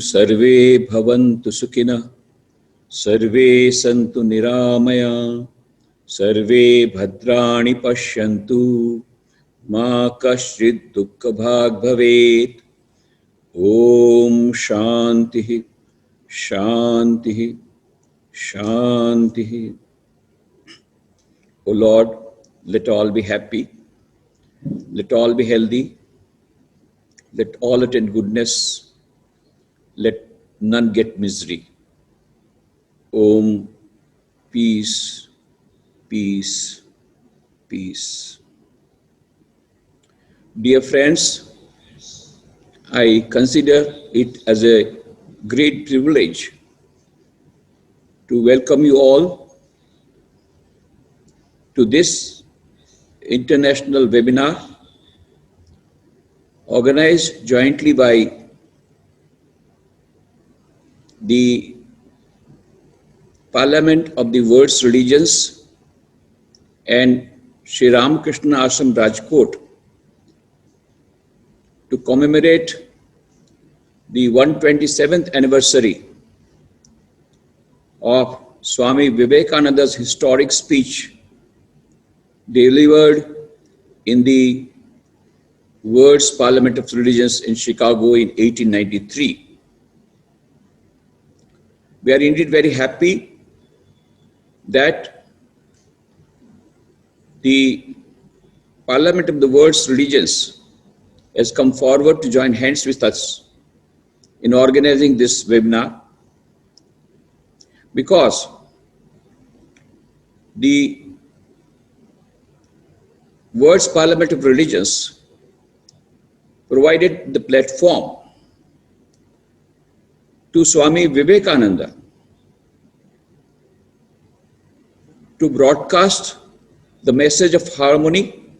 Sarve Bhavantu Sukhina, Sarve Santu Niramaya, Sarve Bhadrani Pashyantu, Ma Kashchid Dukkha Bhag Bhavet. Om Shanti, Shanti, Shanti. O Lord, let all be happy, let all be healthy, let all attain goodness, let none get misery. Om, peace, peace, peace. Dear friends, I consider it as a great privilege to welcome you all to this international webinar organized jointly by the Parliament of the World's Religions and Sri Ramakrishna Ashram Rajkot to commemorate the 127th anniversary of Swami Vivekananda's historic speech delivered in the World's Parliament of Religions in Chicago in 1893. We are indeed very happy that the Parliament of the World's Religions has come forward to join hands with us in organizing this webinar, because the World's Parliament of Religions provided the platform to Swami Vivekananda to broadcast the message of harmony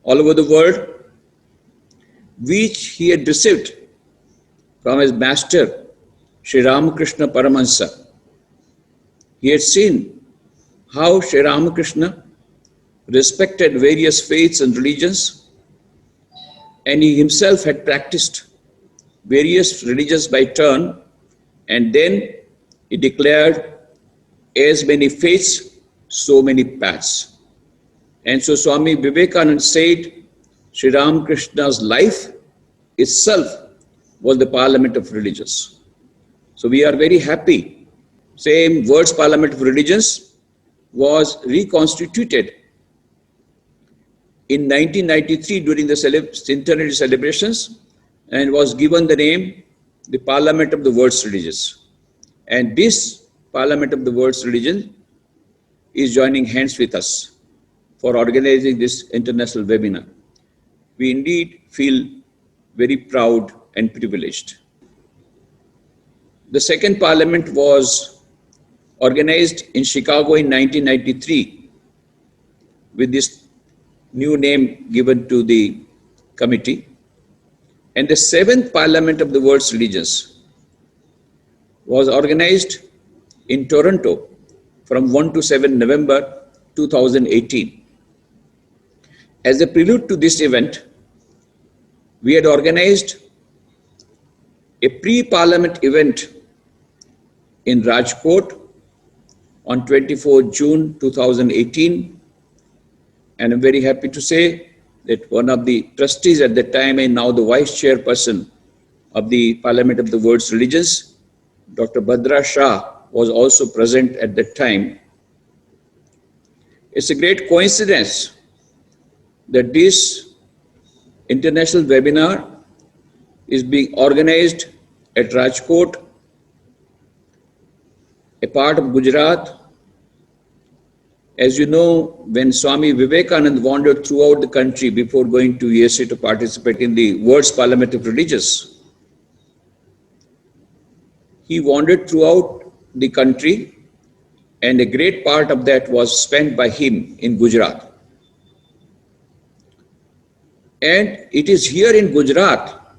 all over the world, which he had received from his master, Sri Ramakrishna Paramahansa. He had seen how Sri Ramakrishna respected various faiths and religions, and he himself had practiced various religions by turn, and then he declared, as many faiths, so many paths. And so Swami Vivekananda said, Sri Ramakrishna's life itself was the Parliament of Religions. So we are very happy. Same World's Parliament of Religions was reconstituted in 1993 during the centenary celebrations and was given the name the Parliament of the World's Religions. And this Parliament of the World's Religion is joining hands with us for organizing this international webinar. We indeed feel very proud and privileged. The second Parliament was organized in Chicago in 1993 with this new name given to the committee. And the seventh Parliament of the World's Religions was organized in Toronto from 1 to 7 November 2018. As a prelude to this event, we had organized a pre-Parliament event in Rajkot on 24 June 2018. And I'm very happy to say that one of the trustees at that time and now the vice chairperson of the Parliament of the World's Religions, Dr. Baudriax, was also present at that time. It's a great coincidence that this international webinar is being organized at Rajkot, a part of Gujarat. As you know, when Swami Vivekananda wandered throughout the country before going to USA to participate in the World's Parliament of Religions, he wandered throughout the country, and a great part of that was spent by him in Gujarat. And it is here in Gujarat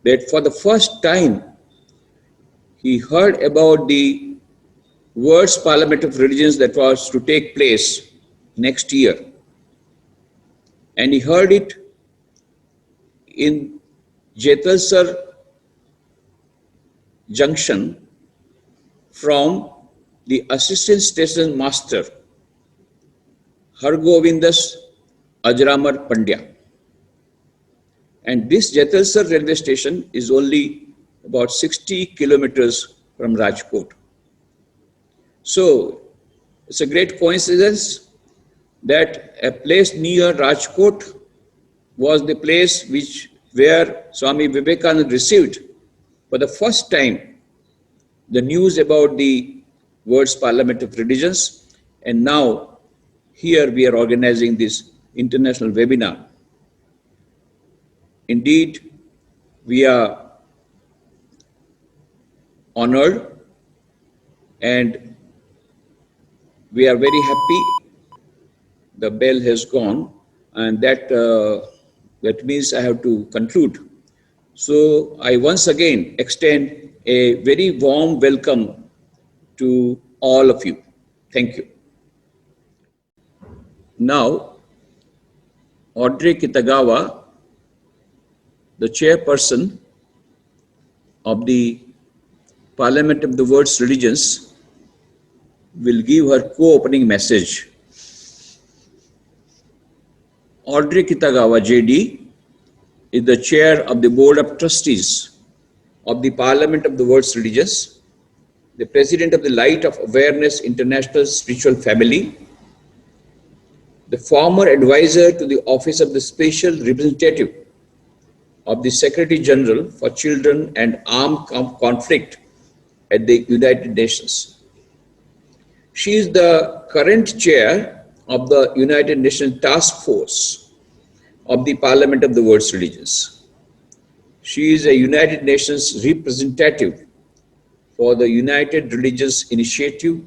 that for the first time he heard about the World's Parliament of Religions that was to take place next year. And he heard it in Jetalsar junction from the Assistant Station Master Hargovindas Ajramar Pandya. And this Jaisalmer railway station is only about 60 kilometers from Rajkot. So it's a great coincidence that a place near Rajkot was the place where Swami Vivekananda received for the first time the news about the world's Parliament of Religions, and now here we are organizing this international webinar. Indeed, we are honored and we are very happy. The bell has gone, and that means I have to conclude. So I once again extend a very warm welcome to all of you. Thank you. Now, Audrey Kitagawa, the chairperson of the Parliament of the World's Religions, will give her co-opening message. Audrey Kitagawa, JD, is the chair of the Board of Trustees of the Parliament of the World's Religions, the president of the Light of Awareness International Spiritual Family, the former advisor to the Office of the Special Representative of the Secretary General for Children and Armed Conflict at the United Nations. She is the current chair of the United Nations Task Force of the Parliament of the World's Religions. She is a United Nations representative for the United Religious Initiative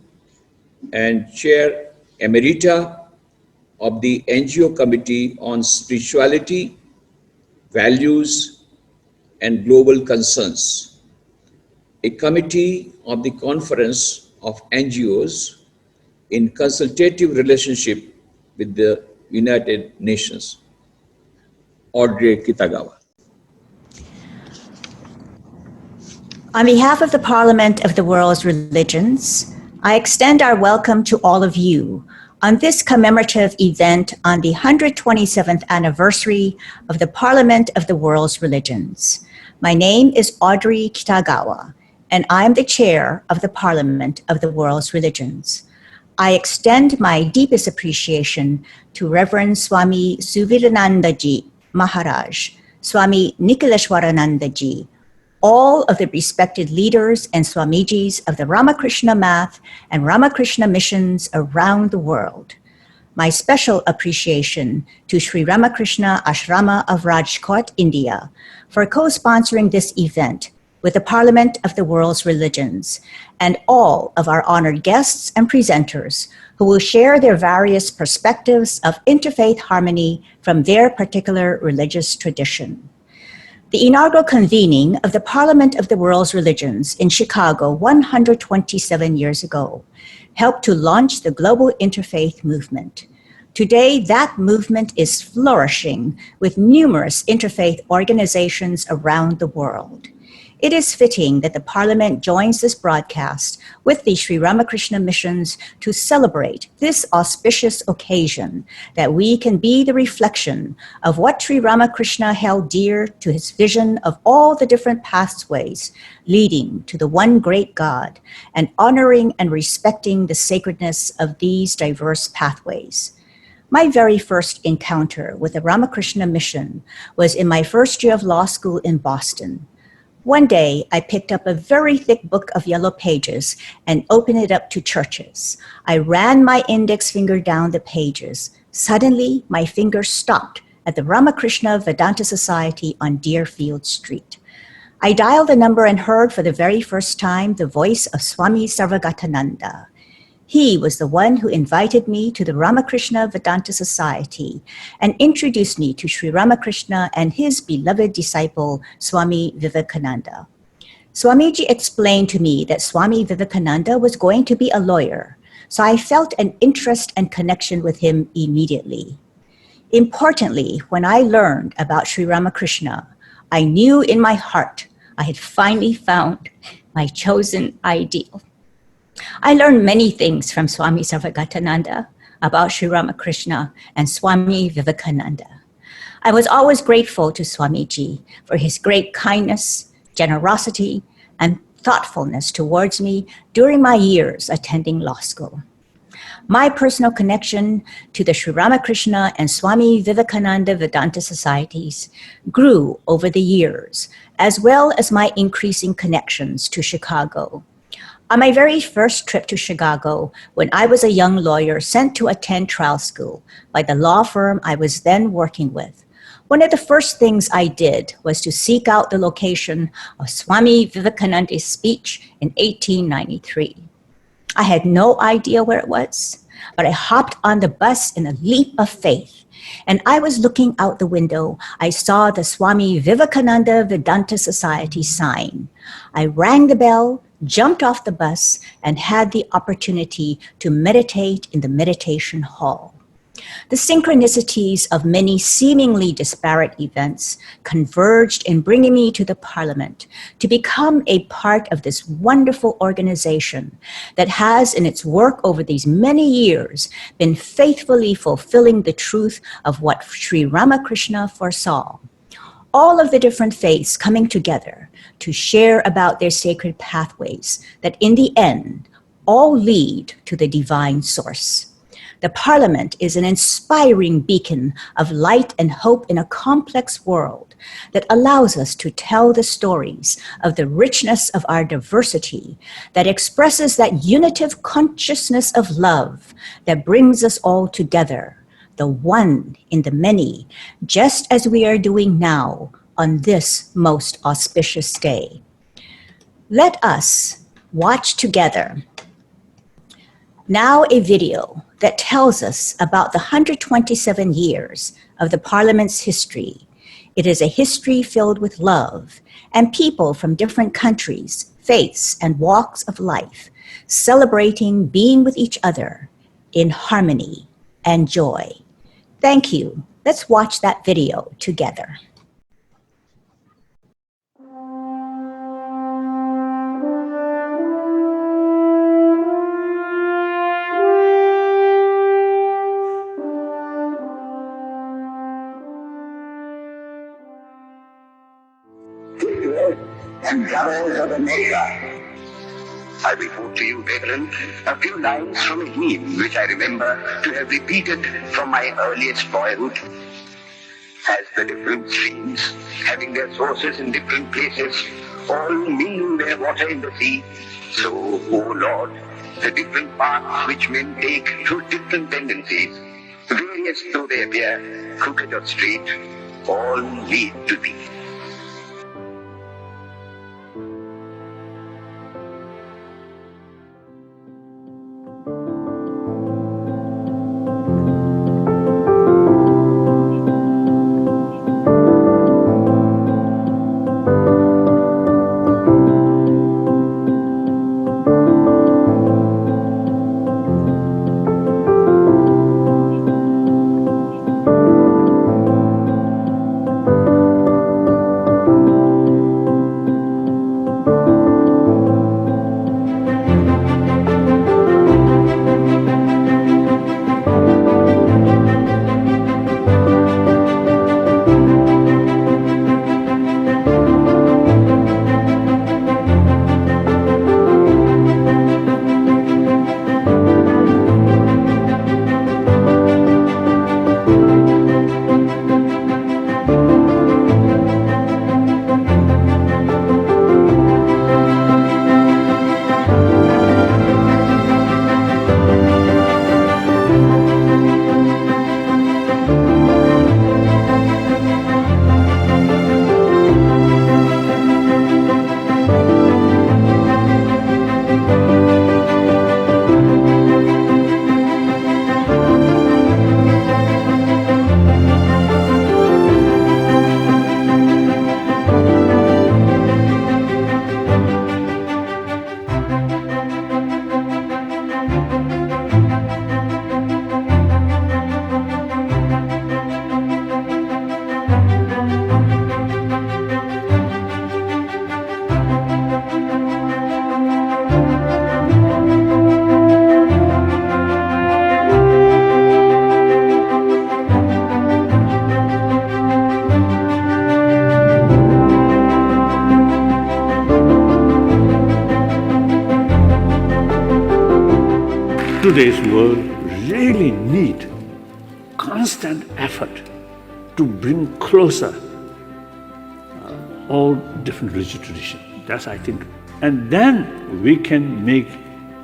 and chair emerita of the NGO Committee on Spirituality, Values, and Global Concerns, a committee of the Conference of NGOs in consultative relationship with the United Nations. Audrey Kitagawa. On behalf of the Parliament of the World's Religions, I extend our welcome to all of you on this commemorative event on the 127th anniversary of the Parliament of the World's Religions. My name is Audrey Kitagawa, and I'm the chair of the Parliament of the World's Religions. I extend my deepest appreciation to Reverend Swami Vivekananda Ji Maharaj, Swami Nikuleshwarananda Ji, all of the respected leaders and Swamijis of the Ramakrishna Math and Ramakrishna Missions around the world. My special appreciation to Sri Ramakrishna Ashrama of Rajkot, India, for co-sponsoring this event with the Parliament of the World's Religions, and all of our honored guests and presenters who will share their various perspectives of interfaith harmony from their particular religious tradition. The inaugural convening of the Parliament of the World's Religions in Chicago 127 years ago helped to launch the global interfaith movement. Today, that movement is flourishing with numerous interfaith organizations around the world. It is fitting that the Parliament joins this broadcast with the Sri Ramakrishna Missions to celebrate this auspicious occasion, that we can be the reflection of what Sri Ramakrishna held dear to his vision of all the different pathways leading to the one great God, and honoring and respecting the sacredness of these diverse pathways. My very first encounter with the Ramakrishna Mission was in my first year of law school in Boston. One day, I picked up a very thick book of yellow pages and opened it up to churches. I ran my index finger down the pages. Suddenly, my finger stopped at the Ramakrishna Vedanta Society on Deerfield Street. I dialed the number and heard for the very first time the voice of Swami Sarvagatananda. He was the one who invited me to the Ramakrishna Vedanta Society and introduced me to Sri Ramakrishna and his beloved disciple, Swami Vivekananda. Swamiji explained to me that Swami Vivekananda was going to be a lawyer, so I felt an interest and connection with him immediately. Importantly, when I learned about Sri Ramakrishna, I knew in my heart I had finally found my chosen ideal. I learned many things from Swami Vivekananda about Sri Ramakrishna and Swami Vivekananda. I was always grateful to Swamiji for his great kindness, generosity, and thoughtfulness towards me during my years attending law school. My personal connection to the Sri Ramakrishna and Swami Vivekananda Vedanta societies grew over the years, as well as my increasing connections to Chicago. On my very first trip to Chicago, when I was a young lawyer sent to attend trial school by the law firm I was then working with, one of the first things I did was to seek out the location of Swami Vivekananda's speech in 1893. I had no idea where it was, but I hopped on the bus in a leap of faith. And I was looking out the window. I saw the Swami Vivekananda Vedanta Society sign. I rang the bell, jumped off the bus, and had the opportunity to meditate in the meditation hall. The synchronicities of many seemingly disparate events converged in bringing me to the Parliament to become a part of this wonderful organization that has, in its work over these many years, been faithfully fulfilling the truth of what Sri Ramakrishna foresaw. All of the different faiths coming together to share about their sacred pathways that in the end all lead to the divine source. The Parliament is an inspiring beacon of light and hope in a complex world that allows us to tell the stories of the richness of our diversity, that expresses that unitive consciousness of love that brings us all together, the one in the many, just as we are doing now on this most auspicious day. Let us watch together now a video that tells us about the 127 years of the Parliament's history. It is a history filled with love and people from different countries, faiths, and walks of life, celebrating being with each other in harmony and joy. Thank you. Let's watch that video together. And brothers of America, I will quote to you, brethren, a few lines from a hymn which I remember to have repeated from my earliest boyhood. As the different streams, having their sources in different places, all mingle their water in the sea, so, O Lord, the different paths which men take through different tendencies, various though they appear, crooked or straight, all lead to thee. today's world really need constant effort to bring closer all different religious traditions. That's, I think, and then we can make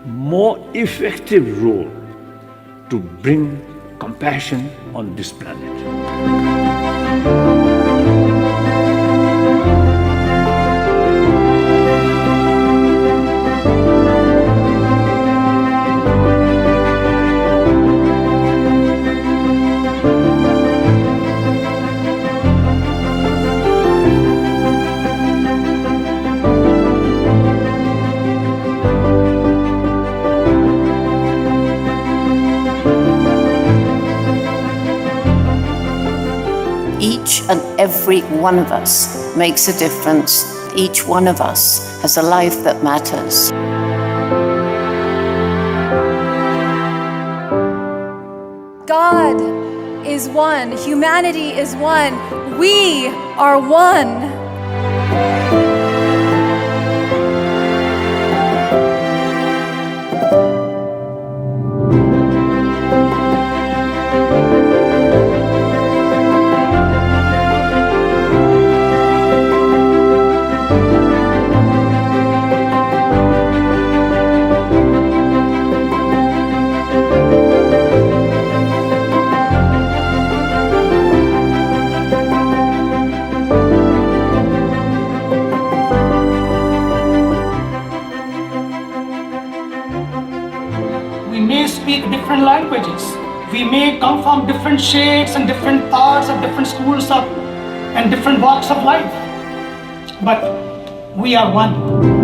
more effective role to bring compassion on this planet. Each and every one of us makes a difference. Each one of us has a life that matters. God is one. Humanity is one. We are one. Different languages. We may come from different shades and different thoughts and different schools of and different walks of life, but we are one.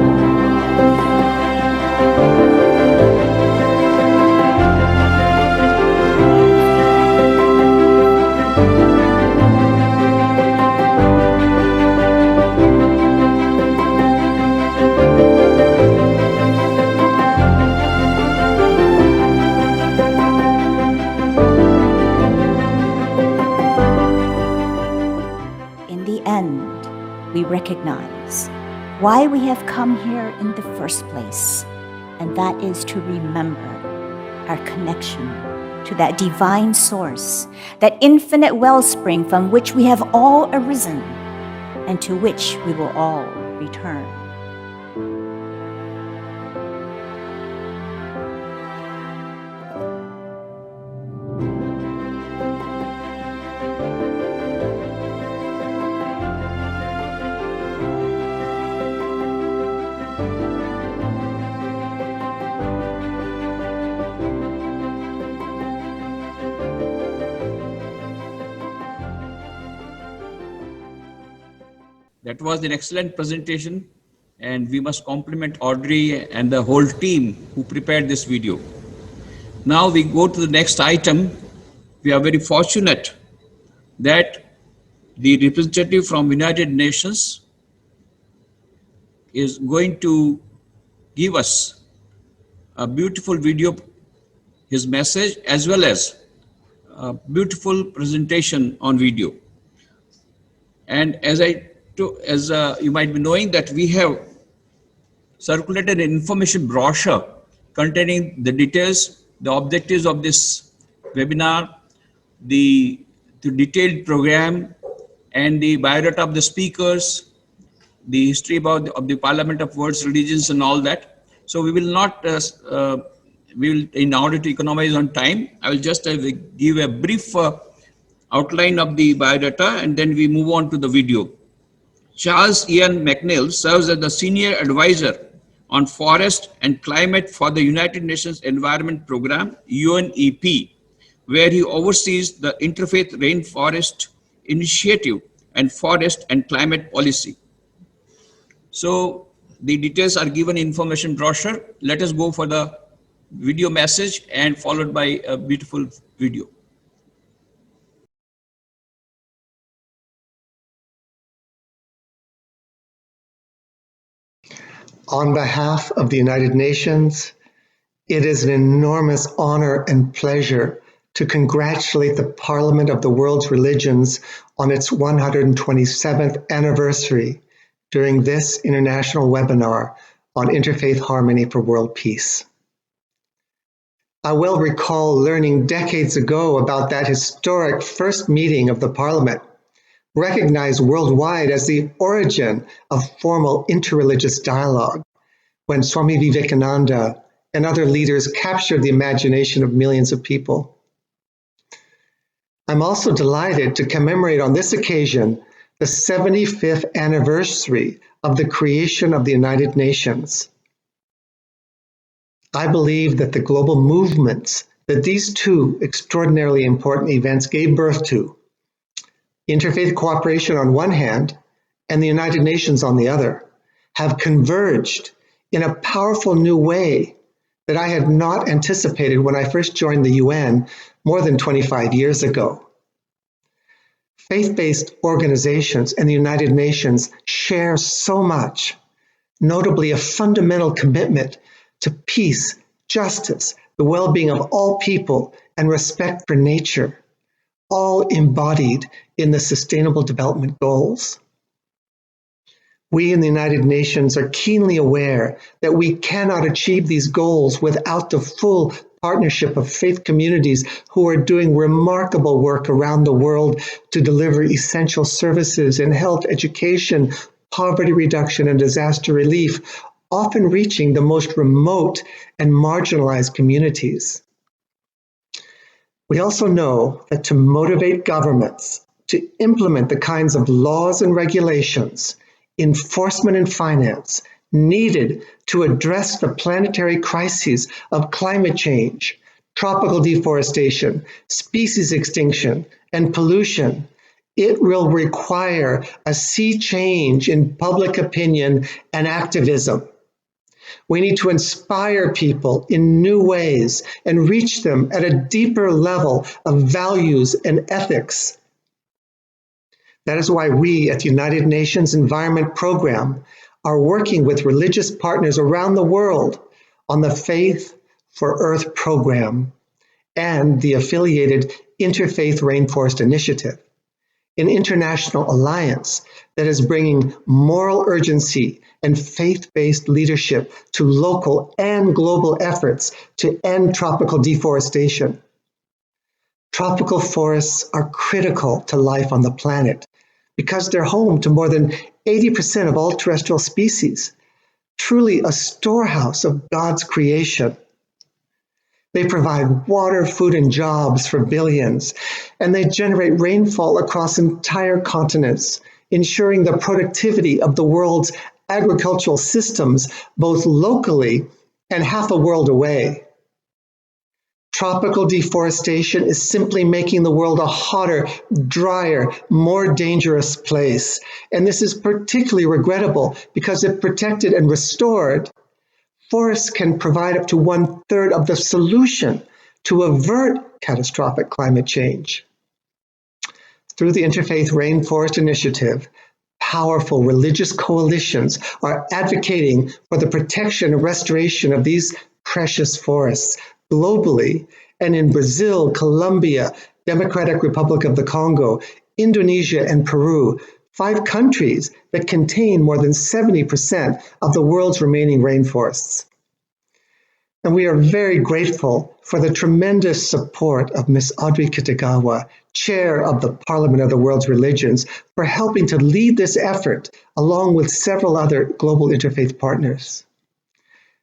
We recognize why we have come here in the first place, and that is to remember our connection to that divine source, that infinite wellspring from which we have all arisen and to which we will all return. That was an excellent presentation, and we must compliment Audrey and the whole team who prepared this video. Now we go to the next item. We are very fortunate that the representative from United Nations is going to give us a beautiful video, his message, as well as a beautiful presentation on video. And as you might be knowing that we have circulated an information brochure containing the details, the objectives of this webinar, the detailed program, and the biodata of the speakers, the history of the Parliament of World's Religions and all that. So we will not, in order to economize on time, I will just give a brief outline of the biodata, and then we move on to the video. Charles Ian McNeill serves as the Senior Advisor on Forest and Climate for the United Nations Environment Programme, UNEP, where he oversees the Interfaith Rainforest Initiative and Forest and Climate Policy. So the details are given in information brochure. Let us go for the video message and followed by a beautiful video. On behalf of the United Nations, it is an enormous honor and pleasure to congratulate the Parliament of the World's Religions on its 127th anniversary during this international webinar on interfaith harmony for world peace. I well recall learning decades ago about that historic first meeting of the Parliament, recognized worldwide as the origin of formal interreligious dialogue, when Swami Vivekananda and other leaders captured the imagination of millions of people. I'm also delighted to commemorate on this occasion the 75th anniversary of the creation of the United Nations. I believe that the global movements that these two extraordinarily important events gave birth to, interfaith cooperation on one hand and the United Nations on the other, have converged in a powerful new way that I had not anticipated when I first joined the UN more than 25 years ago. Faith-based organizations and the United Nations share so much, notably a fundamental commitment to peace, justice, the well-being of all people, and respect for nature, all embodied in the Sustainable Development Goals. We in the United Nations are keenly aware that we cannot achieve these goals without the full partnership of faith communities who are doing remarkable work around the world to deliver essential services in health, education, poverty reduction, and disaster relief, often reaching the most remote and marginalized communities. We also know that to motivate governments to implement the kinds of laws and regulations, enforcement and finance needed to address the planetary crises of climate change, tropical deforestation, species extinction, and pollution, it will require a sea change in public opinion and activism. We need to inspire people in new ways and reach them at a deeper level of values and ethics. That is why we at the United Nations Environment Program are working with religious partners around the world on the Faith for Earth program and the affiliated Interfaith Rainforest Initiative, an international alliance that is bringing moral urgency and faith-based leadership to local and global efforts to end tropical deforestation. Tropical forests are critical to life on the planet because they're home to more than 80% of all terrestrial species, truly a storehouse of God's creation. They provide water, food, and jobs for billions, and they generate rainfall across entire continents, ensuring the productivity of the world's agricultural systems, both locally and half a world away. Tropical deforestation is simply making the world a hotter, drier, more dangerous place. And this is particularly regrettable because if protected and restored, forests can provide up to 1/3 of the solution to avert catastrophic climate change. Through the Interfaith Rainforest Initiative, powerful religious coalitions are advocating for the protection and restoration of these precious forests globally, and in Brazil, Colombia, Democratic Republic of the Congo, Indonesia, and Peru, 5 countries that contain more than 70% of the world's remaining rainforests. And we are very grateful for the tremendous support of Ms. Audrey Kitagawa, Chair of the Parliament of the World's Religions, for helping to lead this effort, along with several other global interfaith partners.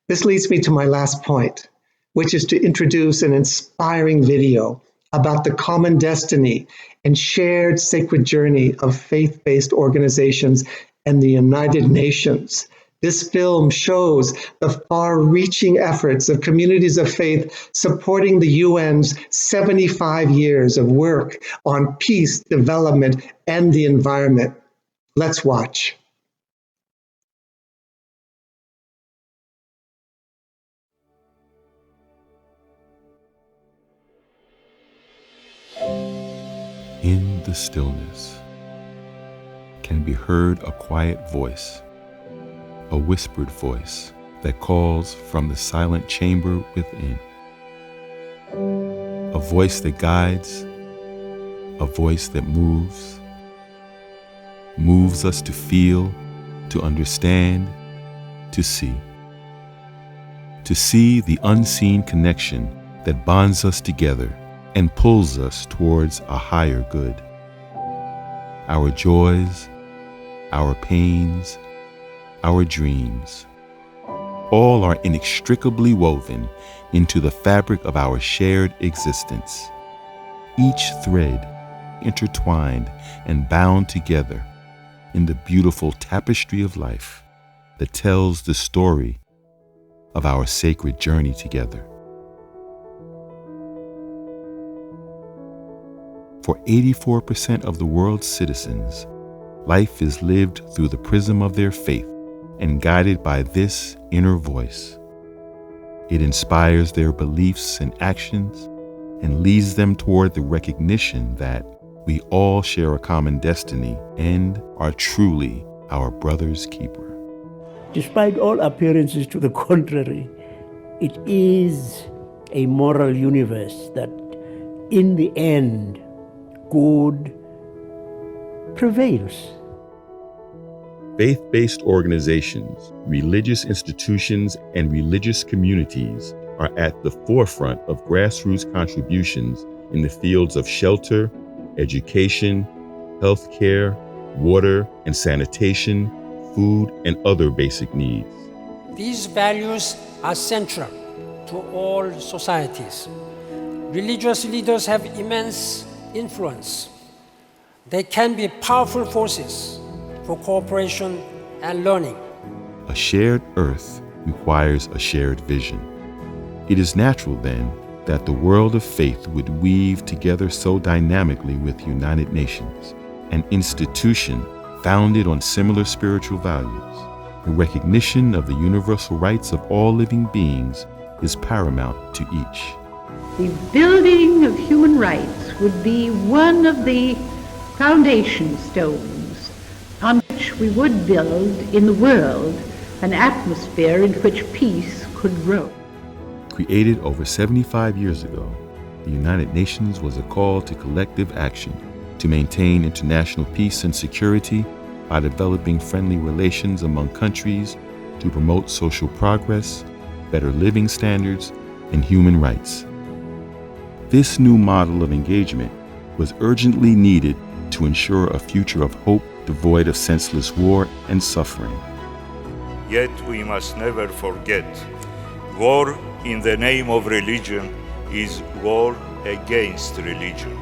This leads me to my last point, which is to introduce an inspiring video about the common destiny and shared sacred journey of faith-based organizations and the United Nations. This film shows the far-reaching efforts of communities of faith supporting the UN's 75 years of work on peace, development, and the environment. Let's watch. In the stillness can be heard a quiet voice, a whispered voice that calls from the silent chamber within. A voice that guides, a voice that moves us to feel, to understand, to see the unseen connection that bonds us together and pulls us towards a higher good. Our joys, our pains, our dreams, all are inextricably woven into the fabric of our shared existence, each thread intertwined and bound together in the beautiful tapestry of life that tells the story of our sacred journey together. For 84% of the world's citizens, life is lived through the prism of their faith and guided by this inner voice. It inspires their beliefs and actions and leads them toward the recognition that we all share a common destiny and are truly our brother's keeper. Despite all appearances to the contrary, it is a moral universe that in the end, good prevails. Faith-based organizations, religious institutions, and religious communities are at the forefront of grassroots contributions in the fields of shelter, education, healthcare, water and sanitation, food, and other basic needs. These values are central to all societies. Religious leaders have immense influence. They can be powerful forces for cooperation and learning. A shared earth requires a shared vision. It is natural, then, that the world of faith would weave together so dynamically with United Nations, an institution founded on similar spiritual values. The recognition of the universal rights of all living beings is paramount to each. The building of human rights would be one of the foundation stones on which we would build in the world an atmosphere in which peace could grow. Created over 75 years ago, the United Nations was a call to collective action to maintain international peace and security by developing friendly relations among countries to promote social progress, better living standards, and human rights. This new model of engagement was urgently needed to ensure a future of hope devoid of senseless war and suffering. Yet we must never forget, war in the name of religion is war against religion.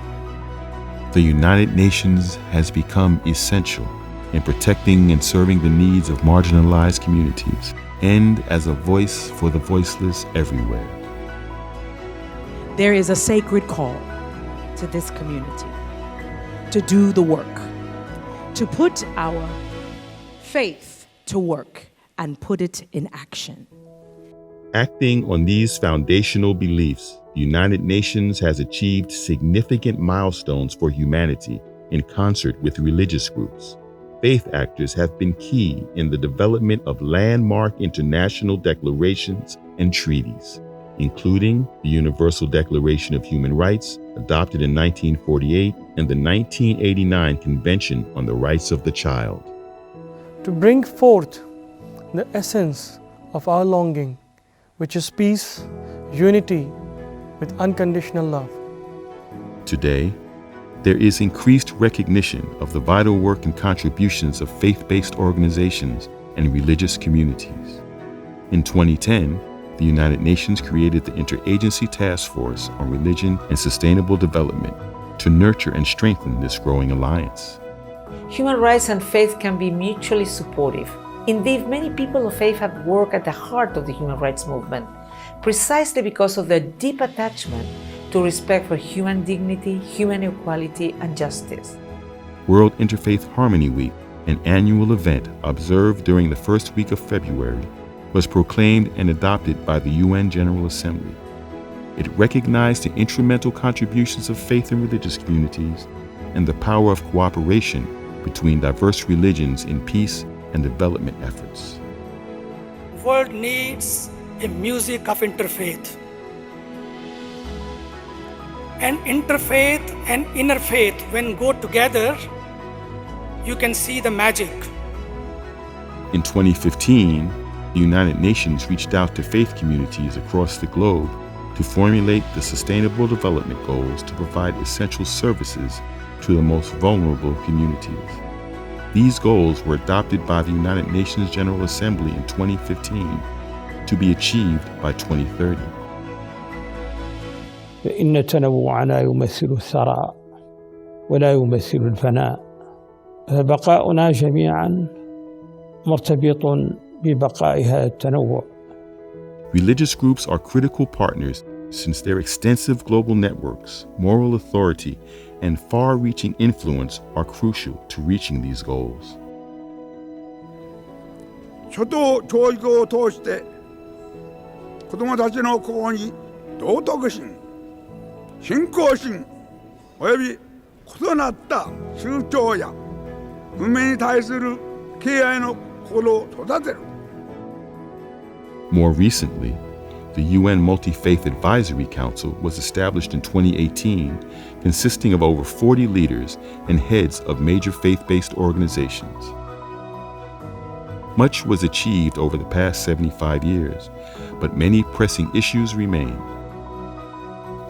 The United Nations has become essential in protecting and serving the needs of marginalized communities and as a voice for the voiceless everywhere. There is a sacred call to this community to do the work, to put our faith to work and put it in action. Acting on these foundational beliefs, the United Nations has achieved significant milestones for humanity in concert with religious groups. Faith actors have been key in the development of landmark international declarations and treaties, including the Universal Declaration of Human Rights, adopted in 1948, and the 1989 Convention on the Rights of the Child. To bring forth the essence of our longing, which is peace, unity, with unconditional love. Today, there is increased recognition of the vital work and contributions of faith-based organizations and religious communities. In 2010, the United Nations created the Interagency Task Force on Religion and Sustainable Development to nurture and strengthen this growing alliance. Human rights and faith can be mutually supportive. Indeed, many people of faith have worked at the heart of the human rights movement, precisely because of their deep attachment to respect for human dignity, human equality, and justice. World Interfaith Harmony Week, an annual event observed during the first week of February, was proclaimed and adopted by the UN General Assembly. It recognized the instrumental contributions of faith and religious communities and the power of cooperation between diverse religions in peace and development efforts. The world needs a music of interfaith. And interfaith and inner faith, when go together, you can see the magic. In 2015, the United Nations reached out to faith communities across the globe to formulate the Sustainable Development Goals to provide essential services to the most vulnerable communities. These goals were adopted by the United Nations General Assembly in 2015 to be achieved by 2030. فإن تنوعنا يمثل الثراء ولا يمثل الفناء، فبقاؤنا جميعا مرتبط ببقاء هذا التنوع. Religious groups are critical partners since their extensive global networks, moral authority, and far-reaching influence are crucial to reaching these goals. 초등 교육을 통해 때子どもたちの心に道徳心、信仰心および異なった宗教や文明に対する敬愛の心を育てる。More recently, the UN Multi-Faith Advisory Council was established in 2018, consisting of over 40 leaders and heads of major faith-based organizations. Much was achieved over the past 75 years, but many pressing issues remain.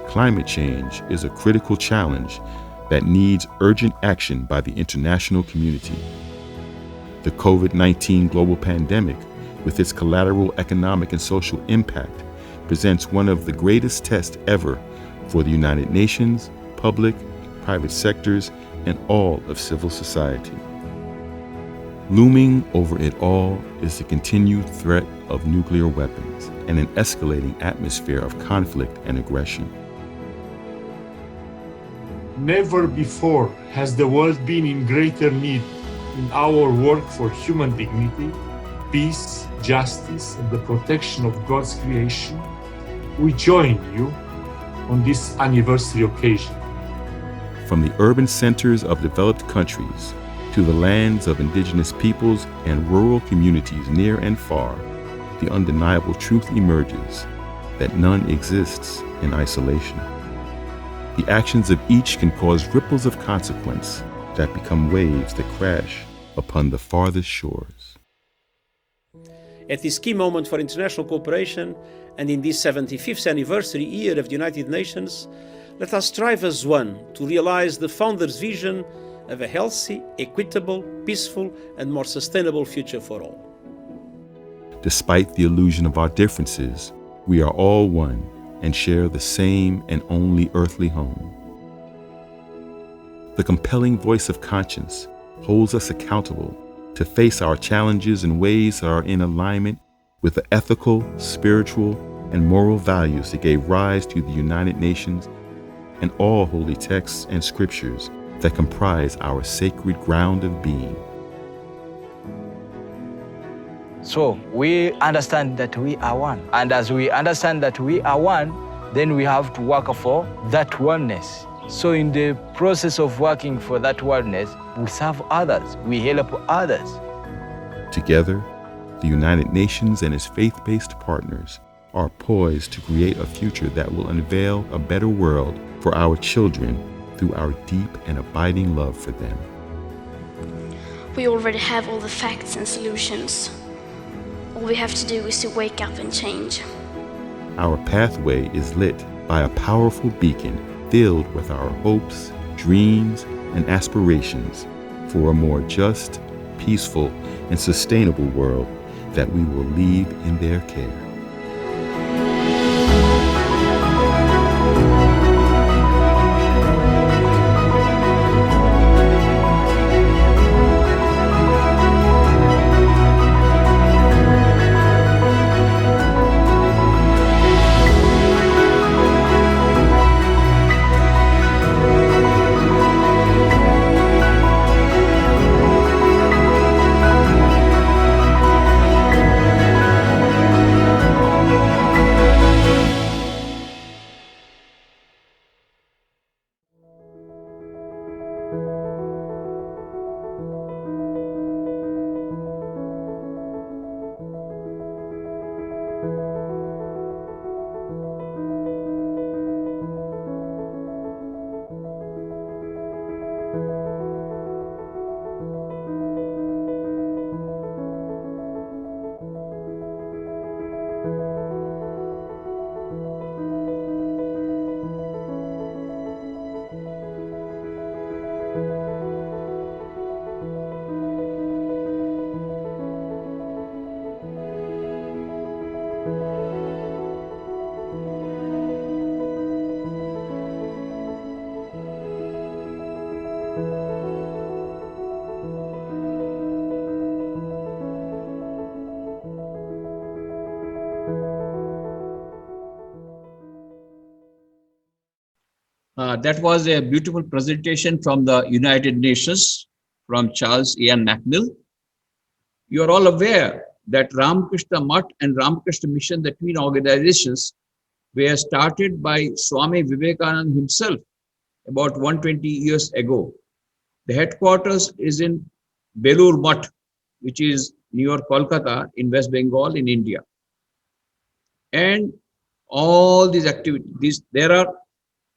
Climate change is a critical challenge that needs urgent action by the international community. The COVID-19 global pandemic, with its collateral economic and social impact, presents one of the greatest tests ever for the United Nations, public, private sectors, and all of civil society. Looming over it all is the continued threat of nuclear weapons and an escalating atmosphere of conflict and aggression. Never before has the world been in greater need in our work for human dignity, peace, justice, and the protection of God's creation. We join you on this anniversary occasion. From the urban centers of developed countries to the lands of indigenous peoples and rural communities near and far, the undeniable truth emerges that none exists in isolation. The actions of each can cause ripples of consequence that become waves that crash upon the farthest shores. At this key moment for international cooperation and in this 75th anniversary year of the United Nations, let us strive as one to realize the Founder's vision of a healthy, equitable, peaceful, and more sustainable future for all. Despite the illusion of our differences, we are all one and share the same and only earthly home. The compelling voice of conscience holds us accountable to face our challenges in ways that are in alignment with the ethical, spiritual, and moral values that gave rise to the United Nations and all holy texts and scriptures that comprise our sacred ground of being. So we understand that we are one. And as we understand that we are one, then we have to work for that oneness. So in the process of working for that oneness, we serve others, we help others. Together, the United Nations and its faith-based partners are poised to create a future that will unveil a better world for our children through our deep and abiding love for them. We already have all the facts and solutions. All we have to do is to wake up and change. Our pathway is lit by a powerful beacon filled with our hopes, dreams, and aspirations for a more just, peaceful, and sustainable world that we will leave in their care. That was a beautiful presentation from the United Nations from Charles Ian McNeill. You are all aware that Ramakrishna Mutt and Ramakrishna Mission, the twin organizations, were started by Swami Vivekananda himself about 120 years ago. The headquarters is in Belur Mutt, which is near Kolkata in West Bengal in India. And all these activities, there are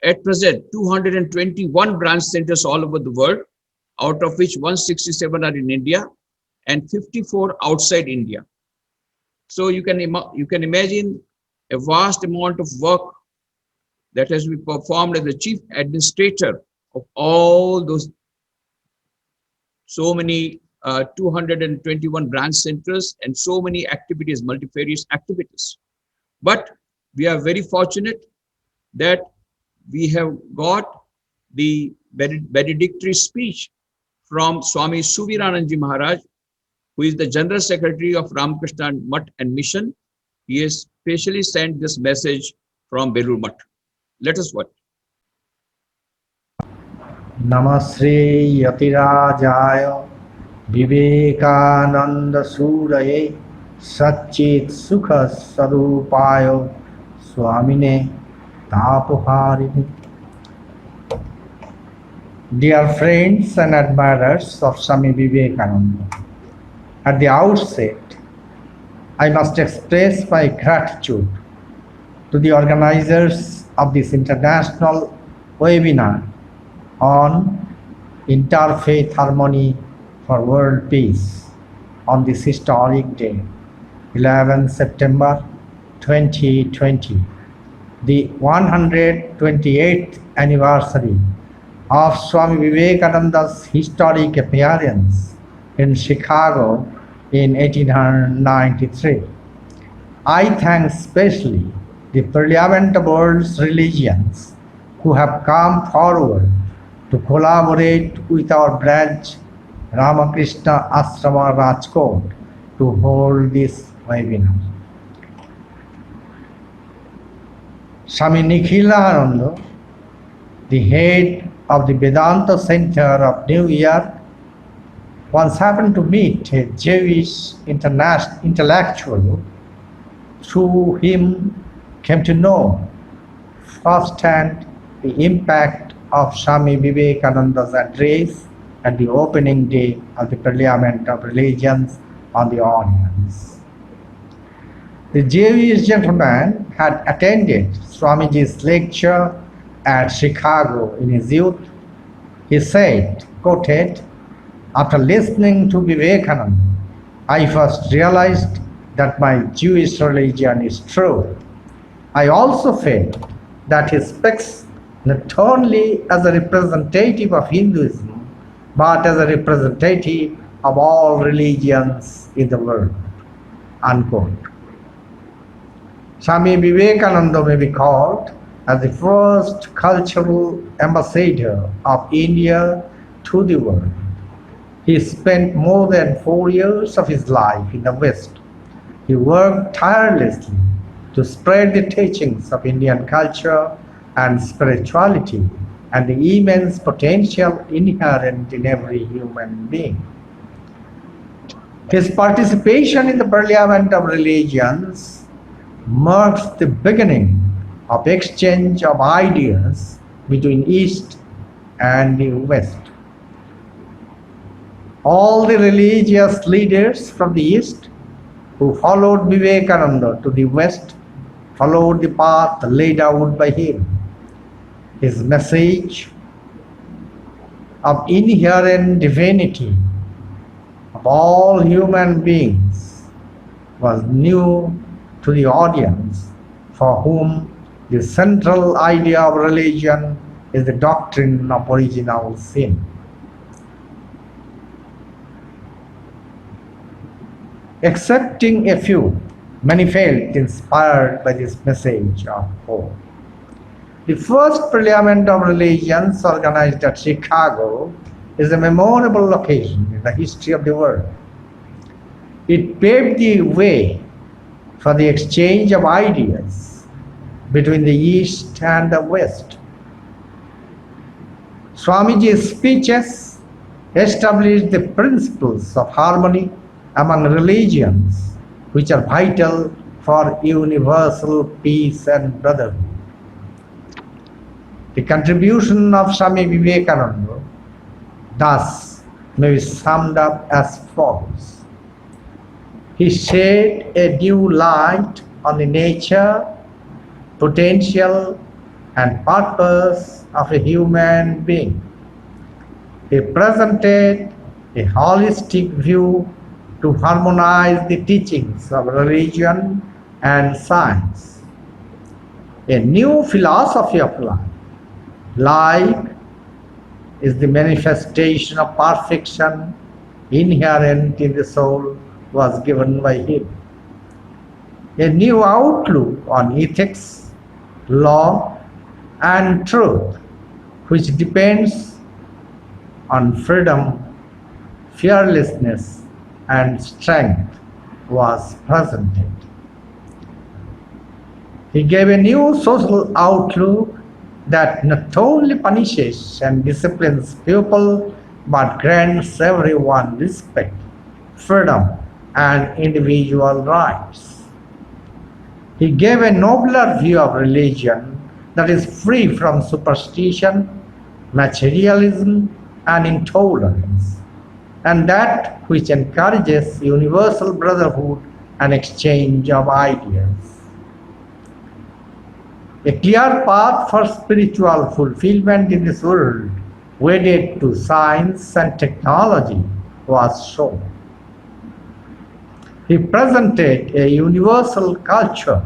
at present 221 branch centers all over the world, out of which 167 are in India and 54 outside India. So you can imagine a vast amount of work that has been performed as the chief administrator of all those so many 221 branch centers and so many activities, multifarious activities. But we are very fortunate that we have got the benedictory speech from Swami Suvirananji Maharaj, who is the General Secretary of Ramakrishna Mutt and Mission. He has specially sent this message from Belur Mutt. Let us watch. Namaste Yatirajaya Vivekananda Suraye Satchit Sukha Sarupayo Swamine Tapoharini. Dear friends and admirers of Swami Vivekananda, at the outset, I must express my gratitude to the organizers of this international webinar on Interfaith Harmony for World Peace on this historic day, 11 September 2020, the 128th anniversary of Swami Vivekananda's historic appearance in Chicago in 1893. I thank especially the Parliament of World's Religions who have come forward to collaborate with our branch Ramakrishna Ashrama Rajkot to hold this webinar. Swami Nikhilananda, the head of the Vedanta Center of New York, once happened to meet a Jewish intellectual. Through him came to know firsthand the impact of Swami Vivekananda's address at the opening day of the Parliament of Religions on the audience. The Jewish gentleman had attended Swamiji's lecture at Chicago in his youth. He said, quoted, "After listening to Vivekananda, I first realized that my Jewish religion is true. I also felt that he speaks not only as a representative of Hinduism, but as a representative of all religions in the world." Unquote. Swami Vivekananda may be called as the first cultural ambassador of India to the world. He spent more than 4 years of his life in the West. He worked tirelessly to spread the teachings of Indian culture and spirituality and the immense potential inherent in every human being. His participation in the Parliament of Religions marks the beginning of exchange of ideas between East and the West. All the religious leaders from the East who followed Vivekananda to the West followed the path laid out by him. His message of inherent divinity of all human beings was new to the audience, for whom the central idea of religion is the doctrine of original sin. Excepting a few, many felt inspired by this message of hope. The first Parliament of Religions organized at Chicago is a memorable occasion in the history of the world. It paved the way for the exchange of ideas between the East and the West. Swamiji's speeches established the principles of harmony among religions, which are vital for universal peace and brotherhood. The contribution of Swami Vivekananda thus may be summed up as follows. He shed a new light on the nature, potential, and purpose of a human being. He presented a holistic view to harmonize the teachings of religion and science. A new philosophy of life. Life is the manifestation of perfection inherent in the soul was given by him. A new outlook on ethics, law, and truth, which depends on freedom, fearlessness, and strength, was presented. He gave a new social outlook that not only punishes and disciplines people, but grants everyone respect, freedom, and individual rights. He gave a nobler view of religion that is free from superstition, materialism, and intolerance, and that which encourages universal brotherhood and exchange of ideas. A clear path for spiritual fulfillment in this world, wedded to science and technology, was shown. He presented a universal culture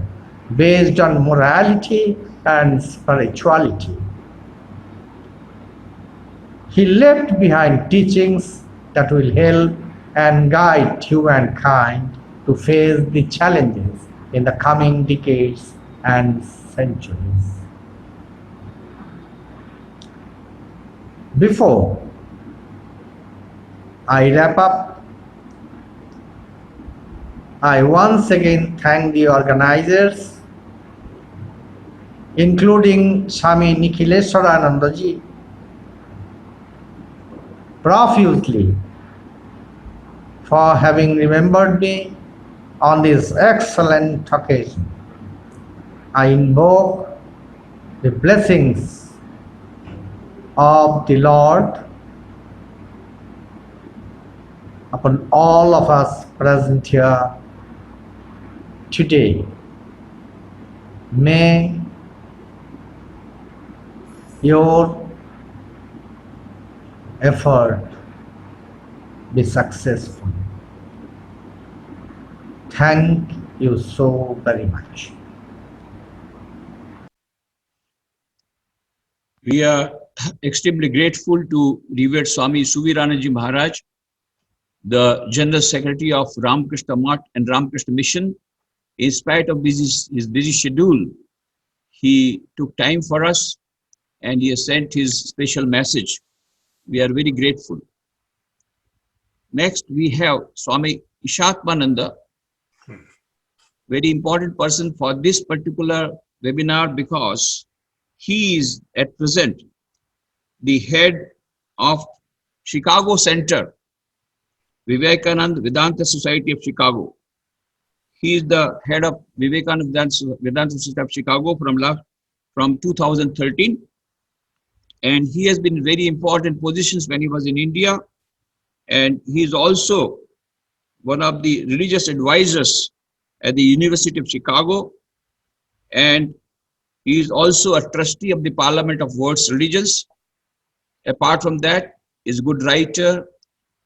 based on morality and spirituality. He left behind teachings that will help and guide humankind to face the challenges in the coming decades and centuries. Before I wrap up, I once again thank the organizers, including Swami Nikhileswaranandaji, profusely for having remembered me on this excellent occasion. I invoke the blessings of the Lord upon all of us present here today. May your effort be successful. Thank you so very much. We are extremely grateful to revered Swami Suviranandaji Maharaj, the General Secretary of Ramakrishna Math and Ramakrishna Mission. In spite of his busy schedule, he took time for us and he has sent his special message. We are very grateful. Next, we have Swami Ishaq, very important person for this particular webinar because he is at present the head of Chicago Center, Vivekananda Vedanta Society of Chicago. He is the head of Vivekananda Vedanta Society of Chicago from 2013. And he has been in very important positions when he was in India. And he is also one of the religious advisors at the University of Chicago. And he is also a trustee of the Parliament of World's Religions. Apart from that, is a good writer,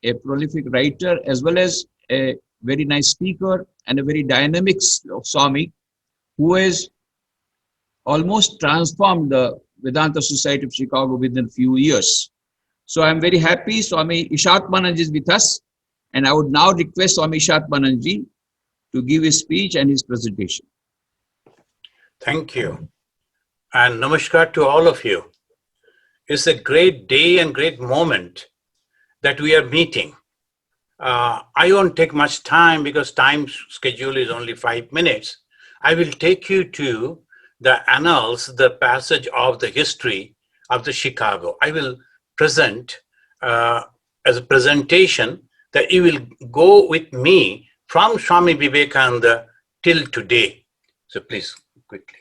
a prolific writer, as well as a very nice speaker and a very dynamic Swami who has almost transformed the Vedanta Society of Chicago within a few years. So I'm very happy Swami Ishaq is with us, and I would now request Swami Ishaq to give his speech and his presentation. Thank you. And namaskar to all of you. It's a great day and great moment that we are meeting. I won't take much time because time schedule is only 5 minutes. I will take you to the annals, the passage of the history of the Chicago. I will present as a presentation that you will go with me from Swami Vivekananda till today. So please, quickly.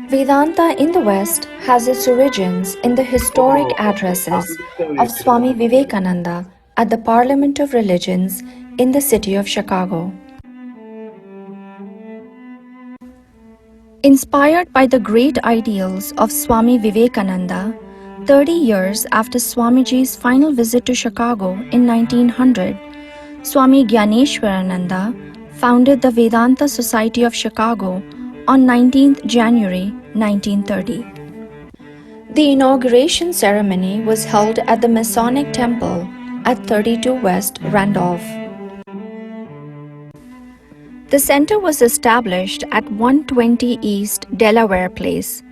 Vedanta in the West has its origins in the historic addresses of Swami Vivekananda at the Parliament of Religions in the city of Chicago. Inspired by the great ideals of Swami Vivekananda, 30 years after Swamiji's final visit to Chicago in 1900, Swami Gyaneshwarananda founded the Vedanta Society of Chicago on 19th January 1930. The inauguration ceremony was held at the Masonic Temple at 32 West Randolph. The center was established at 120 East Delaware Place.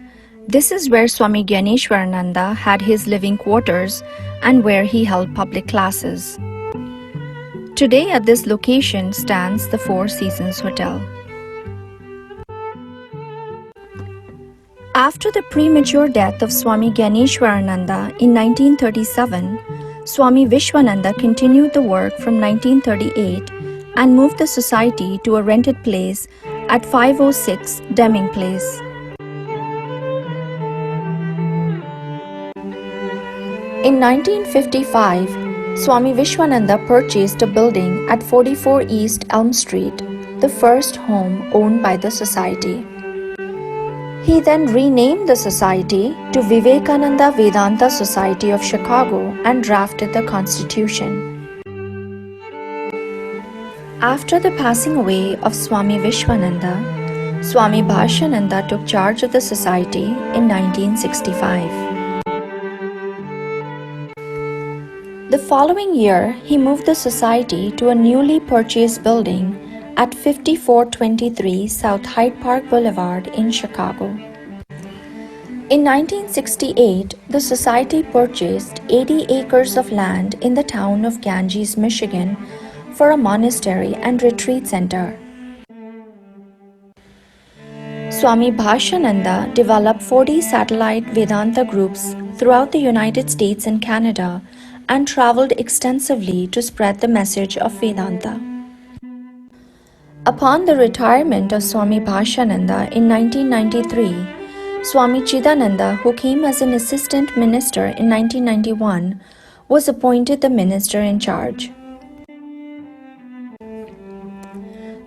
This is where Swami Gyaneshwarananda had his living quarters and where he held public classes. Today at this location stands the Four Seasons Hotel. After the premature death of Swami Gyaneshwarananda in 1937, Swami Vishwananda continued the work from 1938 and moved the society to a rented place at 506 Deming Place. In 1955, Swami Vishwananda purchased a building at 44 East Elm Street, the first home owned by the society. He then renamed the society to Vivekananda Vedanta Society of Chicago and drafted the Constitution. After the passing away of Swami Vishwananda, Swami Bhashananda took charge of the society in 1965. The following year, he moved the society to a newly purchased building at 5423 South Hyde Park Boulevard in Chicago. In 1968, the society purchased 80 acres of land in the town of Ganges, Michigan, for a monastery and retreat center. Swami Bhashananda developed 40 satellite Vedanta groups throughout the United States and Canada and traveled extensively to spread the message of Vedanta. Upon the retirement of Swami Bhashananda in 1993, Swami Chidananda, who came as an assistant minister in 1991, was appointed the minister in charge.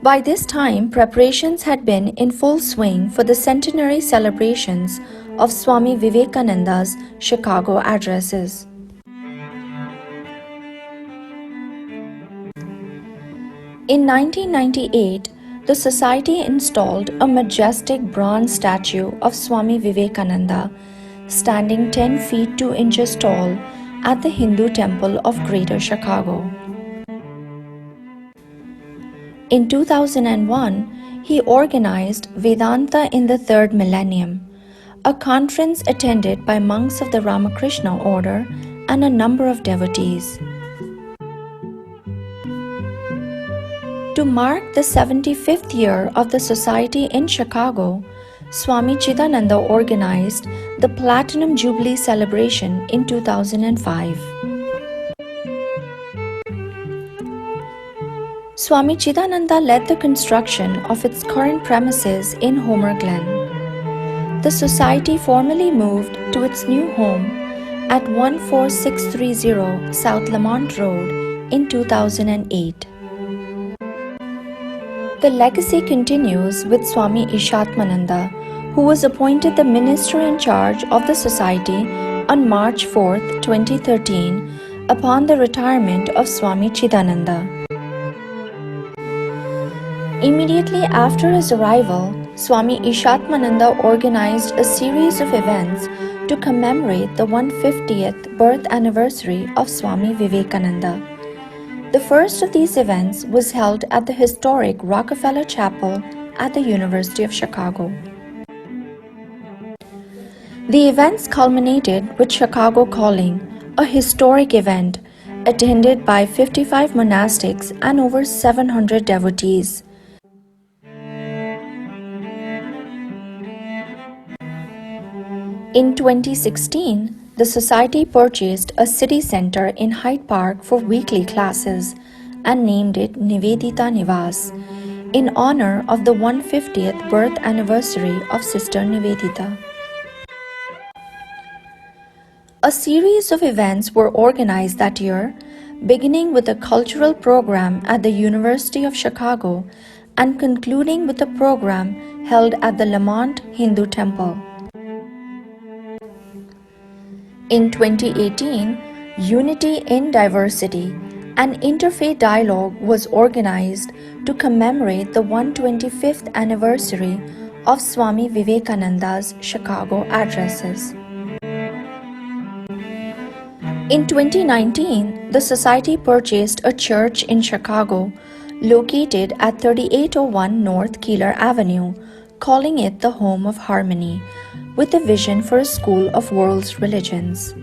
By this time, preparations had been in full swing for the centenary celebrations of Swami Vivekananda's Chicago addresses. In 1998, the society installed a majestic bronze statue of Swami Vivekananda, standing 10 feet 2 inches tall, at the Hindu Temple of Greater Chicago. In 2001, he organized Vedanta in the Third Millennium, a conference attended by monks of the Ramakrishna order and a number of devotees. To mark the 75th year of the society in Chicago, Swami Chidananda organized the Platinum Jubilee celebration in 2005. Swami Chidananda led the construction of its current premises in Homer Glen. The society formally moved to its new home at 14630 South Lamont Road in 2008. The legacy continues with Swami Ishaq, who was appointed the minister in charge of the society on March 4, 2013, upon the retirement of Swami Chidananda. Immediately after his arrival, Swami Ishaq organized a series of events to commemorate the 150th birth anniversary of Swami Vivekananda. The first of these events was held at the historic Rockefeller Chapel at the University of Chicago. The events culminated with Chicago Calling, a historic event attended by 55 monastics and over 700 devotees. In 2016, the Society purchased a city center in Hyde Park for weekly classes and named it Nivedita Nivas in honor of the 150th birth anniversary of Sister Nivedita. A series of events were organized that year, beginning with a cultural program at the University of Chicago and concluding with a program held at the Lamont Hindu Temple. In 2018, Unity in Diversity, an interfaith dialogue was organized to commemorate the 125th anniversary of Swami Vivekananda's Chicago addresses. In 2019, the Society purchased a church in Chicago located at 3801 North Keeler Avenue, calling it the Home of Harmony, with a vision for a school of world's religions.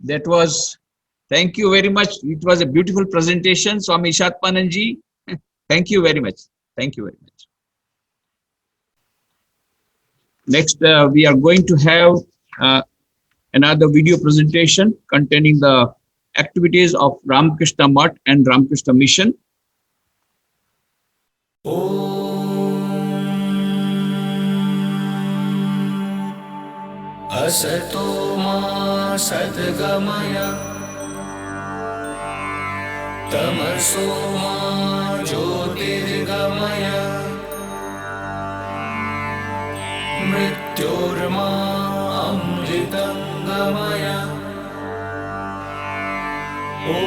That was, thank you very much. It was a beautiful presentation, Swami Ishaq Pananji. Thank you very much. Thank you very much. Next, we are going to have another video presentation containing the activities of Ramakrishna Mutt and Ramakrishna Mission. Asato ma sadgamaya tamaso ma jyotirgamaya mrityorma amritangamaya Om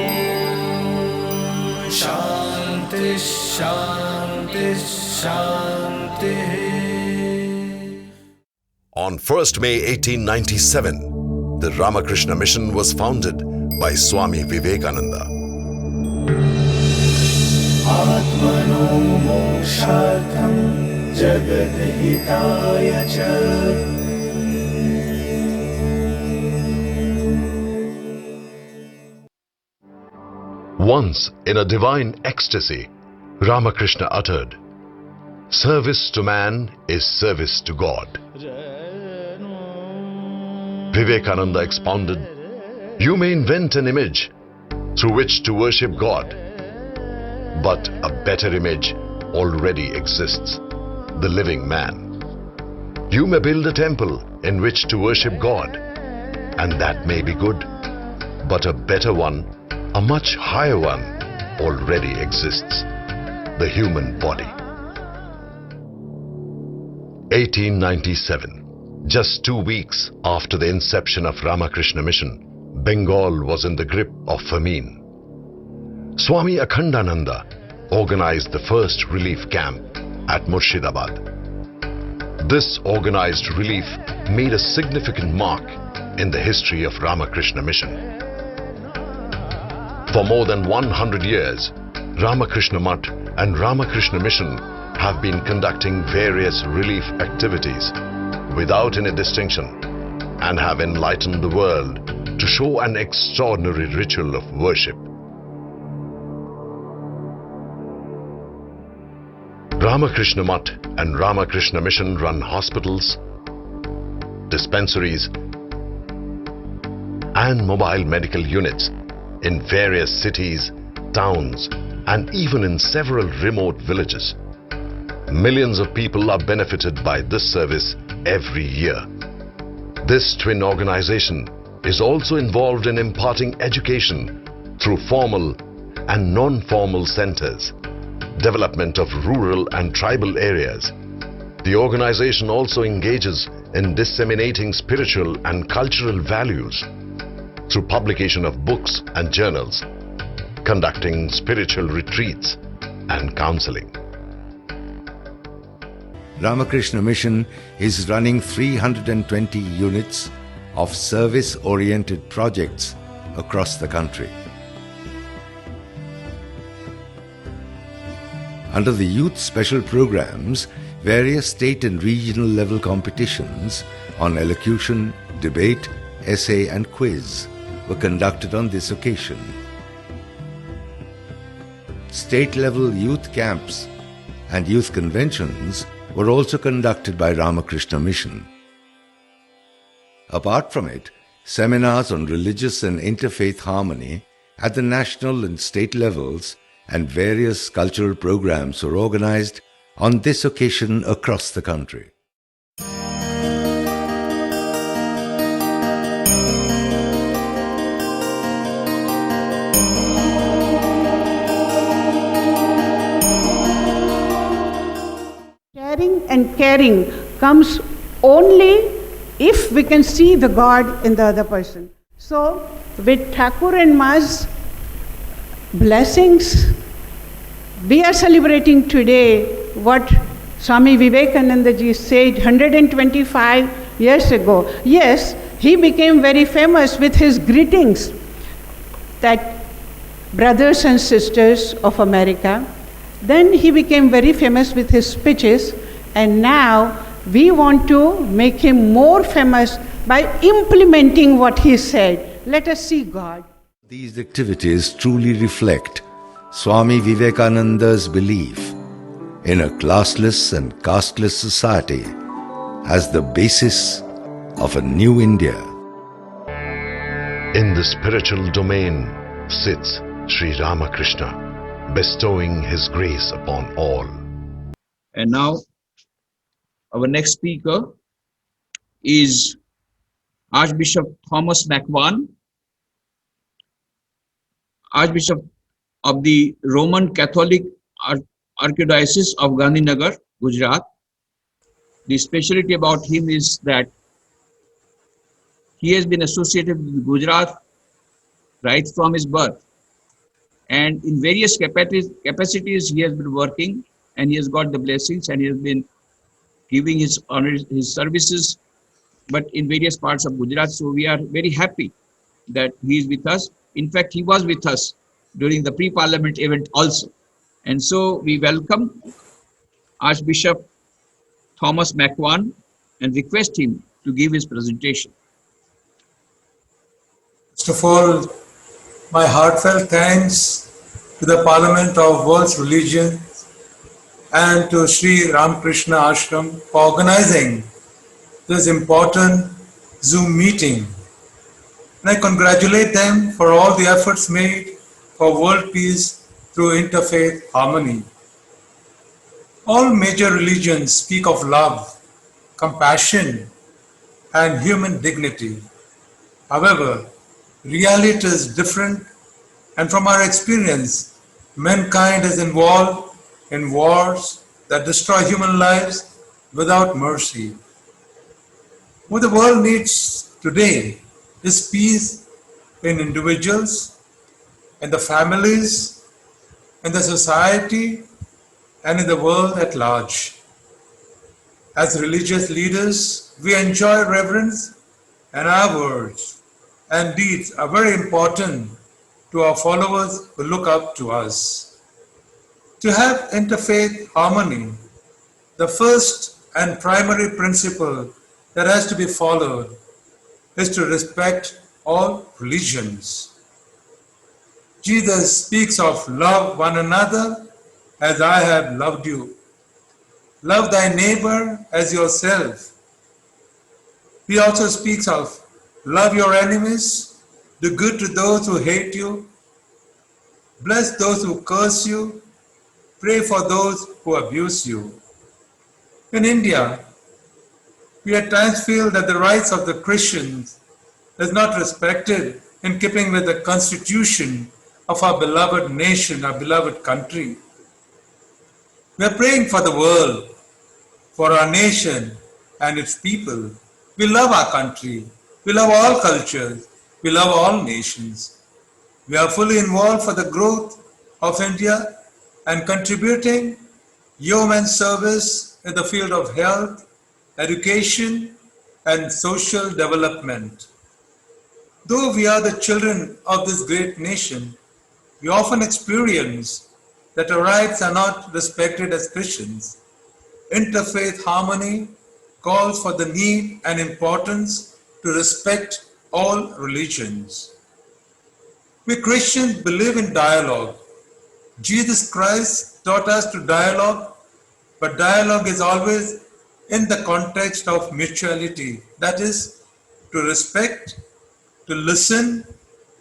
Shanti Shanti Shanti. On 1st May 1897, the Ramakrishna Mission was founded by Swami Vivekananda. Atmano mokshatam jagadhitaya cha. Once, in a divine ecstasy, Ramakrishna uttered, "Service to man is service to God." Vivekananda expounded, "You may invent an image through which to worship God, but a better image already exists, the living man. You may build a temple in which to worship God, and that may be good, but a better one, a much higher one, already exists, the human body." 1897. Just 2 weeks after the inception of Ramakrishna Mission, Bengal was in the grip of famine. Swami Akhandananda organized the first relief camp at Murshidabad. This organized relief made a significant mark in the history of Ramakrishna Mission. For more than 100 years, Ramakrishna Mutt and Ramakrishna Mission have been conducting various relief activities without any distinction and have enlightened the world to show an extraordinary ritual of worship. Ramakrishna Mutt and Ramakrishna Mission run hospitals, dispensaries, and mobile medical units in various cities, towns, and even in several remote villages. Millions of people are benefited by this service every year. This twin organization is also involved in imparting education through formal and non-formal centers, development of rural and tribal areas. The organization also engages in disseminating spiritual and cultural values through publication of books and journals, conducting spiritual retreats and counseling. Ramakrishna Mission is running 320 units of service-oriented projects across the country. Under the youth special programs, various state and regional level competitions on elocution, debate, essay and quiz were conducted on this occasion. state-level youth camps and youth conventions were also conducted by Ramakrishna Mission. Apart from it, seminars on religious and interfaith harmony at the national and state levels and various cultural programs were organized on this occasion across the country. Sharing and caring comes only if we can see the God in the other person. So, with Thakur and Ma's blessings, we are celebrating today what Swami Vivekananda ji said 125 years ago. Yes, he became very famous with his greetings that brothers and sisters of America. Then he became very famous with his speeches, and now we want to make him more famous by implementing what he said. Let us see God. These activities truly reflect Swami Vivekananda's belief in a classless and casteless society as the basis of a new India. In the spiritual domain sits Sri Ramakrishna, bestowing his grace upon all. And now, our next speaker is Archbishop Thomas Naquan, Archbishop of the Roman Catholic Archdiocese of Gandhinagar, Gujarat. The specialty about him is that he has been associated with Gujarat right from his birth. And in various capacities he has been working, and he has got the blessings, and he has been giving his honors, his services, but in various parts of Gujarat. So we are very happy that he is with us. In fact, he was with us during the pre-parliament event also. And so we welcome Archbishop Thomas Naquan and request him to give his presentation. First of all, my heartfelt thanks to the Parliament of World's Religion and to Sri Ramakrishna Ashram for organizing this important Zoom meeting. And I congratulate them for all the efforts made for world peace through interfaith harmony. All major religions speak of love, compassion, and human dignity. However, reality is different, and from our experience, mankind is involved in wars that destroy human lives without mercy. What the world needs today is peace in individuals, in the families, in the society, and in the world at large. As religious leaders, we enjoy reverence, and our words and deeds are very important to our followers who look up to us. To have interfaith harmony, the first and primary principle that has to be followed is to respect all religions. Jesus speaks of love one another as I have loved you. Love thy neighbor as yourself. He also speaks of love your enemies, do good to those who hate you, bless those who curse you, pray for those who abuse you. In India, we at times feel that the rights of the Christians is not respected in keeping with the constitution of our beloved nation, our beloved country. We are praying for the world, for our nation and its people. We love our country. We love all cultures. We love all nations. We are fully involved for the growth of India and contributing yeoman service in the field of health, education, and social development. Though we are the children of this great nation, we often experience that our rights are not respected as Christians. Interfaith harmony calls for the need and importance to respect all religions. We Christians believe in dialogue, Jesus Christ taught us to dialogue, but dialogue is always in the context of mutuality. That is, to respect, to listen,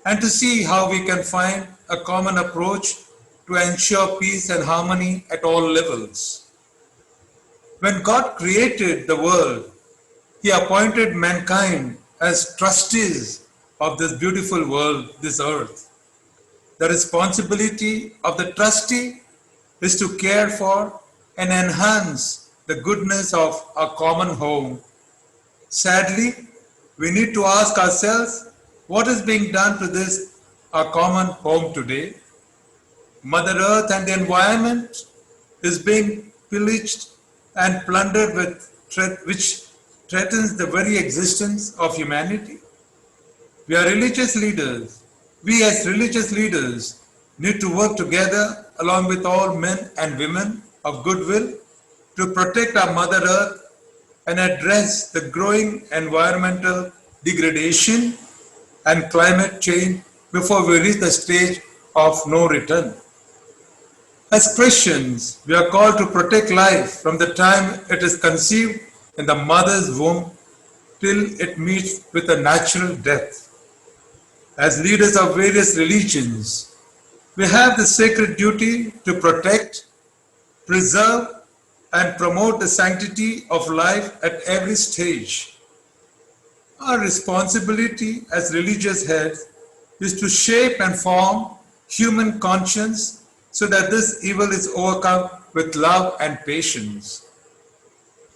and to see how we can find a common approach to ensure peace and harmony at all levels. When God created the world, He appointed mankind as trustees of this beautiful world, this earth. The responsibility of the trustee is to care for and enhance the goodness of our common home. Sadly, we need to ask ourselves, what is being done to this, our common home today? Mother Earth and the environment is being pillaged and plundered which threatens the very existence of humanity. We as religious leaders need to work together along with all men and women of goodwill to protect our Mother Earth and address the growing environmental degradation and climate change before we reach the stage of no return. As Christians, we are called to protect life from the time it is conceived in the mother's womb till it meets with a natural death. As leaders of various religions, we have the sacred duty to protect, preserve, and promote the sanctity of life at every stage. Our responsibility as religious heads is to shape and form human conscience so that this evil is overcome with love and patience.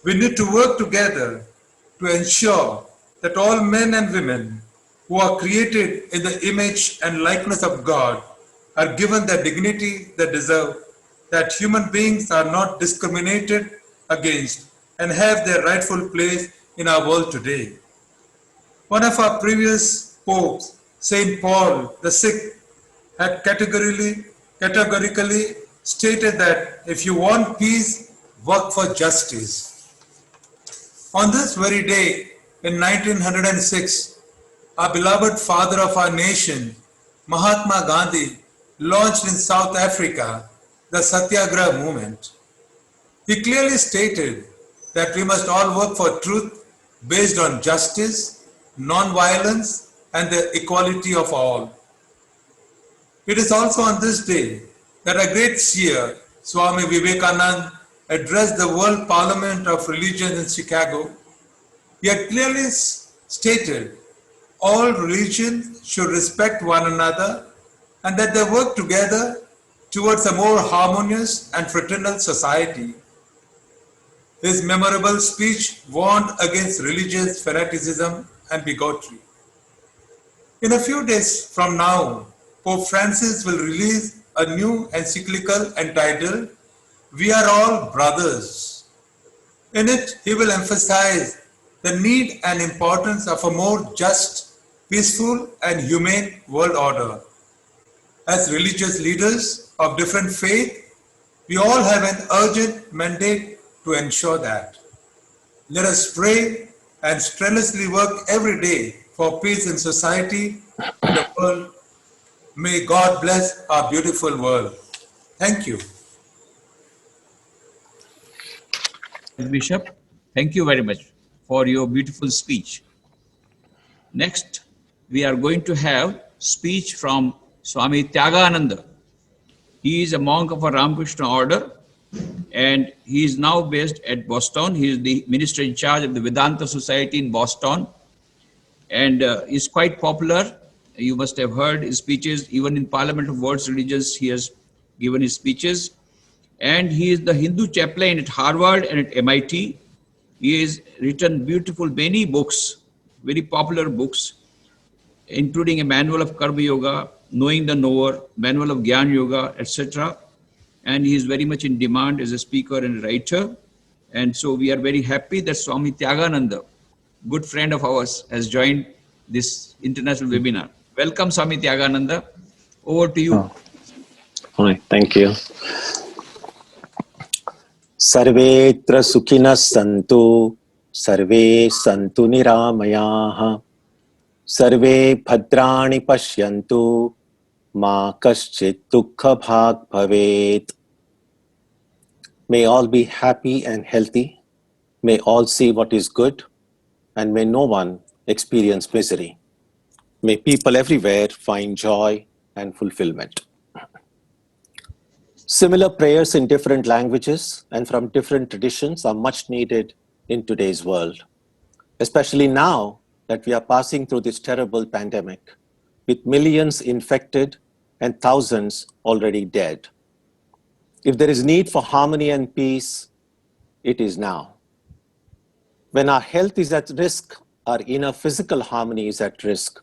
We need to work together to ensure that all men and women who are created in the image and likeness of God are given the dignity they deserve, that human beings are not discriminated against and have their rightful place in our world today. One of our previous popes, Saint Paul the Sikh, had categorically stated that if you want peace, work for justice. On this very day, in 1906, our beloved father of our nation, Mahatma Gandhi, launched in South Africa the Satyagraha movement. He clearly stated that we must all work for truth based on justice, non-violence, and the equality of all. It is also on this day that a great seer, Swami Vivekananda, addressed the World Parliament of Religion in Chicago. He had clearly stated all religions should respect one another and that they work together towards a more harmonious and fraternal society. His memorable speech warned against religious fanaticism and bigotry. In a few days from now, Pope Francis will release a new encyclical entitled, "We Are All Brothers." In it, he will emphasize the need and importance of a more just, peaceful, and humane world order. As religious leaders of different faith, we all have an urgent mandate to ensure that. Let us pray and strenuously work every day for peace in society and the world. May God bless our beautiful world. Thank you. Bishop, thank you very much for your beautiful speech. Next, we are going to have speech from Swami Tagananda. He is a monk of a Ramakrishna order and he is now based at Boston. He is the minister in charge of the Vedanta Society in Boston and is quite popular. You must have heard his speeches. Even in Parliament of World Religions, he has given his speeches. And he is the Hindu chaplain at Harvard and at MIT. He has written beautiful many books, very popular books, including a manual of Karma Yoga, Knowing the Knower, manual of Gyan Yoga, etc. And he is very much in demand as a speaker and writer. And so we are very happy that Swami Tagananda, good friend of ours, has joined this international webinar. Welcome, Swami Tagananda. Over to you. Hi, thank you. Sarvetra sukhinas santu, sarve santu niramayaha, sarve bhadrani pashyantu, Ma kaschit dukkha bhag bhavet. May all be happy and healthy. May all see what is good, and may no one experience misery. May people everywhere find joy and fulfillment. Similar prayers in different languages and from different traditions are much needed in today's world, especially now that we are passing through this terrible pandemic with millions infected and thousands already dead. If there is need for harmony and peace, it is now. When our health is at risk, our inner physical harmony is at risk.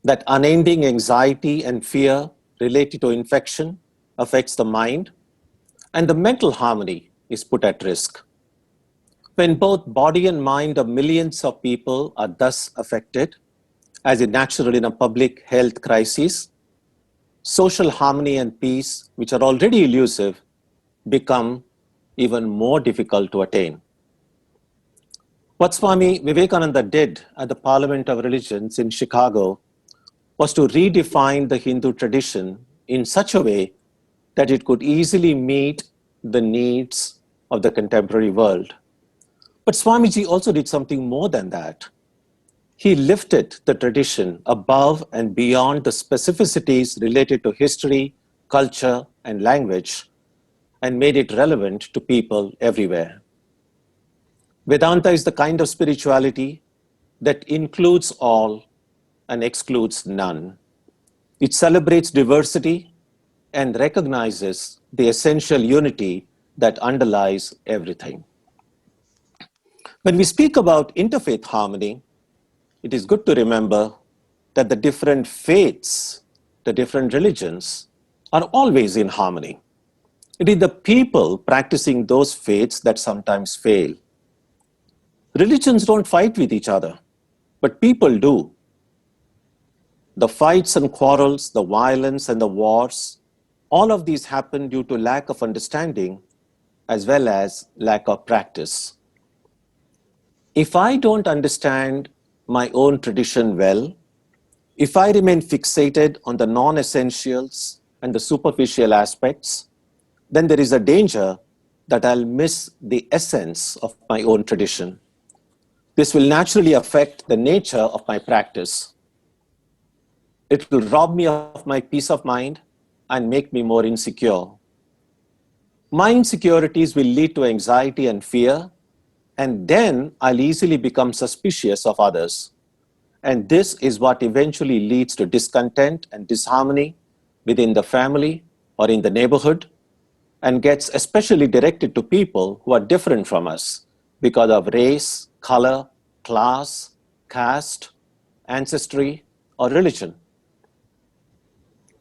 That unending anxiety and fear related to infection affects the mind, and the mental harmony is put at risk. When both body and mind of millions of people are thus affected, as is natural in a public health crisis, social harmony and peace, which are already elusive, become even more difficult to attain. What Swami Vivekananda did at the Parliament of Religions in Chicago was to redefine the Hindu tradition in such a way that it could easily meet the needs of the contemporary world. But Swamiji also did something more than that. He lifted the tradition above and beyond the specificities related to history, culture, and language, and made it relevant to people everywhere. Vedanta is the kind of spirituality that includes all and excludes none. It celebrates diversity and recognizes the essential unity that underlies everything. When we speak about interfaith harmony, it is good to remember that the different faiths, the different religions, are always in harmony. It is the people practicing those faiths that sometimes fail. Religions don't fight with each other, but people do. The fights and quarrels, the violence and the wars, all of these happen due to lack of understanding as well as lack of practice. If I don't understand my own tradition well, if I remain fixated on the non-essentials and the superficial aspects, then there is a danger that I'll miss the essence of my own tradition. This will naturally affect the nature of my practice. It will rob me of my peace of mind and make me more insecure. My insecurities will lead to anxiety and fear, and then I'll easily become suspicious of others. And this is what eventually leads to discontent and disharmony within the family or in the neighborhood, and gets especially directed to people who are different from us because of race, color, class, caste, ancestry, or religion.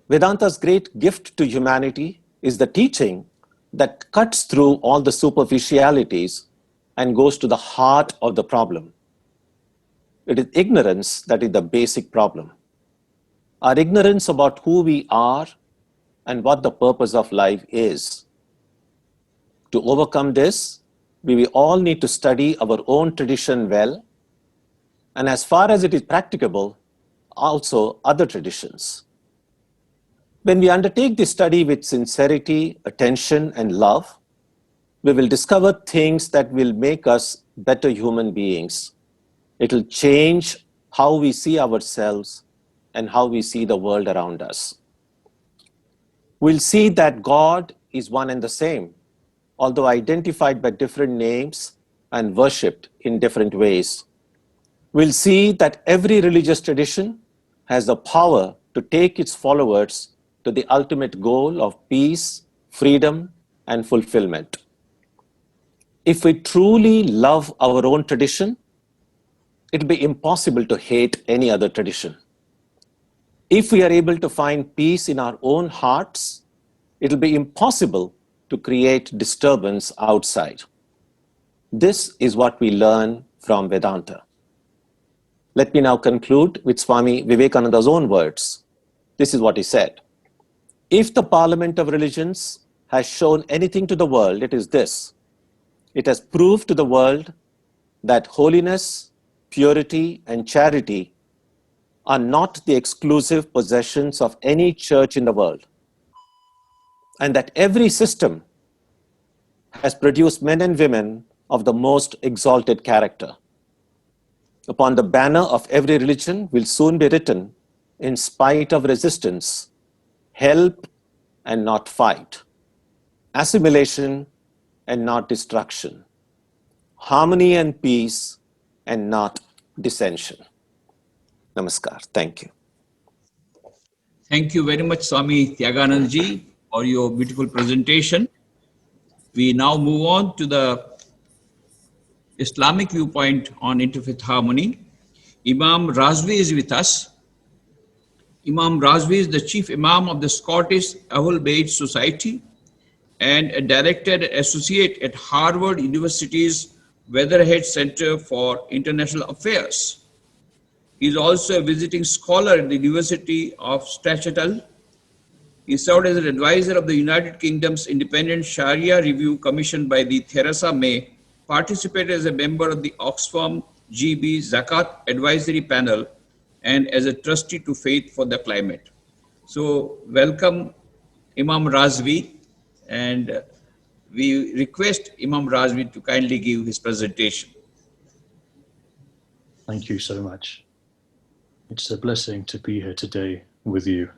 Vedanta's great gift to humanity is the teaching that cuts through all the superficialities and goes to the heart of the problem. It is ignorance that is the basic problem. Our ignorance about who we are and what the purpose of life is. To overcome this, we will all need to study our own tradition well, and as far as it is practicable, also other traditions. When we undertake this study with sincerity, attention, and love, we will discover things that will make us better human beings. It will change how we see ourselves and how we see the world around us. We'll see that God is one and the same, although identified by different names and worshipped in different ways. We'll see that every religious tradition has the power to take its followers to the ultimate goal of peace, freedom, and fulfillment. If we truly love our own tradition, it will be impossible to hate any other tradition. If we are able to find peace in our own hearts, it will be impossible to create disturbance outside. This is what we learn from Vedanta. Let me now conclude with Swami Vivekananda's own words. This is what he said. If the Parliament of Religions has shown anything to the world, it is this. It has proved to the world that holiness, purity, and charity are not the exclusive possessions of any church in the world, and that every system has produced men and women of the most exalted character. Upon the banner of every religion will soon be written, in spite of resistance, help and not fight, assimilation and not destruction, harmony and peace and not dissension. Namaskar. Thank you. Thank you very much, Swami Tagananda ji, for your beautiful presentation. We now move on to the Islamic viewpoint on interfaith harmony. Imam Rajvi is with us. Imam Rajvi is the chief imam of the Scottish Ahlul Bayt Society and a director and associate at Harvard University's Weatherhead Center for International Affairs. He is also a visiting scholar at the University of Strathclyde. He served as an advisor of the United Kingdom's Independent Sharia Review commissioned by the Theresa May, participated as a member of the Oxfam GB Zakat Advisory Panel, and as a trustee to Faith for the Climate. So welcome Imam Rajvi, and we request Imam Rajvi to kindly give his presentation. Thank you so much. It's a blessing to be here today with you.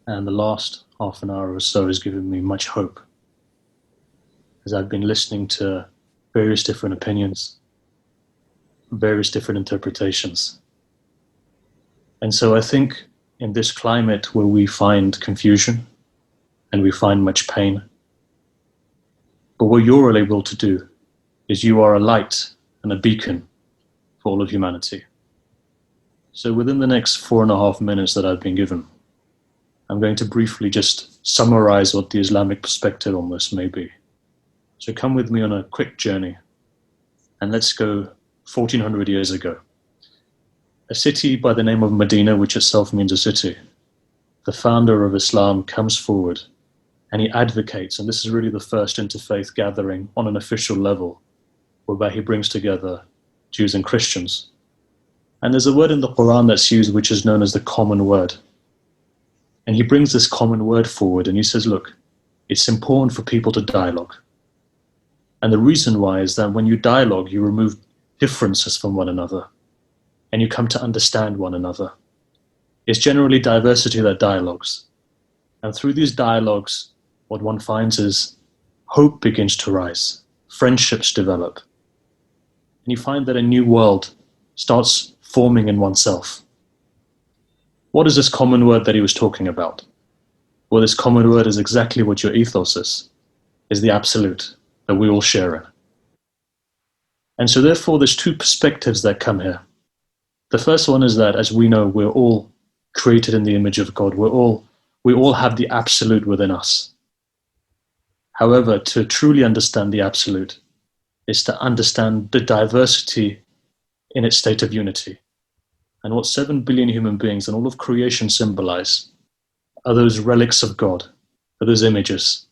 And the last half an hour or so has given me much hope, as I've been listening to various different opinions, various different interpretations. And so I think in this climate where we find confusion and we find much pain, but what you're able to do is you are a light and a beacon for all of humanity. So within the next 4.5 minutes that I've been given, I'm going to briefly just summarize what the Islamic perspective on this may be. So come with me on a quick journey, and let's go 1400 years ago. A city by the name of Medina, which itself means a city. The founder of Islam comes forward and he advocates, and this is really the first interfaith gathering on an official level, whereby he brings together Jews and Christians. And there's a word in the Quran that's used which is known as the common word. And he brings this common word forward and he says, look, it's important for people to dialogue. And the reason why is that when you dialogue, you remove differences from one another and you come to understand one another. It's generally diversity that dialogues. And through these dialogues, what one finds is hope begins to rise, friendships develop. And you find that a new world starts forming in oneself. What is this common word that he was talking about? Well, this common word is exactly what your ethos is the absolute that we all share in. And so therefore there's two perspectives that come here. The first one is that, as we know, we're all created in the image of God. We all have the absolute within us. However, to truly understand the absolute is to understand the diversity in its state of unity. And what 7 billion human beings and all of creation symbolize are those relics of God, are those images.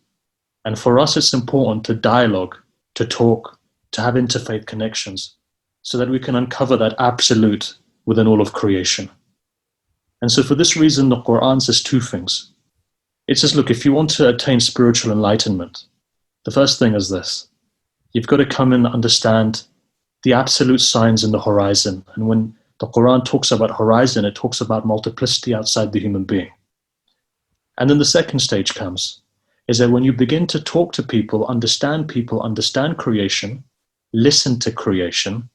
And for us, it's important to dialogue, to talk, to have interfaith connections, so that we can uncover that absolute within all of creation. And so for this reason, the Quran says two things. It says, look, if you want to attain spiritual enlightenment, the first thing is this. You've got to come and understand the absolute signs in the horizon. And when the Quran talks about horizon, it talks about multiplicity outside the human being. And then the second stage comes, is that when you begin to talk to people, understand creation, listen to creation,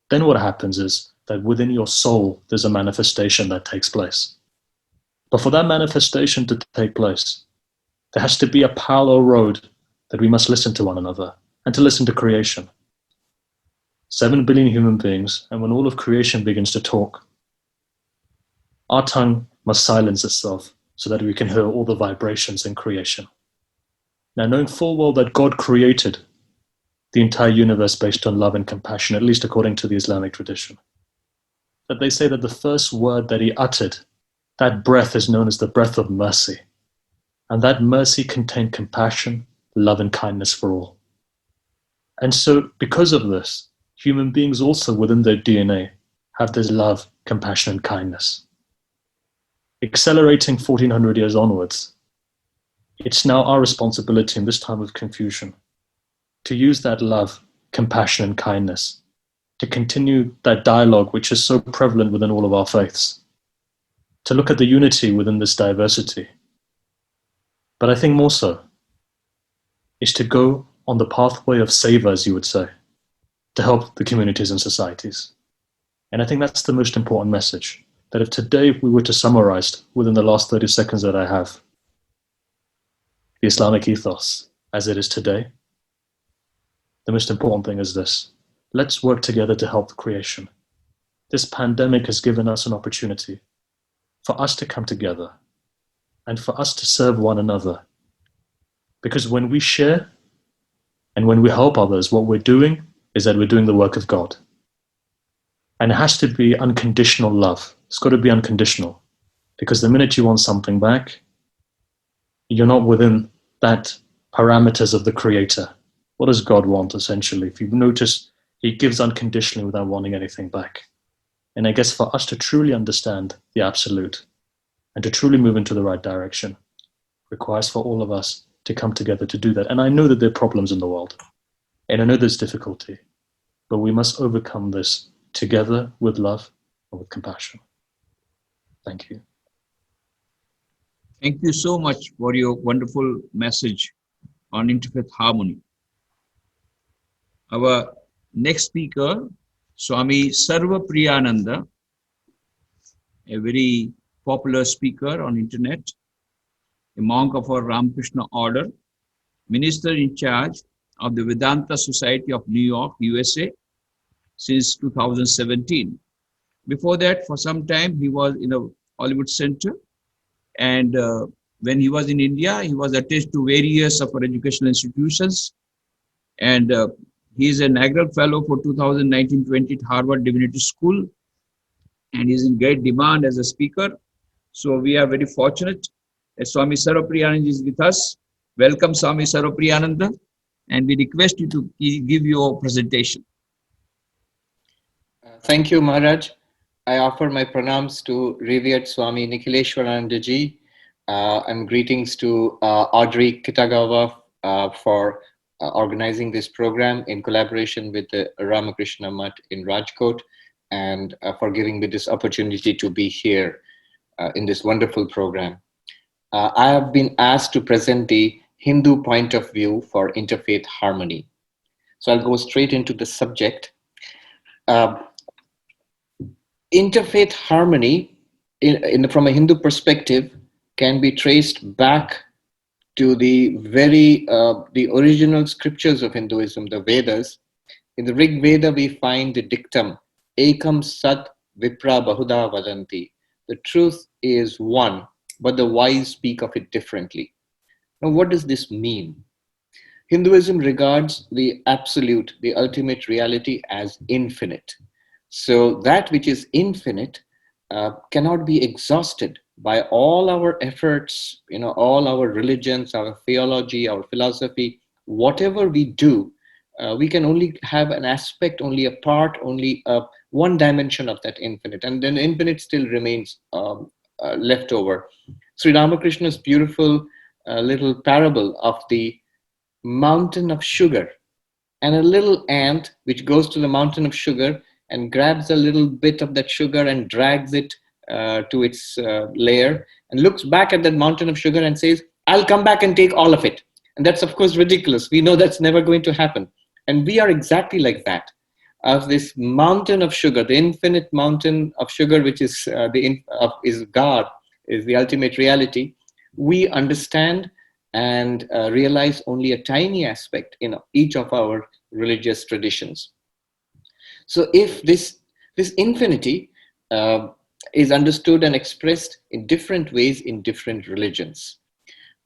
then what happens is that within your soul, there's a manifestation that takes place. But for that manifestation to take place, there has to be a parallel road that we must listen to one another and to listen to creation. 7 billion human beings, and when all of creation begins to talk, our tongue must silence itself so that we can hear all the vibrations in creation. Now, knowing full well that God created the entire universe based on love and compassion, at least according to the Islamic tradition, that they say that the first word that he uttered, that breath is known as the breath of mercy. And that mercy contained compassion, love, and kindness for all. And so, because of this, human beings also within their DNA have this love, compassion, and kindness. Accelerating 1400 years onwards, it's now our responsibility in this time of confusion to use that love, compassion, and kindness to continue that dialogue which is so prevalent within all of our faiths, to look at the unity within this diversity. But I think more so is to go on the pathway of savor, as you would say, to help the communities and societies. And I think that's the most important message, that if today we were to summarize within the last 30 seconds that I have, the Islamic ethos as it is today, the most important thing is this: let's work together to help the creation. This pandemic has given us an opportunity for us to come together and for us to serve one another. Because when we share and when we help others, what we're doing is that we're doing the work of God. And it has to be unconditional love. It's got to be unconditional. Because the minute you want something back, you're not within that parameters of the Creator. What does God want, essentially? If you notice, He gives unconditionally without wanting anything back. And I guess for us to truly understand the absolute and to truly move into the right direction requires for all of us to come together to do that. And I know that there are problems in the world, and I know there's difficulty, but we must overcome this together with love and with compassion. Thank you. Thank you so much for your wonderful message on interfaith harmony. Our next speaker, Swami Sarvapriyananda, a very popular speaker on internet, a monk of our Ramakrishna order, minister in charge of the Vedanta Society of New York, USA, since 2017. Before that, for some time, he was in a Hollywood Center. And when he was in India, he was attached to various of our educational institutions. And he is a Nagral Fellow for 2019-20 at Harvard Divinity School. And he's in great demand as a speaker. So we are very fortunate that Swami Sarvapriyananda is with us. Welcome, Swami Sarvapriyananda. And we request you to give your presentation. Thank you, Maharaj. I offer my pranams to revered Swami Nikhileshwarananda ji, and greetings to Audrey Kitagawa for organizing this program in collaboration with the Ramakrishna Mutt in Rajkot, and for giving me this opportunity to be here in this wonderful program. I have been asked to present the Hindu point of view for interfaith harmony. So I'll go straight into the subject. Interfaith harmony, from a Hindu perspective, can be traced back to the original scriptures of Hinduism, the Vedas. In the Rig Veda, we find the dictum, Ekam Sat Vipra Bahuda Vadanti. The truth is one, but the wise speak of it differently. Now, what does this mean? Hinduism regards the absolute, the ultimate reality, as infinite. So that which is infinite cannot be exhausted by all our efforts, all our religions, our theology, our philosophy. Whatever we do, we can only have an aspect, only a part, only one dimension of that infinite. And then infinite still remains left over. Sri Ramakrishna's beautiful little parable of the mountain of sugar and a little ant which goes to the mountain of sugar and grabs a little bit of that sugar and drags it to its lair and looks back at that mountain of sugar and says, I'll come back and take all of it. And that's, of course, ridiculous. We know that's never going to happen. And we are exactly like that. Of this mountain of sugar, the infinite mountain of sugar, which is is God, is the ultimate reality, we understand and realize only a tiny aspect in each of our religious traditions. So if this infinity is understood and expressed in different ways in different religions.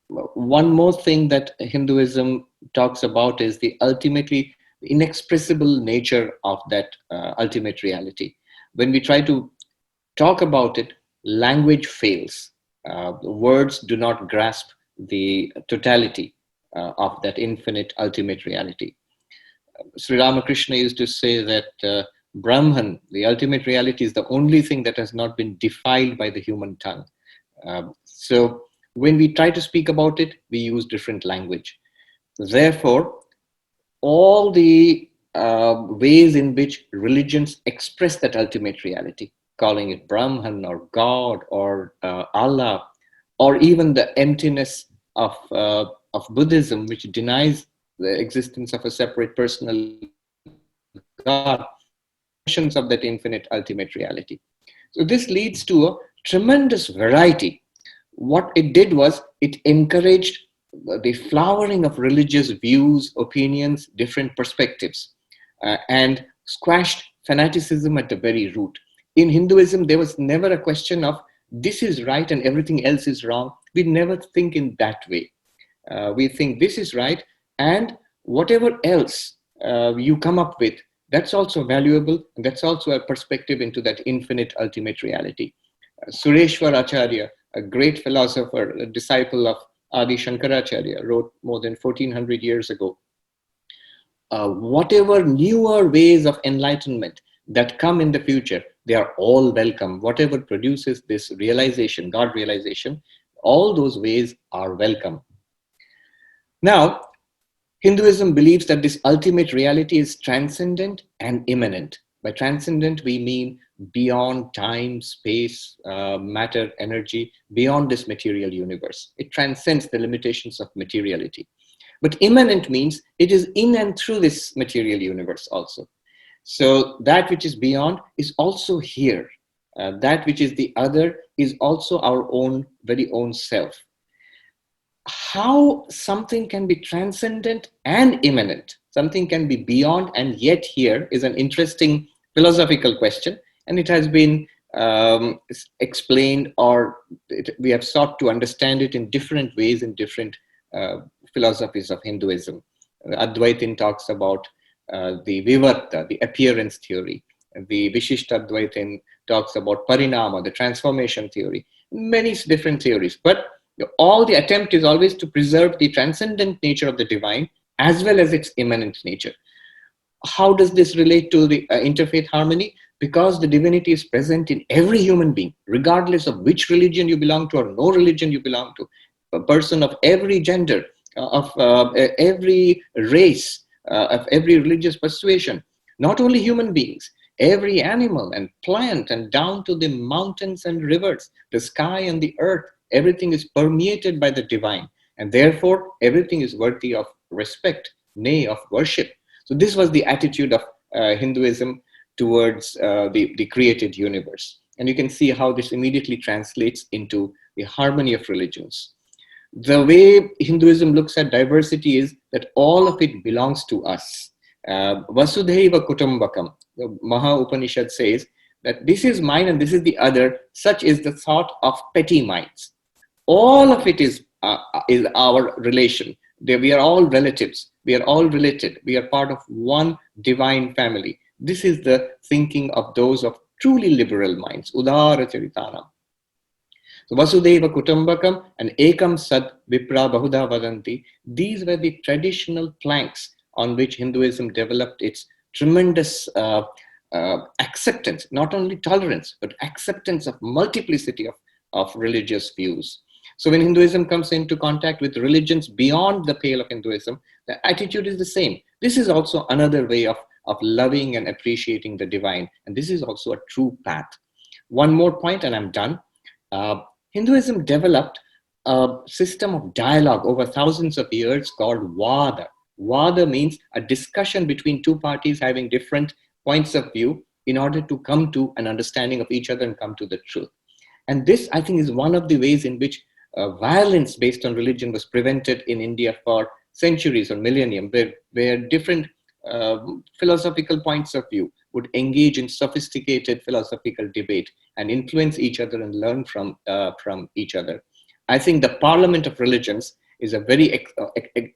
One more thing that Hinduism talks about is the ultimately inexpressible nature of that ultimate reality. When we try to talk about it, language fails. Words do not grasp the totality of that infinite ultimate reality. Sri Ramakrishna used to say that Brahman, the ultimate reality, is the only thing that has not been defiled by the human tongue. So when we try to speak about it, we use different language. Therefore, all the ways in which religions express that ultimate reality, calling it Brahman or God or Allah, or even the emptiness of Buddhism, which denies the existence of a separate personal God, mentions of that infinite ultimate reality. So this leads to a tremendous variety. What it did was it encouraged the flowering of religious views, opinions, different perspectives, and squashed fanaticism at the very root. In Hinduism, there was never a question of this is right and everything else is wrong. We never think in that way. We think this is right, and whatever else you come up with, that's also valuable, and that's also a perspective into that infinite ultimate reality. Sureshwar Acharya, a great philosopher, a disciple of Adi Shankaracharya, wrote more than 1400 years ago, whatever newer ways of enlightenment that come in the future, they are all welcome. Whatever produces this realization, God realization, all those ways are welcome. Now, Hinduism believes that this ultimate reality is transcendent and immanent. By transcendent, we mean beyond time, space, matter, energy, beyond this material universe. It transcends the limitations of materiality. But immanent means it is in and through this material universe also. So that which is beyond is also here. That which is the other is also our own, very own self. How something can be transcendent and immanent, something can be beyond and yet here, is an interesting philosophical question, and it has been explained, or we have sought to understand it in different ways in different philosophies of Hinduism. Advaitin talks about the Vivarta, the appearance theory. The Vishishtadvaitin talks about Parinama, the transformation theory. Many different theories, but all the attempt is always to preserve the transcendent nature of the divine as well as its immanent nature. How does this relate to the interfaith harmony? Because the divinity is present in every human being, regardless of which religion you belong to or no religion you belong to, a person of every gender, of every race, of every religious persuasion, not only human beings, every animal and plant, and down to the mountains and rivers, the sky and the earth. Everything is permeated by the divine, and therefore everything is worthy of respect, nay, of worship. So this was the attitude of Hinduism towards the created universe. And you can see how this immediately translates into the harmony of religions. The way Hinduism looks at diversity is that all of it belongs to us. Vasudhaiva Kutumbakam, the Maha Upanishad says that this is mine and this is the other. Such is the thought of petty minds. All of it is our relation. We are all relatives. We are all related. We are part of one divine family. This is the thinking of those of truly liberal minds. Udara Charitanam. So Vasudeva Kutumbakam and Ekam Sad Vipra Bahuda Vadanti. These were the traditional planks on which Hinduism developed its tremendous acceptance, not only tolerance, but acceptance of multiplicity of religious views. So when Hinduism comes into contact with religions beyond the pale of Hinduism, the attitude is the same. This is also another way of loving and appreciating the divine. And this is also a true path. One more point and I'm done. Hinduism developed a system of dialogue over thousands of years called Vada. Vada means a discussion between two parties having different points of view in order to come to an understanding of each other and come to the truth. And this, I think, is one of the ways in which violence based on religion was prevented in India for centuries or millennium, where different philosophical points of view would engage in sophisticated philosophical debate and influence each other and learn from each other. I think the Parliament of Religions is a very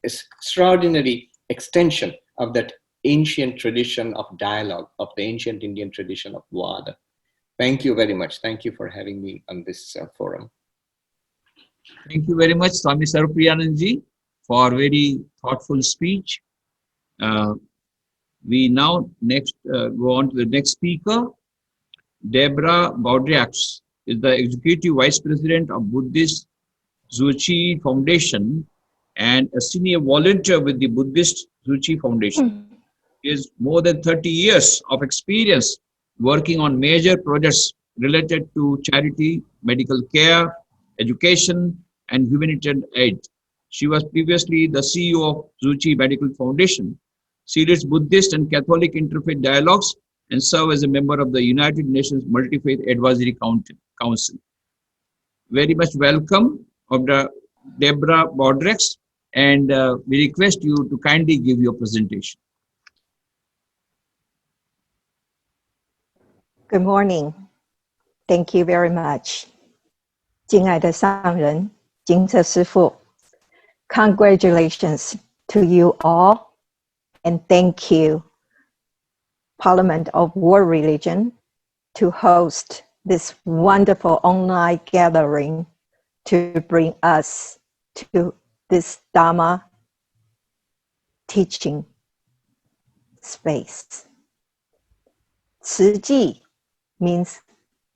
extraordinary extension of that ancient tradition of dialogue, of the ancient Indian tradition of Vada. Thank you very much. Thank you for having me on this forum. Thank you very much, Swami Sarvpriyanand ji, for very thoughtful speech. We now next go on to the next speaker. Deborah Baudriax is the Executive Vice President of Buddhist Zuchi Foundation and a senior volunteer with the Buddhist Zuchi Foundation. He has more than 30 years of experience working on major projects related to charity, medical care, education, and humanitarian aid. She was previously the CEO of Zuchi Medical Foundation. She leads Buddhist and Catholic interfaith dialogues and serves as a member of the United Nations Multi-Faith Advisory Council. Very much welcome of the Deborah Baudriax, and we request you to kindly give your presentation. Good morning. Thank you very much. 敬爱的上人，金泽师父 Congratulations to you all, and thank you, Parliament of World Religion, to host this wonderful online gathering to bring us to this Dharma teaching space. 慈济 means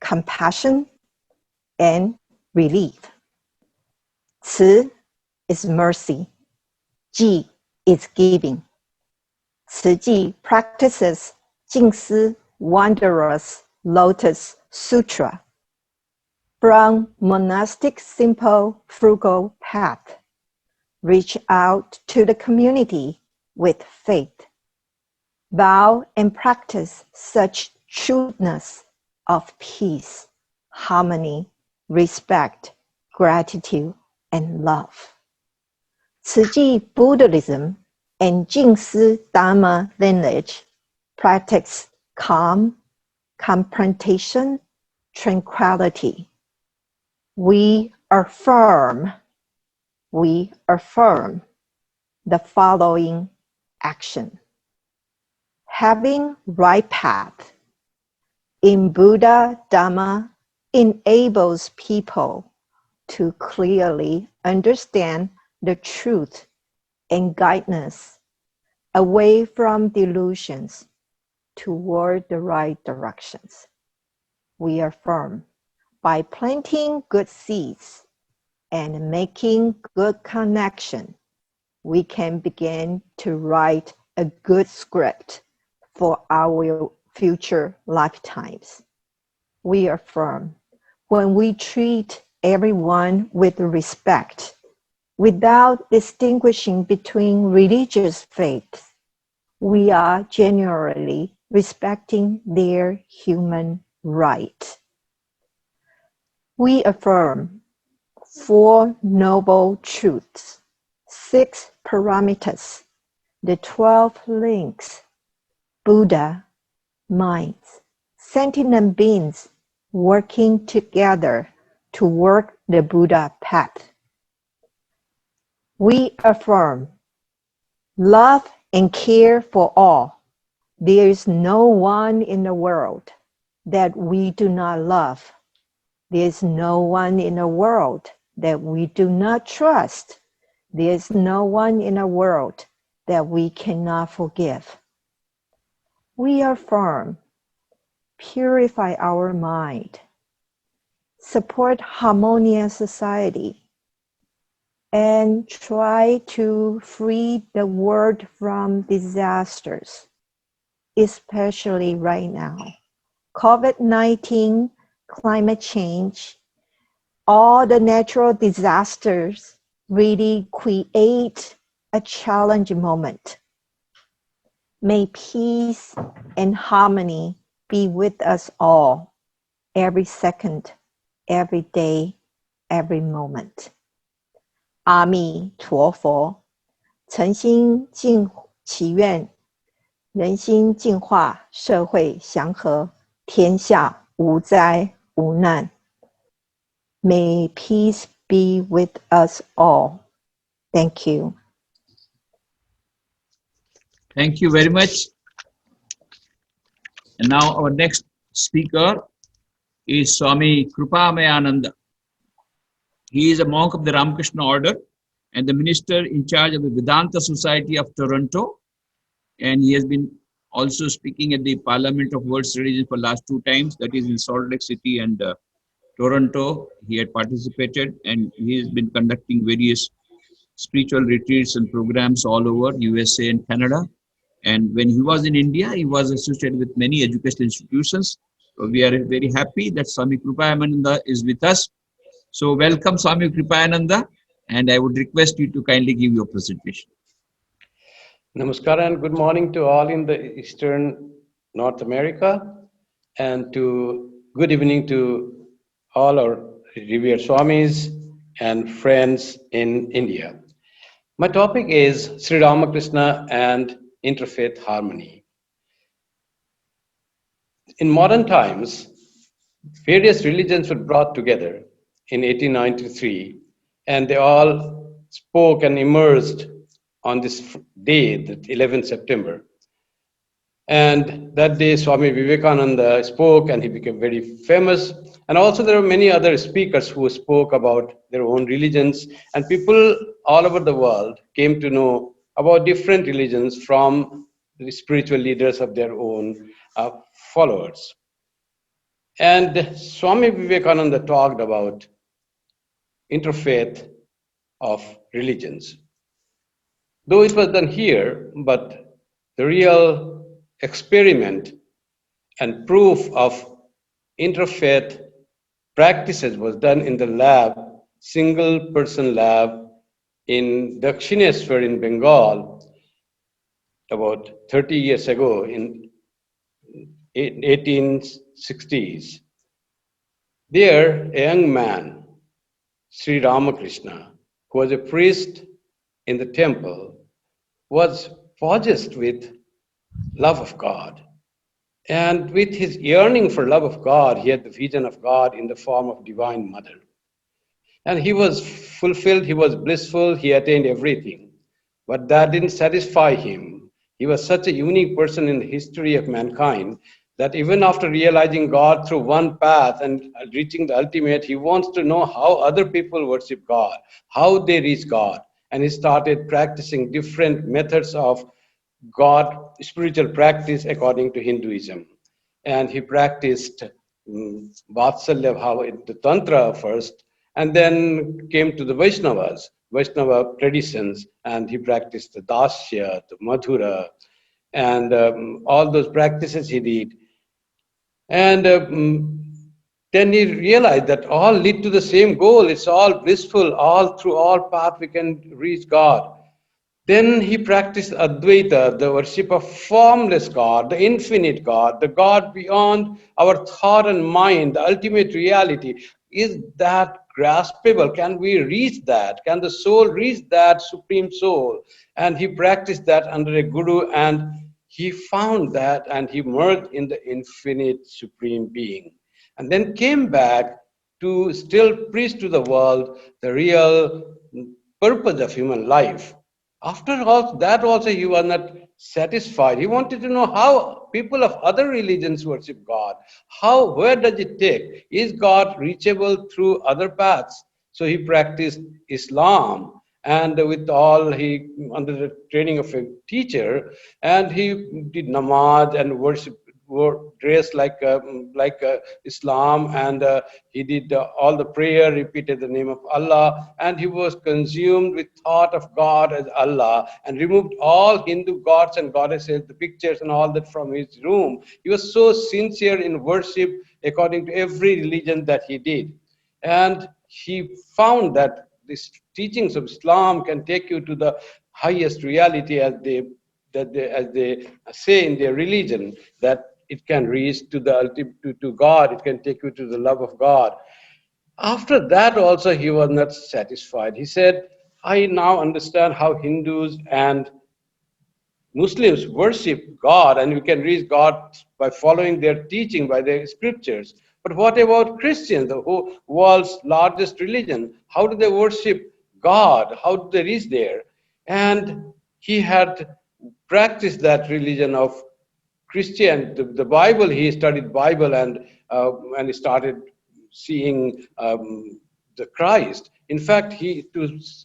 compassion and relief. 慈 is mercy. 济 is giving. 慈济 practices 静思 Wanderer's Lotus Sutra. From monastic simple frugal path, reach out to the community with faith. Vow and practice such trueness of peace, harmony, respect, gratitude, and love. 慈济 Buddhism and 静思 Dharma lineage practice calm, confrontation, tranquility. We affirm the following action. Having right path in Buddha Dhamma enables people to clearly understand the truth and guidance away from delusions toward the right directions. We affirm by planting good seeds and making good connection, we can begin to write a good script for our future lifetimes. We affirm when we treat everyone with respect, without distinguishing between religious faiths, we are genuinely respecting their human right. We affirm 4 noble truths, 6 paramitas, the 12 links, Buddha, minds, sentient beings working together to work the Buddha path. We affirm love and care for all. There is no one in the world that we do not love. There is no one in the world that we do not trust. There is no one in the world that we cannot forgive. We affirm, purify our mind, support harmonious society, and try to free the world from disasters, especially right now. COVID-19, climate change, all the natural disasters really create a challenging moment. May peace and harmony be with us all, every second, every day, every moment. 阿弥陀佛，诚心祈愿人心净化，社会祥和，天下无灾无难。May peace be with us all. Thank you. Thank you very much. And now our next speaker is Swami Krupamayananda. He is a monk of the Ramakrishna order and the minister in charge of the Vedanta Society of Toronto. And he has been also speaking at the Parliament of World Religion for last 2 times, that is in Salt Lake City and Toronto. He had participated, and he has been conducting various spiritual retreats and programs all over USA and Canada. And when he was in India, he was associated with many educational institutions. So we are very happy that Swami Kripayananda is with us. So welcome Swami Kripayananda, and I would request you to kindly give your presentation. Namaskar and good morning to all in the Eastern North America, and good evening to all our revered Swamis and friends in India. My topic is Sri Ramakrishna and Interfaith Harmony. In modern times, various religions were brought together in 1893, and they all spoke and emerged on this day, the 11th September. And that day, Swami Vivekananda spoke, and he became very famous. And also there were many other speakers who spoke about their own religions, and people all over the world came to know about different religions from the spiritual leaders of their own followers. And Swami Vivekananda talked about interfaith of religions. Though it was done here, but the real experiment and proof of interfaith practices was done in the lab, single-person lab in Dakshineswar in Bengal about 30 years ago in 1860s. There, a young man, Sri Ramakrishna, who was a priest in the temple, was possessed with love of God. And with his yearning for love of God, he had the vision of God in the form of Divine Mother. And he was fulfilled, he was blissful, he attained everything. But that didn't satisfy him. He was such a unique person in the history of mankind that even after realizing God through one path and reaching the ultimate, he wants to know how other people worship God, how they reach God. And he started practicing different methods of God, spiritual practice according to Hinduism. And he practiced Vatsalya Bhava, the Tantra first, and then came to the Vaishnavas, Vaishnava traditions, and he practiced the Dasya, the Madhura, and all those practices he did. And then he realized that all lead to the same goal. It's all blissful, all through all paths we can reach God. Then he practiced Advaita, the worship of formless God, the infinite God, the God beyond our thought and mind, the ultimate reality. Is that graspable? Can we reach that? Can the soul reach that supreme soul? And he practiced that under a guru, and he found that, and he merged in the infinite supreme being. And then came back to still preach to the world the real purpose of human life. After all that also he was not satisfied. He wanted to know how people of other religions worship God. Where does it take? Is God reachable through other paths? So he practiced Islam, and with all under the training of a teacher, and he did namaz and worship, dressed like Islam, and he did all the prayer, repeated the name of Allah, and he was consumed with thought of God as Allah, and removed all Hindu gods and goddesses, the pictures and all that from his room. He was so sincere in worship according to every religion that he did. And he found that these teachings of Islam can take you to the highest reality, as they say in their religion, that it can reach to the ultimate, to God. It can take you to the love of God. After that also he was not satisfied. He said, I now understand how Hindus and Muslims worship God, and we can reach God by following their teaching, by their scriptures. But what about Christians, the whole world's largest religion? How do they worship God? How do they reach there? And he had practiced that religion of Christian, the Bible. He studied Bible, and he started seeing the Christ. In fact,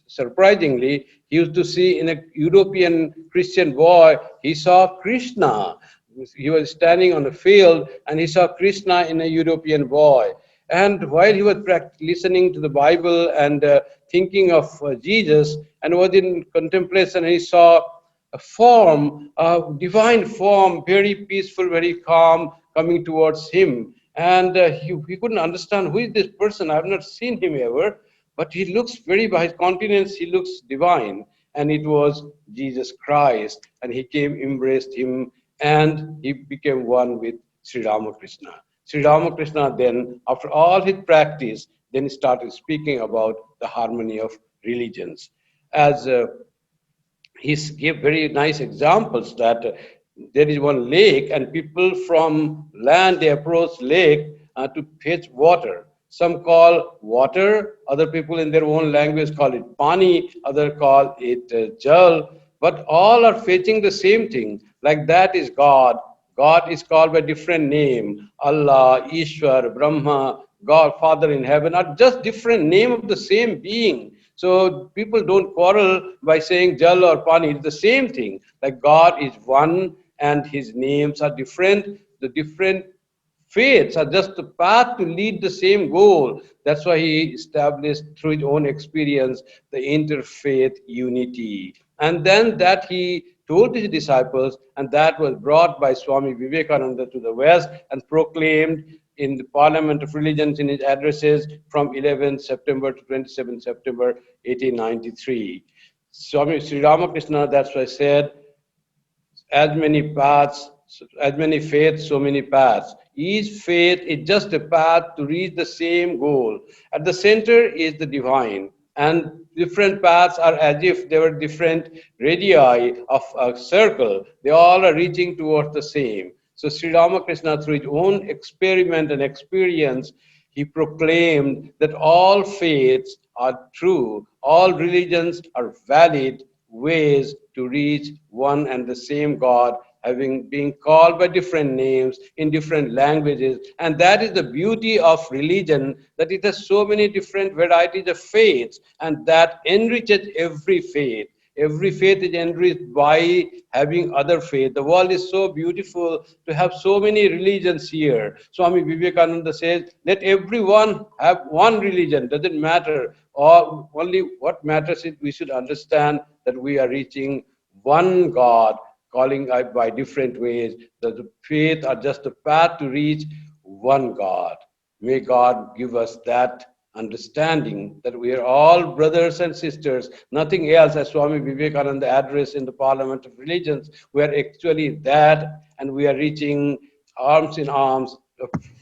surprisingly, he used to see in a European Christian boy, he saw Krishna. he was standing on a field and he saw Krishna in a European boy. And while he was listening to the Bible and thinking of Jesus and was in contemplation, he saw a form, a divine form, very peaceful, very calm, coming towards him. And he couldn't understand who is this person. I have not seen him ever, but he looks by his countenance, he looks divine. And it was Jesus Christ. And he came, embraced him, and he became one with Sri Ramakrishna. Sri Ramakrishna then, after all his practice, then he started speaking about the harmony of religions. As he gave very nice examples that there is one lake and people from land, they approach lake to fetch water. Some call water, other people in their own language call it pani, other call it jal, but all are fetching the same thing. Like that is God. God is called by different name. Allah, Ishwar, Brahma, God, Father in heaven are just different name of the same being. So people don't quarrel by saying Jal or Pani. It's the same thing. Like God is one and his names are different. The different faiths are just the path to lead the same goal. That's why he established through his own experience the interfaith unity. And then that he told his disciples, and that was brought by Swami Vivekananda to the West and proclaimed in the Parliament of Religions in his addresses from 11 September to 27 September 1893. Swami Sri Ramakrishna, that's why I said, as many paths, as many faiths, so many paths. Each faith is just a path to reach the same goal. At the center is the divine, and different paths are as if they were different radii of a circle. They all are reaching towards the same. So Sri Ramakrishna, through his own experiment and experience, he proclaimed that all faiths are true, all religions are valid ways to reach one and the same God, having been called by different names in different languages. And that is the beauty of religion, that it has so many different varieties of faiths, and that enriches every faith. Every faith is enriched by having other faith. The world is so beautiful to have so many religions here. Swami Vivekananda says, let everyone have one religion, doesn't matter. Or only what matters is we should understand that we are reaching one God, calling out by different ways, that the faith are just a path to reach one God. May God give us that understanding that we are all brothers and sisters, nothing else. As Swami Vivekananda addressed in the Parliament of Religions, we are actually that, and we are reaching arms in arms,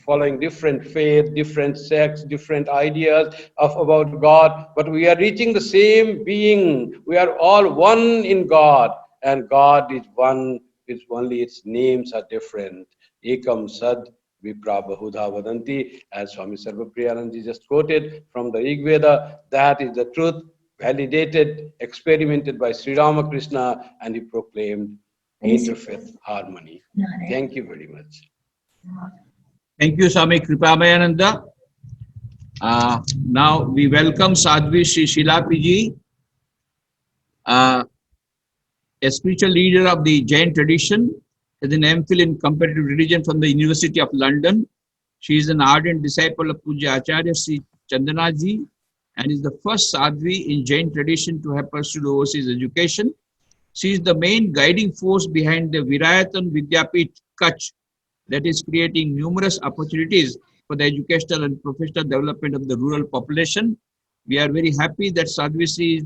following different faith, different sects, different ideas about God, but we are reaching the same being. We are all one in God, and God is one, it's only its names are different. Ekam Sad Vipra Bahudha Vadanti, as Swami Sarvapriyananji just quoted from the Rig Veda. That is the truth, validated, experimented by Sri Ramakrishna, and he proclaimed interfaith harmony. Thank you very much. Thank you, Swami Kripamayananda. Now we welcome Sadhvi Sri Shilapiji, a spiritual leader of the Jain tradition, has an MPhil in comparative religion from the University of London. She is an ardent disciple of Puja Acharya Sri Chandanaji and is the first Sadhvi in Jain tradition to have pursued overseas education. She is the main guiding force behind the Virayatan Vidyapith Kutch, that is creating numerous opportunities for the educational and professional development of the rural population. We are very happy that Sadhvi Sri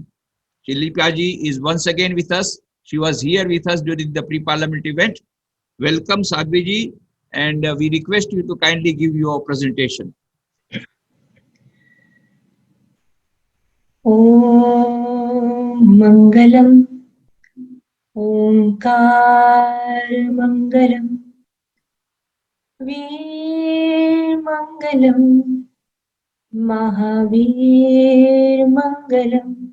Shilapiji is once again with us. She was here with us during the pre-parliament event. Welcome, Sadhviji, and we request you to kindly give your presentation. Om Mangalam, Omkar Mangalam, Veer Mangalam, Mahavir Mangalam,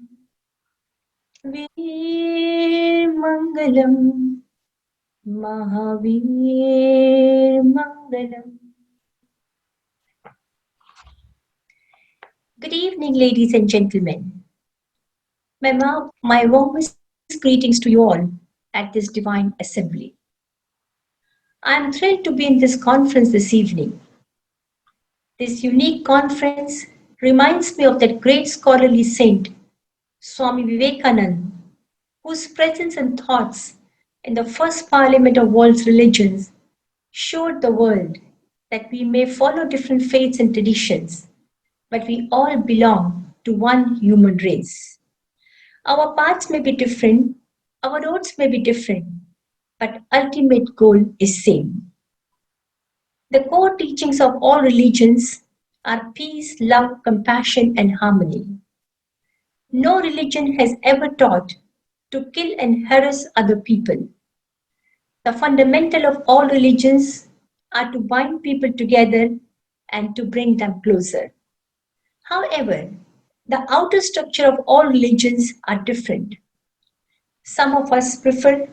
Veer Mangalam, Mahavir Mangalam. Good evening, ladies and gentlemen. My warmest greetings to you all at this divine assembly. I am thrilled to be in this conference this evening. This unique conference reminds me of that great scholarly saint, Swami Vivekananda, whose presence and thoughts in the first parliament of world's religions showed the world that we may follow different faiths and traditions, but we all belong to one human race. Our paths may be different, our roads may be different, but ultimate goal is same. The core teachings of all religions are peace, love, compassion, and harmony. No religion has ever taught to kill and harass other people. The fundamental of all religions are to bind people together and to bring them closer. However, the outer structure of all religions are different. Some of us prefer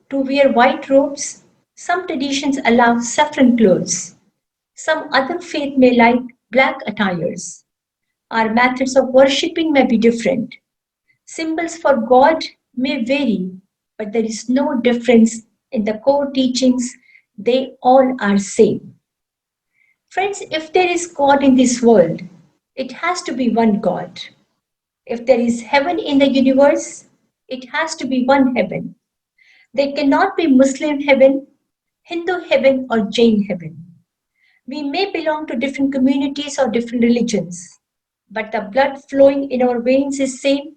to wear white robes, some traditions allow saffron clothes, some other faith may like black attires. Our methods of worshipping may be different. Symbols for God may vary, but there is no difference in the core teachings. They all are same. Friends, if there is God in this world, it has to be one God. If there is heaven in the universe, it has to be one heaven. There cannot be Muslim heaven, Hindu heaven, or Jain heaven. We may belong to different communities or different religions, but the blood flowing in our veins is same,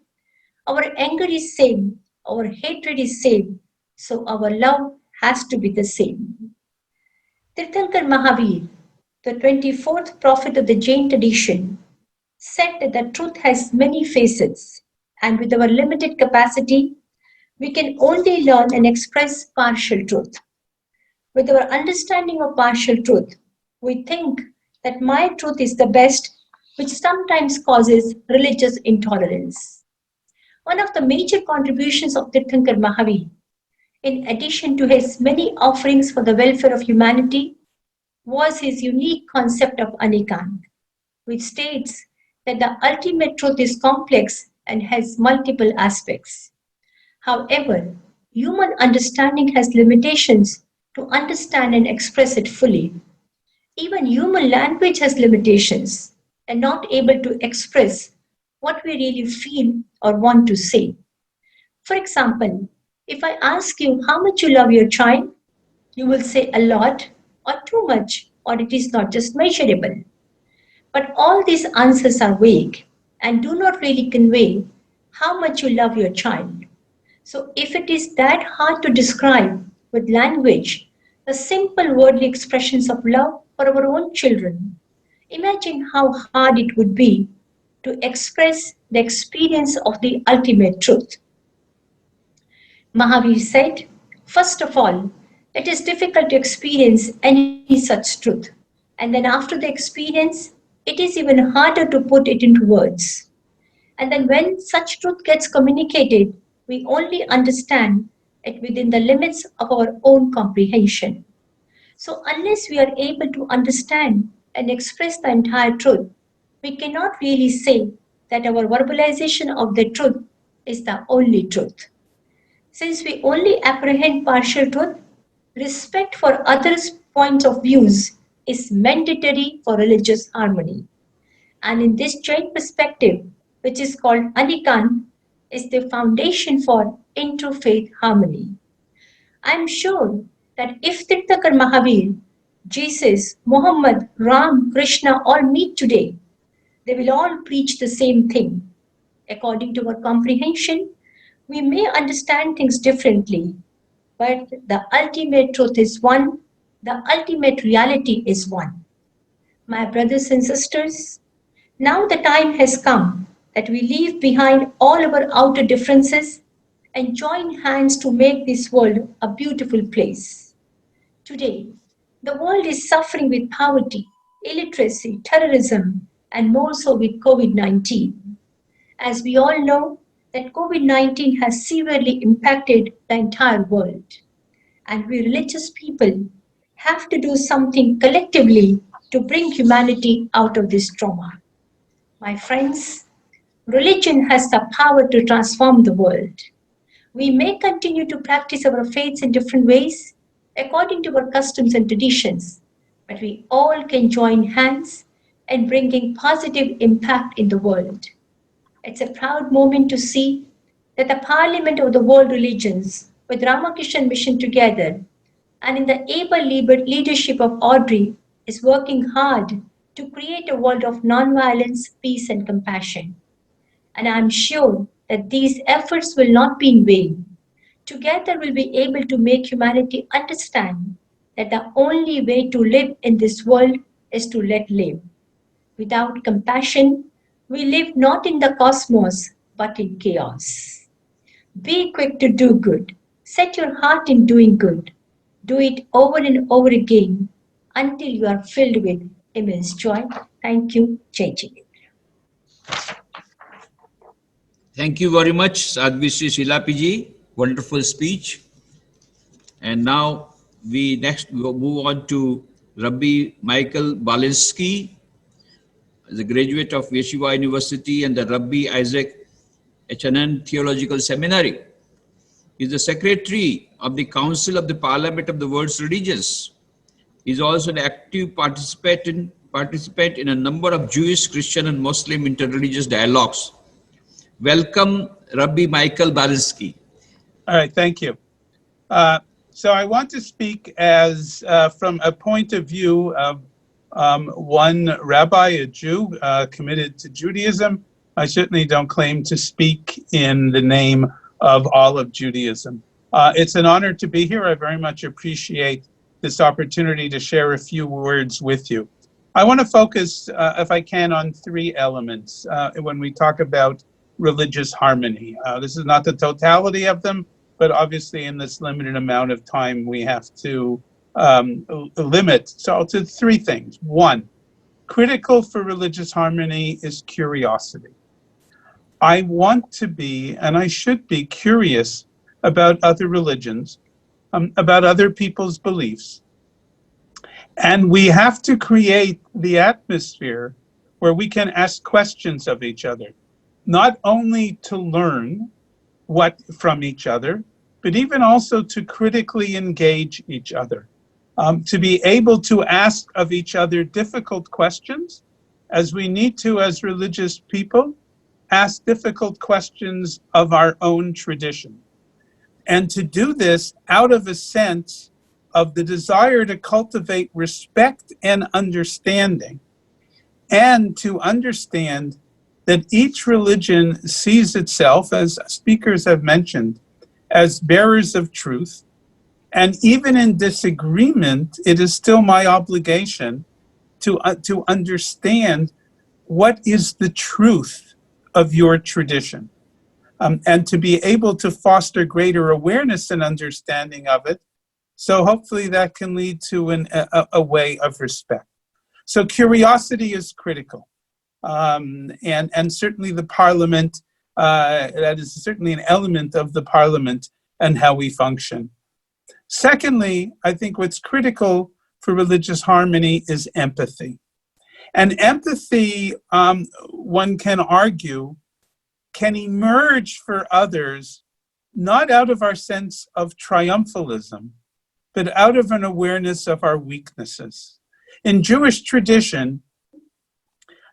our anger is same, our hatred is same, so our love has to be the same. Tirthankar Mahavir, the 24th prophet of the Jain tradition, said that the truth has many facets, and with our limited capacity, we can only learn and express partial truth. With our understanding of partial truth, we think that my truth is the best, which sometimes causes religious intolerance. One of the major contributions of Tirthankar Mahavir, in addition to his many offerings for the welfare of humanity, was his unique concept of Anikant, which states that the ultimate truth is complex and has multiple aspects. However, human understanding has limitations to understand and express it fully. Even human language has limitations and not able to express what we really feel or want to say. For example, if I ask you how much you love your child, you will say a lot or too much, or it is not just measurable. But all these answers are vague and do not really convey how much you love your child. So if it is that hard to describe with language, the simple worldly expressions of love for our own children, imagine how hard it would be to express the experience of the ultimate truth. Mahavir said, first of all, it is difficult to experience any such truth. And then after the experience, it is even harder to put it into words. And then when such truth gets communicated, we only understand it within the limits of our own comprehension. So unless we are able to understand and express the entire truth, we cannot really say that our verbalization of the truth is the only truth. Since we only apprehend partial truth, respect for others' points of views is mandatory for religious harmony. And in this joint perspective, which is called Anikant, is the foundation for interfaith harmony. I am sure that if Tirthankar Mahavir, Jesus, Muhammad, Ram, Krishna all meet today, they will all preach the same thing. According to our comprehension, we may understand things differently, but the ultimate truth is one, the ultimate reality is one. My brothers and sisters, now the time has come that we leave behind all our outer differences and join hands to make this world a beautiful place. Today, the world is suffering with poverty, illiteracy, terrorism, and more so with COVID-19. As we all know, that COVID-19 has severely impacted the entire world. And we religious people have to do something collectively to bring humanity out of this trauma. My friends, religion has the power to transform the world. We may continue to practice our faiths in different ways, according to our customs and traditions, but we all can join hands in bringing positive impact in the world. It's a proud moment to see that the Parliament of the World Religions, with Ramakrishna Mission together, and in the able leadership of Audrey, is working hard to create a world of non-violence, peace, and compassion. And I'm sure that these efforts will not be in vain. Together we'll be able to make humanity understand that the only way to live in this world is to let live. Without compassion, we live not in the cosmos, but in chaos. Be quick to do good. Set your heart in doing good. Do it over and over again until you are filled with immense joy. Thank you, Jai Jai. Thank you very much, Sadhvi Sri Silapiji. Wonderful speech. And now we will move on to Rabbi Michael Balinsky, the graduate of Yeshiva University and the Rabbi Isaac H.N. Theological Seminary. He is the secretary of the Council of the Parliament of the World's Religions. He is also an active participant in a number of Jewish, Christian, and Muslim interreligious dialogues. Welcome, Rabbi Michael Balinsky. All right, thank you. So I want to speak as from a point of view of one rabbi, a Jew committed to Judaism. I certainly don't claim to speak in the name of all of Judaism. It's an honor to be here. I very much appreciate this opportunity to share a few words with you. I want to focus, if I can, on three elements when we talk about religious harmony. This is not the totality of them, but obviously in this limited amount of time, we have to limit. So to three things. One, critical for religious harmony is curiosity. I want to be, and I should be, curious about other religions, about other people's beliefs. And we have to create the atmosphere where we can ask questions of each other, not only to learn what from each other, but even also to critically engage each other, to be able to ask of each other difficult questions, as we need to, as religious people, ask difficult questions of our own tradition. And to do this out of a sense of the desire to cultivate respect and understanding, and to understand that each religion sees itself, as speakers have mentioned, as bearers of truth. And even in disagreement, it is still my obligation to understand what is the truth of your tradition, and to be able to foster greater awareness and understanding of it. So hopefully that can lead to a way of respect. So curiosity is critical. And certainly the Parliament, that is certainly an element of the Parliament and how we function. Secondly, I think what's critical for religious harmony is empathy. And empathy, one can argue, can emerge for others, not out of our sense of triumphalism, but out of an awareness of our weaknesses. In Jewish tradition,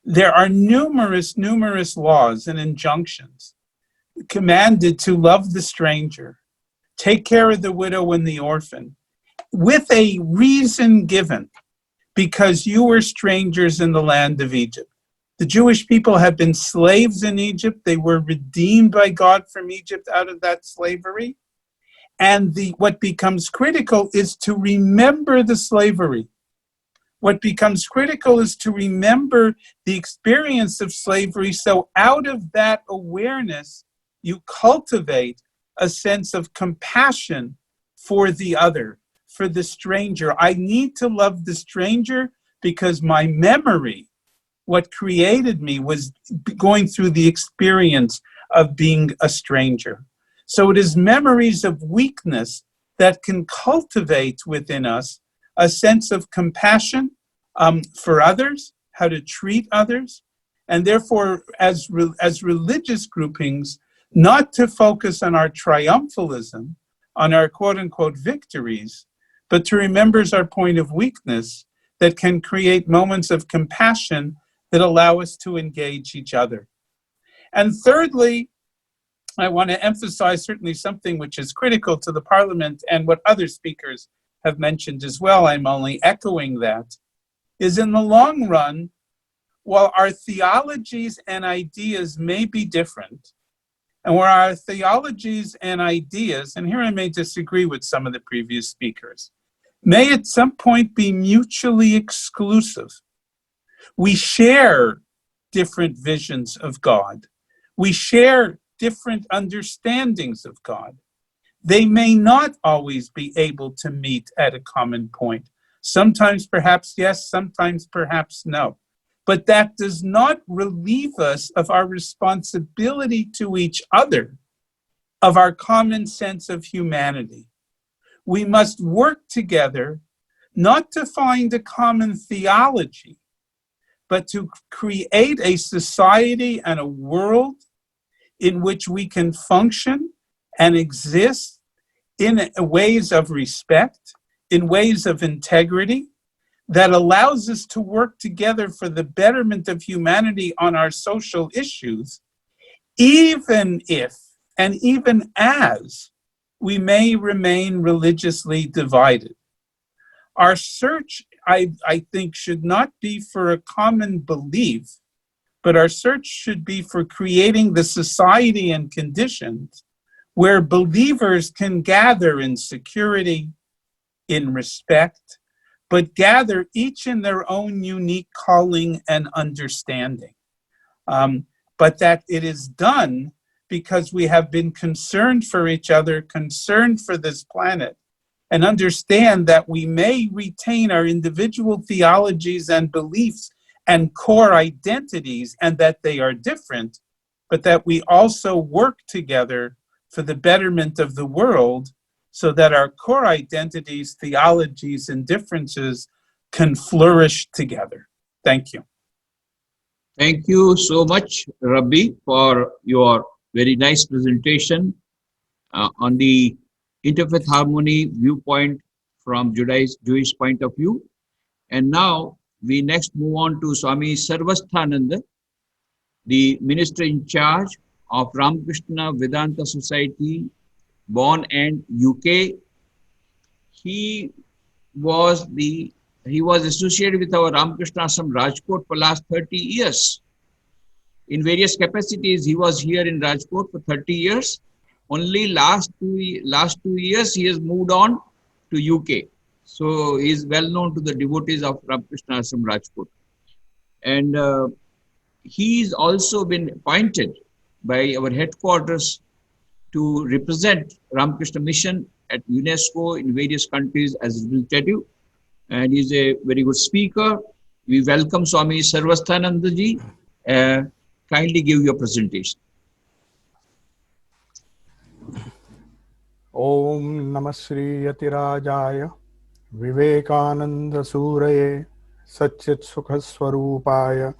there are numerous laws and injunctions commanded to love the stranger, take care of the widow and the orphan, with a reason given, because you were strangers in the land of Egypt. The Jewish people have been slaves in Egypt. They were redeemed by God from Egypt out of that slavery. And what becomes critical is to remember the slavery. What becomes critical is to remember the experience of slavery, so out of that awareness, you cultivate a sense of compassion for the other, for the stranger. I need to love the stranger because my memory, what created me, was going through the experience of being a stranger. So it is memories of weakness that can cultivate within us a sense of compassion for others, how to treat others, and therefore as religious groupings, not to focus on our triumphalism, on our quote-unquote victories, but to remember our point of weakness that can create moments of compassion that allow us to engage each other. And thirdly, I want to emphasize certainly something which is critical to the Parliament and what other speakers have mentioned as well, I'm only echoing that, is in the long run, while our theologies and ideas may be different, and where our theologies and ideas, and here I may disagree with some of the previous speakers, may at some point be mutually exclusive. We share different visions of God. We share different understandings of God. They may not always be able to meet at a common point. Sometimes perhaps yes, sometimes perhaps no. But that does not relieve us of our responsibility to each other, of our common sense of humanity. We must work together, not to find a common theology, but to create a society and a world in which we can function and exist in ways of respect, in ways of integrity, that allows us to work together for the betterment of humanity on our social issues, even if and even as we may remain religiously divided. Our search, I think, should not be for a common belief, but our search should be for creating the society and conditions where believers can gather in security, in respect, but gather each in their own unique calling and understanding. But that it is done because we have been concerned for each other, concerned for this planet, and understand that we may retain our individual theologies and beliefs and core identities, and that they are different, but that we also work together for the betterment of the world, so that our core identities, theologies, and differences can flourish together. Thank you. Thank you so much, Rabbi, for your very nice presentation on the interfaith harmony viewpoint from Jewish point of view. And now we next move on to Swami Sarvasthananda, the minister in charge of Ramakrishna Vedanta Society, Bonn and UK. He was associated with our Ramakrishna Ashram Rajkot for last 30 years. In various capacities, he was here in Rajkot for 30 years. Only last two years, he has moved on to UK. So he is well known to the devotees of Ramakrishna Ashram Rajkot. And he's also been appointed by our headquarters to represent Ramakrishna Mission at UNESCO in various countries as representative. And he's a very good speaker. We welcome Swami Sarvasthananda ji. Kindly give your presentation. Om Namah Sri Yatirajaya Vivekananda Suraye Satchit Sukha Swarupaya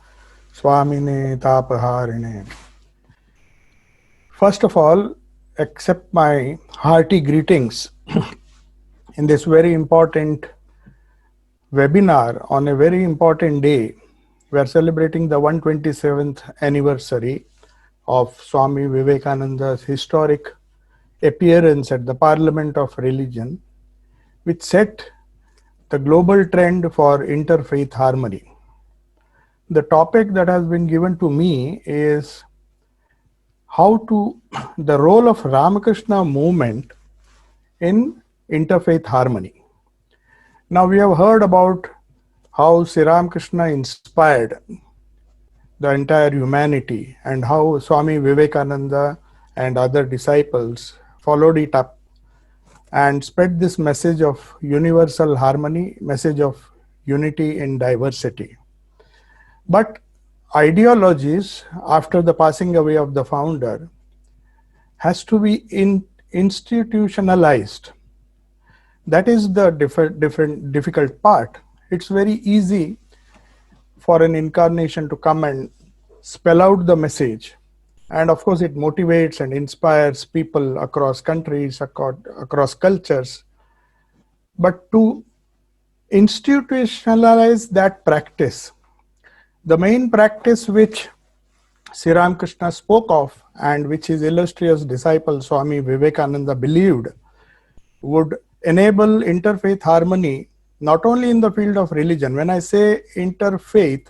Swamine Tapaharine. First of all, accept my hearty greetings in this very important webinar on a very important day. We are celebrating the 127th anniversary of Swami Vivekananda's historic appearance at the Parliament of Religion, which set the global trend for interfaith harmony. The topic that has been given to me is the role of Ramakrishna movement in interfaith harmony. Now we have heard about how Sri Ramakrishna inspired the entire humanity and how Swami Vivekananda and other disciples followed it up and spread this message of universal harmony, message of unity in diversity. But ideologies, after the passing away of the founder, has to be institutionalized. That is the difficult part. It's very easy for an incarnation to come and spell out the message. And of course, it motivates and inspires people across countries, across cultures. but to institutionalize that practice. The main practice which Sri Ramakrishna spoke of and which his illustrious disciple Swami Vivekananda believed would enable interfaith harmony not only in the field of religion. When I say interfaith,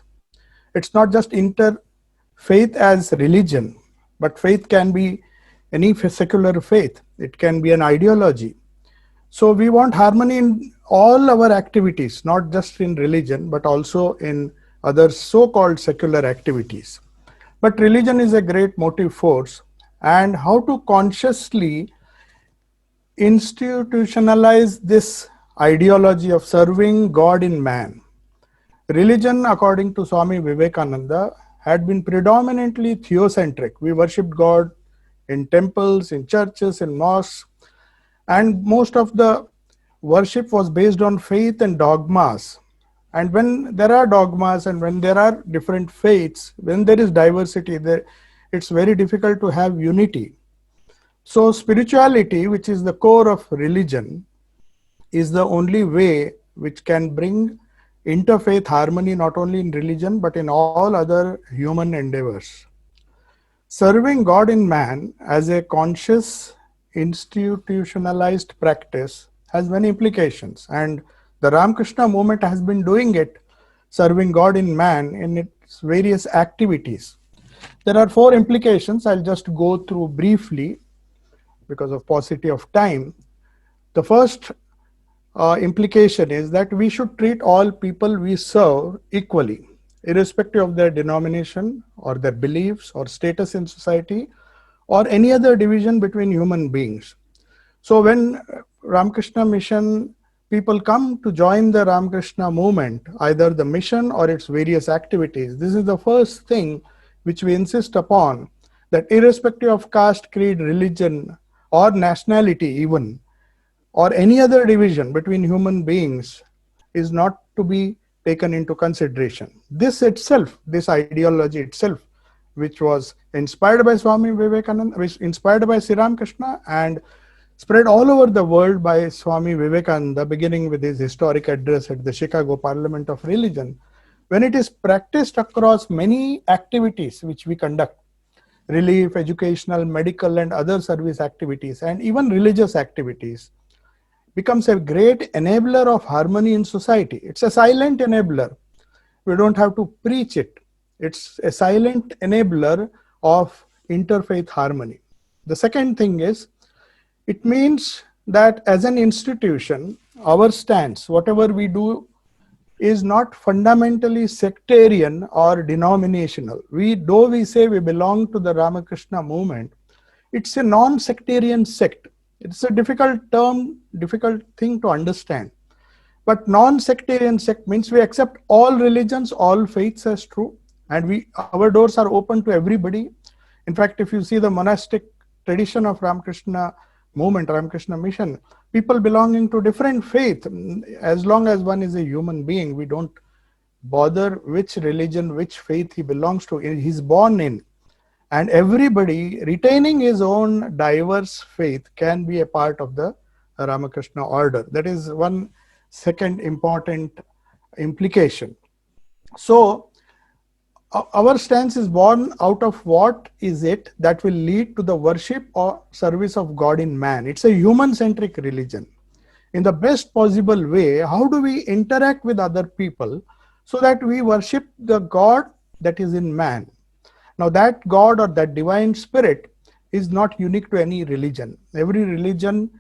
it's not just interfaith as religion, but faith can be any secular faith. It can be an ideology. So we want harmony in all our activities, not just in religion, but also in other so-called secular activities. But religion is a great motive force, and how to consciously institutionalize this ideology of serving God in man. Religion, according to Swami Vivekananda, had been predominantly theocentric. We worshipped God in temples, in churches, in mosques, and most of the worship was based on faith and dogmas. And when there are dogmas and when there are different faiths, when there is diversity, it's very difficult to have unity. So spirituality, which is the core of religion, is the only way which can bring interfaith harmony not only in religion but in all other human endeavors. Serving God in man as a conscious, institutionalized practice has many implications, and the Ramakrishna movement has been doing it, serving God in man in its various activities. There are 4 implications. I'll just go through briefly because of paucity of time. The first implication is that we should treat all people we serve equally, irrespective of their denomination or their beliefs or status in society or any other division between human beings. So when Ramakrishna Mission people come to join the Ramakrishna movement, either the mission or its various activities, this is the first thing which we insist upon, that irrespective of caste, creed, religion, or nationality even, or any other division between human beings is not to be taken into consideration. This itself, this ideology itself, which was inspired by Swami Vivekananda, which inspired by Sri Ramakrishna and spread all over the world by Swami Vivekananda, beginning with his historic address at the Chicago Parliament of Religion, when it is practiced across many activities which we conduct, relief, educational, medical, and other service activities, and even religious activities, becomes a great enabler of harmony in society. It's a silent enabler. We don't have to preach it. It's a silent enabler of interfaith harmony. The second thing is, it means that as an institution, our stance, whatever we do, is not fundamentally sectarian or denominational. Though we say we belong to the Ramakrishna movement, it's a non-sectarian sect. It's a difficult term, difficult thing to understand. But non-sectarian sect means we accept all religions, all faiths as true, and our doors are open to everybody. In fact, if you see the monastic tradition of Ramakrishna movement, Ramakrishna Mission, people belonging to different faith, as long as one is a human being, we don't bother which religion, which faith he belongs to, he's born in. And everybody retaining his own diverse faith can be a part of the Ramakrishna order. That is one second important implication. So our stance is born out of what is it that will lead to the worship or service of God in man. It's a human-centric religion. In the best possible way, how do we interact with other people so that we worship the God that is in man? Now that God or that divine spirit is not unique to any religion. Every religion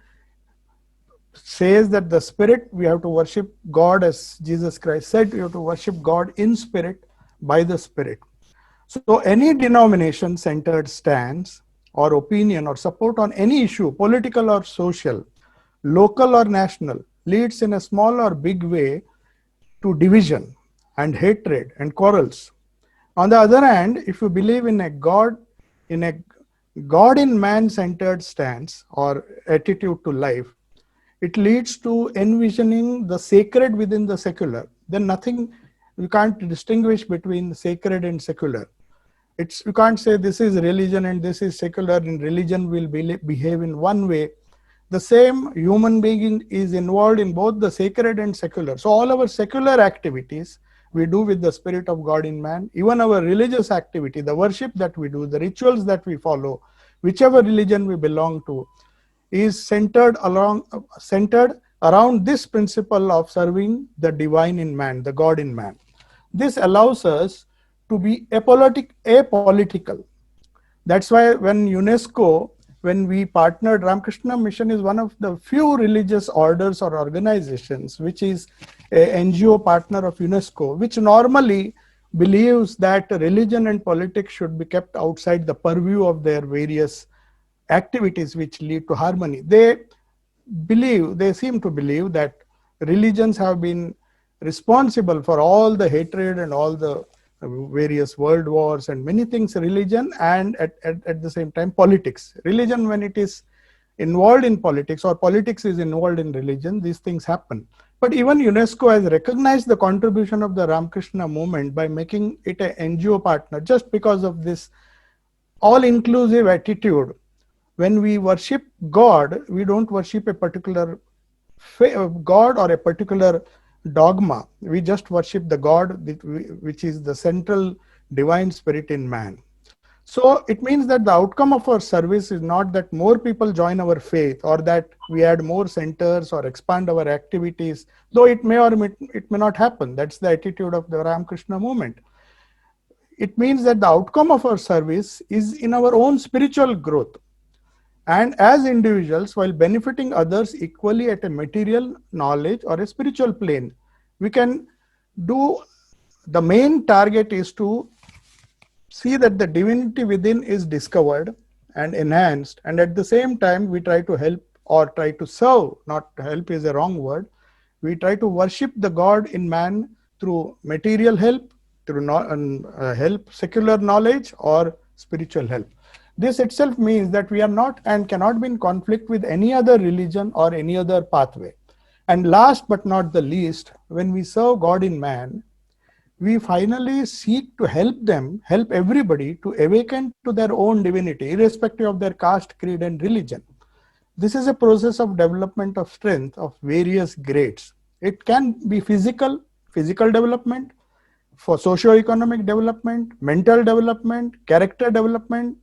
says that the spirit, we have to worship God, as Jesus Christ said, we have to worship God in spirit, by the spirit. So any denomination-centered stance or opinion or support on any issue, political or social, local or national, leads in a small or big way to division and hatred and quarrels. On the other hand, if you believe in a God in man-centered stance or attitude to life, it leads to envisioning the sacred within the secular. Then nothing, you can't distinguish between sacred and secular. You can't say this is religion and this is secular, and religion will behave in one way the same human being is involved in both the sacred and secular. So all our secular activities we do with the Spirit of God in man. Even our religious activity, the worship that we do, the rituals that we follow, whichever religion we belong to, is centered around this principle of serving the divine in man, the God in man. This allows us to be apolitical. That's why when UNESCO, when we partnered, Ramakrishna Mission is one of the few religious orders or organizations which is an NGO partner of UNESCO, which normally believes that religion and politics should be kept outside the purview of their various activities which lead to harmony. They seem to believe that religions have been responsible for all the hatred and all the various world wars and many things, religion, and at the same time politics. Religion, when it is involved in politics or politics is involved in religion, these things happen. But even UNESCO has recognized the contribution of the Ramakrishna movement by making it an NGO partner, just because of this all-inclusive attitude. When we worship God, we don't worship a particular God or a particular dogma. We just worship the God which is the central divine spirit in man. So it means that the outcome of our service is not that more people join our faith or that we add more centers or expand our activities, though it may or it may not happen. That's the attitude of the Ramakrishna movement. It means that the outcome of our service is in our own spiritual growth. And as individuals, while benefiting others equally at a material knowledge or a spiritual plane, we can do, the main target is to see that the divinity within is discovered and enhanced, and at the same time we try to help or try to serve, not help is a wrong word, we try to worship the God in man through material help, through help, secular knowledge, or spiritual help. This itself means that we are not and cannot be in conflict with any other religion or any other pathway. And last but not the least, when we serve God in man, we finally seek to help everybody to awaken to their own divinity, irrespective of their caste, creed, and religion. This is a process of development of strength of various grades. It can be physical development, for socio-economic development, mental development, character development,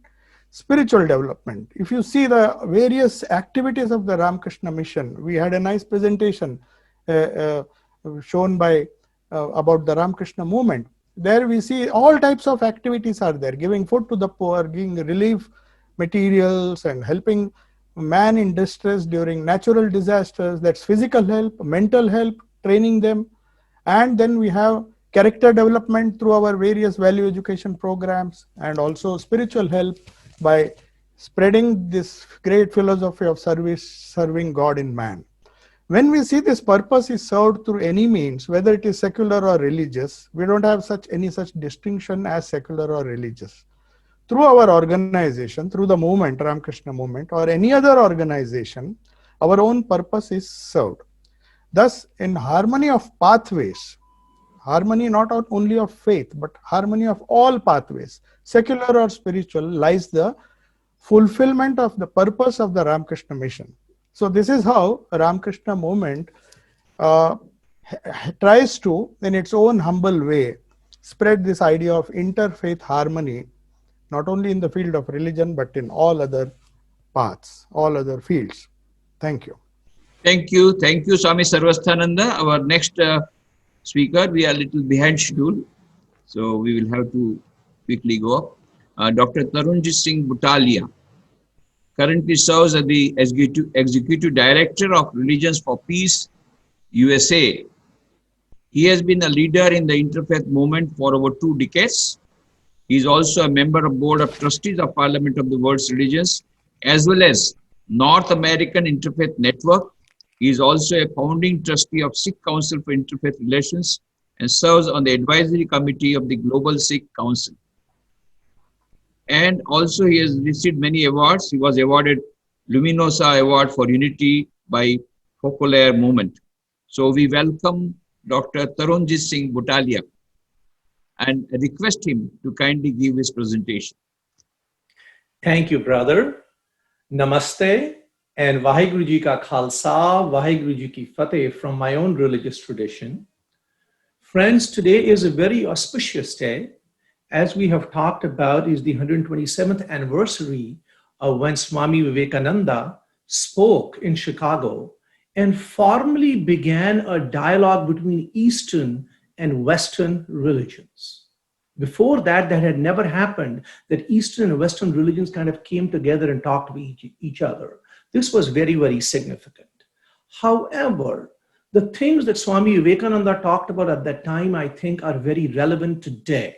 spiritual development. If you see the various activities of the Ramakrishna Mission, we had a nice presentation shown by about the Ramakrishna movement. There we see all types of activities are there, giving food to the poor, giving relief materials, and helping man in distress during natural disasters. That's physical help, mental help, training them. And then we have character development through our various value education programs, and also spiritual help by spreading this great philosophy of service, serving God in man. When we see this purpose is served through any means, whether it is secular or religious, we don't have any such distinction as secular or religious. Through our organization, through the movement, Ramakrishna movement, or any other organization, our own purpose is served. Thus, in harmony of pathways, harmony not only of faith, but harmony of all pathways, secular or spiritual, lies the fulfillment of the purpose of the Ramakrishna Mission. So this is how Ramakrishna movement tries to, in its own humble way, spread this idea of interfaith harmony, not only in the field of religion, but in all other paths, all other fields. Thank you. Thank you, Swami Sarvasthananda. Our next speaker, we are a little behind schedule, so we will have to quickly go up. Dr. Tarunjit Singh Bhutalia currently serves as the Executive Director of Religions for Peace, USA. He has been a leader in the interfaith movement for over 2 decades. He is also a member of Board of Trustees of Parliament of the World's Religions, as well as North American Interfaith Network. He is also a founding trustee of Sikh Council for Interfaith Relations and serves on the advisory committee of the Global Sikh Council. And also he has received many awards. He was awarded Luminosa Award for Unity by Popular Movement. So we welcome Dr. Tarunjit Singh Bhutalia and request him to kindly give his presentation. Thank you, brother. Namaste and Vaheguru Ji Ka Khalsa, Vaheguru Ji Ki Fateh from my own religious tradition. Friends, today is a very auspicious day. As we have talked about, is the 127th anniversary of when Swami Vivekananda spoke in Chicago and formally began a dialogue between Eastern and Western religions. Before that, that had never happened, that Eastern and Western religions kind of came together and talked to each other. This was very, very significant. However, the things that Swami Vivekananda talked about at that time, I think, are very relevant today.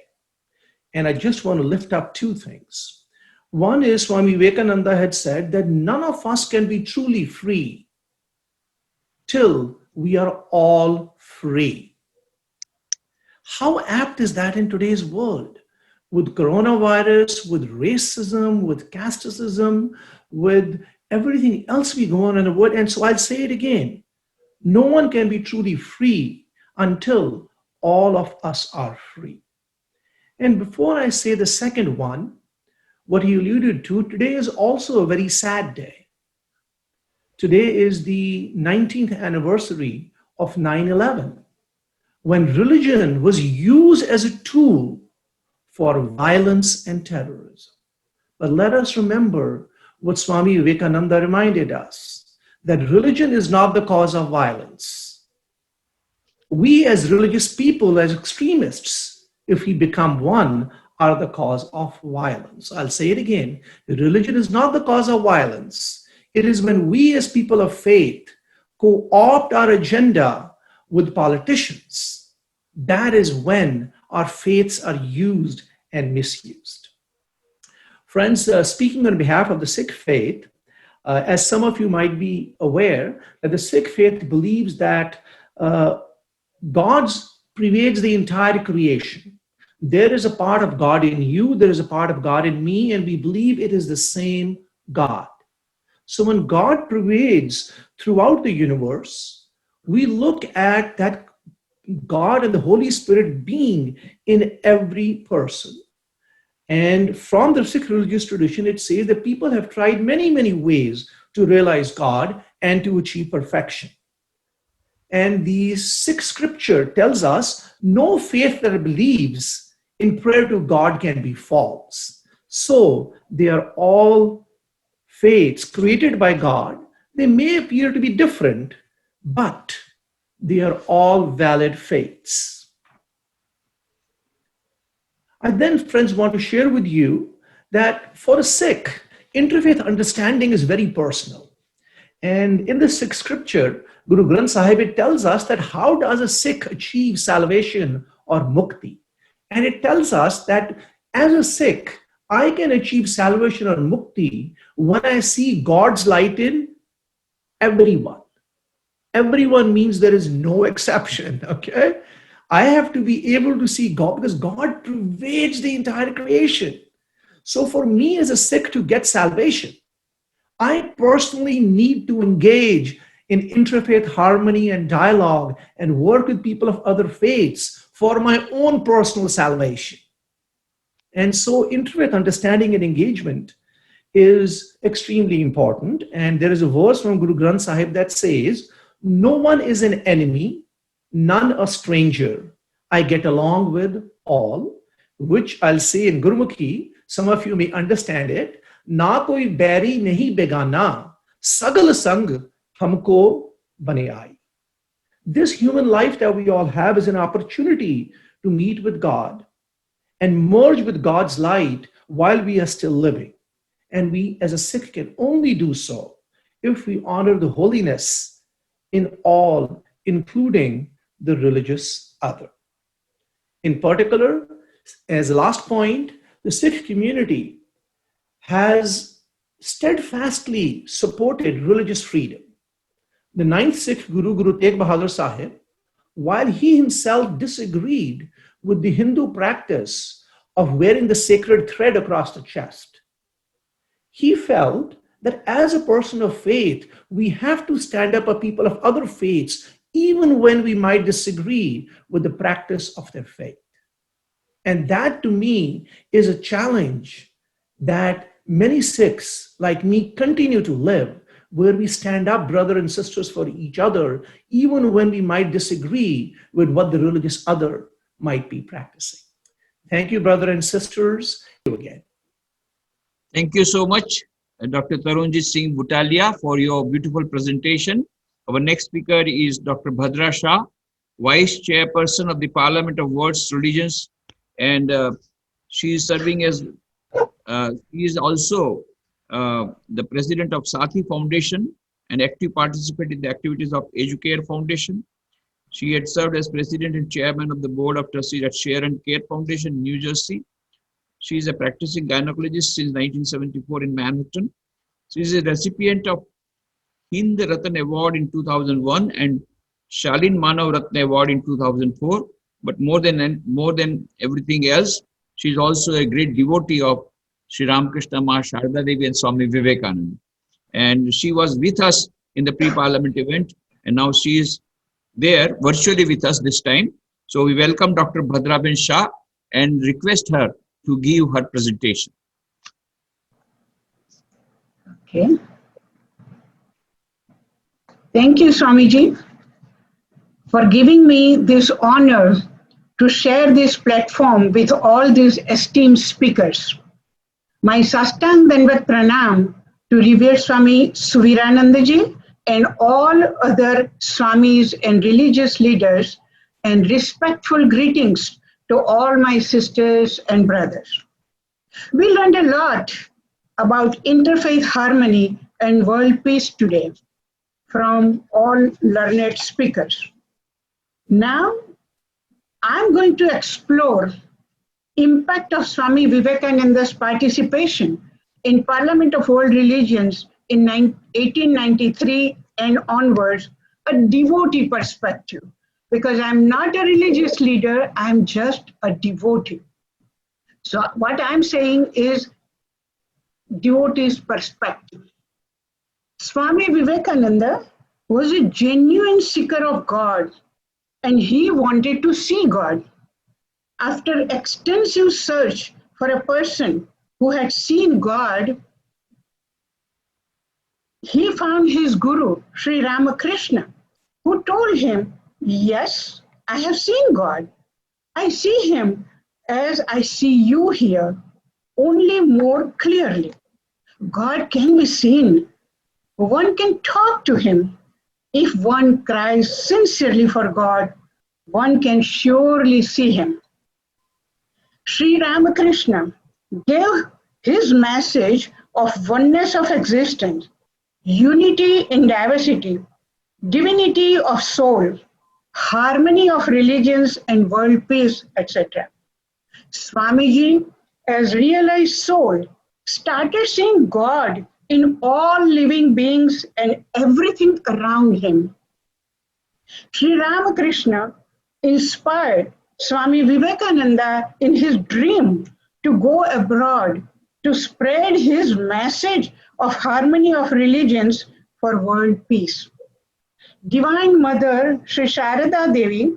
And I just want to lift up two things. One is Swami Vivekananda had said that none of us can be truly free till we are all free. How apt is that in today's world? With coronavirus, with racism, with casteism, with everything else we go on in the world. And so I'll say it again. No one can be truly free until all of us are free. And before I say the second one, what he alluded to, today is also a very sad day. Today is the 19th anniversary of 9/11, when religion was used as a tool for violence and terrorism. But let us remember what Swami Vivekananda reminded us, that religion is not the cause of violence. We as religious people, as extremists, if we become one, are the cause of violence. I'll say it again. Religion is not the cause of violence. It is when we as people of faith co-opt our agenda with politicians. That is when our faiths are used and misused. Friends, speaking on behalf of the Sikh faith, as some of you might be aware, that the Sikh faith believes that God pervades the entire creation. There is a part of God in you, there is a part of God in me, and we believe it is the same God. So when God pervades throughout the universe, we look at that God and the Holy Spirit being in every person. And from the Sikh religious tradition, it says that people have tried many, many ways to realize God and to achieve perfection. And the Sikh scripture tells us no faith that believes in prayer to God can be false. So they are all faiths created by God. They may appear to be different, but they are all valid faiths. I then, friends, want to share with you that for a Sikh, interfaith understanding is very personal. And in the Sikh scripture, Guru Granth Sahib, it tells us that how does a Sikh achieve salvation or mukti? And it tells us that as a Sikh, I can achieve salvation or mukti when I see God's light in everyone. Everyone means there is no exception, okay? I have to be able to see God because God pervades the entire creation. So for me as a Sikh to get salvation, I personally need to engage in interfaith harmony and dialogue and work with people of other faiths for my own personal salvation. And so interfaith understanding and engagement is extremely important. And there is a verse from Guru Granth Sahib that says, no one is an enemy, none a stranger. I get along with all, which I'll say in Gurmukhi, some of you may understand it. Na koi bairi nahi begana, sagal sang humko bane aayi. This human life that we all have is an opportunity to meet with God and merge with God's light while we are still living. And we as a Sikh can only do so if we honor the holiness in all, including the religious other. In particular, as a last point, the Sikh community has steadfastly supported religious freedom. The 9th Sikh Guru, Guru Tegh Bahadur Sahib, while he himself disagreed with the Hindu practice of wearing the sacred thread across the chest, he felt that as a person of faith, we have to stand up for people of other faiths, even when we might disagree with the practice of their faith. And that to me is a challenge that many Sikhs like me continue to live, where we stand up, brothers and sisters, for each other, even when we might disagree with what the religious other might be practicing. Thank you, brothers and sisters. Thank you again. Thank you so much, Dr. Tarunjit Singh Bhutalia, for your beautiful presentation. Our next speaker is Dr. Bhadra Shah, Vice Chairperson of the Parliament of World's Religions, and she is serving as, she is also the President of Sati Foundation, an active participant in the activities of Educare Foundation. She had served as President and Chairman of the Board of Trustees at Share and Care Foundation, New Jersey. She is a practicing gynecologist since 1974 in Manhattan. She is a recipient of Hind Ratan Award in 2001 and Shalin Manav Ratna Award in 2004. But more than everything else, she is also a great devotee of Sri Ramakrishna Ma Sharda Devi and Swami Vivekananda. And she was with us in the pre-parliament event, and now she is there virtually with us this time. So we welcome Dr. Bhadra Ben Shah and request her to give her presentation. Okay. Thank you, Swamiji, for giving me this honor to share this platform with all these esteemed speakers. My Sastang Dandavat Pranam to revered Swami Suviranandaji and all other Swamis and religious leaders, and respectful greetings to all my sisters and brothers. We learned a lot about interfaith harmony and world peace today from all learned speakers. Now, I'm going to explore impact of Swami Vivekananda's participation in Parliament of World Religions in 1893 and onwards, a devotee perspective, because I'm not a religious leader, I'm just a devotee. So what I'm saying is devotee's perspective. Swami Vivekananda was a genuine seeker of God, and he wanted to see God. After extensive search for a person who had seen God, he found his guru, Sri Ramakrishna, who told him, yes, I have seen God. I see him as I see you here, only more clearly. God can be seen. One can talk to him. If one cries sincerely for God, one can surely see him. Sri Ramakrishna gave his message of oneness of existence, unity in diversity, divinity of soul, harmony of religions and world peace, etc. Swamiji, as realized soul, started seeing God in all living beings and everything around him. Sri Ramakrishna inspired Swami Vivekananda in his dream to go abroad to spread his message of harmony of religions for world peace. Divine Mother Sri Sharada Devi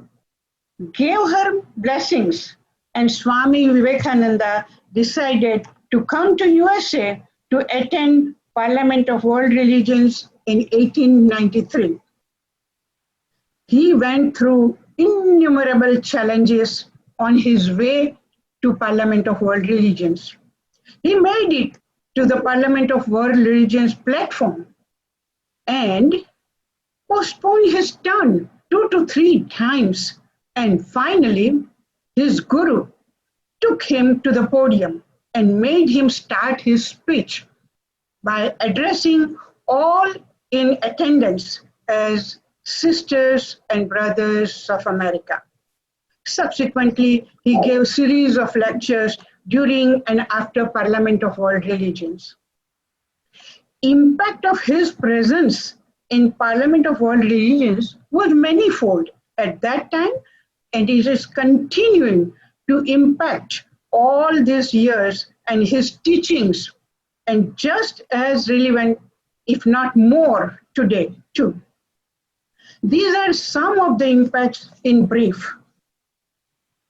gave her blessings, and Swami Vivekananda decided to come to USA to attend Parliament of World Religions in 1893. He went through innumerable challenges on his way to Parliament of World Religions. He made it to the Parliament of World Religions platform and postponed his turn 2 to 3 times. And finally, his guru took him to the podium and made him start his speech by addressing all in attendance as sisters and brothers of America. Subsequently, he gave a series of lectures during and after Parliament of World Religions. Impact of his presence in Parliament of World Religions was manifold at that time, and it is continuing to impact all these years, and his teachings, and just as relevant, if not more, today too. These are some of the impacts in brief.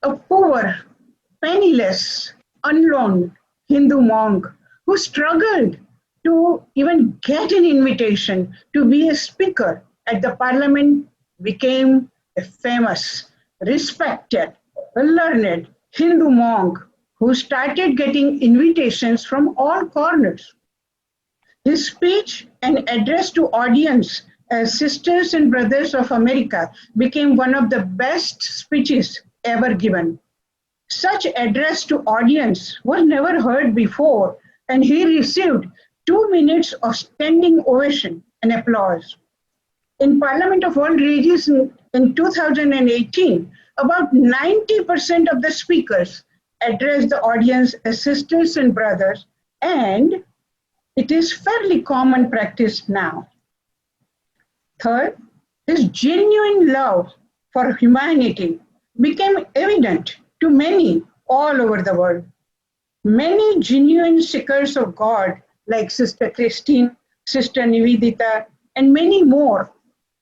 A poor, penniless, unknown Hindu monk who struggled to even get an invitation to be a speaker at the parliament became a famous, respected, learned Hindu monk who started getting invitations from all corners. His speech and address to audience as Sisters and Brothers of America became one of the best speeches ever given. Such address to audience was never heard before, and he received 2 minutes of standing ovation and applause. In Parliament of World Religions in 2018, about 90% of the speakers addressed the audience as sisters and brothers, and it is fairly common practice now. Third, his genuine love for humanity became evident to many all over the world. Many genuine seekers of God, like Sister Christine, Sister Nivedita, and many more,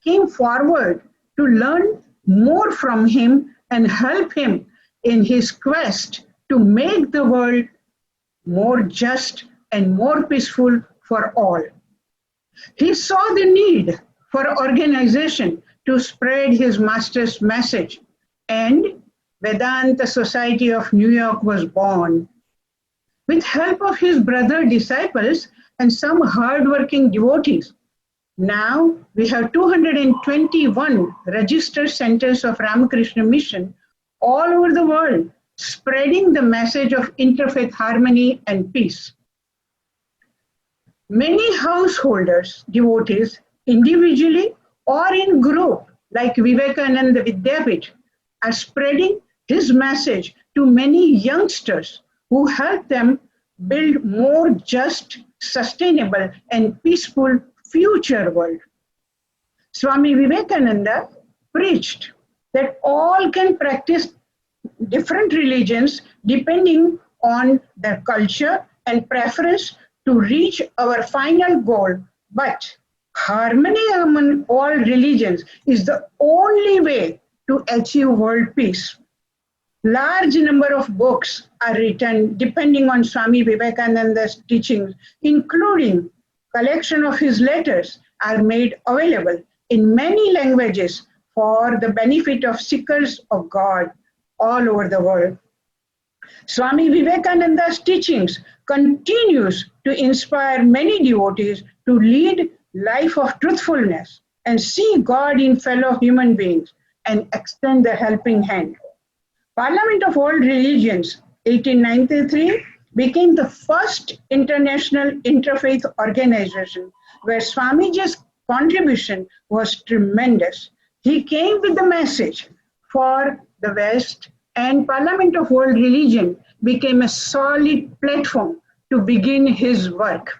came forward to learn more from him and help him in his quest to make the world more just and more peaceful for all. He saw the need for organization to spread his master's message, and Vedanta Society of New York was born. With help of his brother disciples and some hardworking devotees, now we have 221 registered centers of Ramakrishna Mission all over the world, spreading the message of interfaith harmony and peace. Many householders, devotees, individually or in group, like Vivekananda Vidyapith, are spreading his message to many youngsters who help them build more just, sustainable, and peaceful future world. Swami Vivekananda preached that all can practice different religions depending on their culture and preference to reach our final goal, but harmony among all religions is the only way to achieve world peace. Large number of books are written depending on Swami Vivekananda's teachings, including collection of his letters are made available in many languages for the benefit of seekers of God all over the world. Swami Vivekananda's teachings continues to inspire many devotees to lead life of truthfulness and see God in fellow human beings and extend the helping hand. Parliament of World Religions, 1893, became the first international interfaith organization where Swamiji's contribution was tremendous. He came with the message for the West, and Parliament of World Religion became a solid platform to begin his work.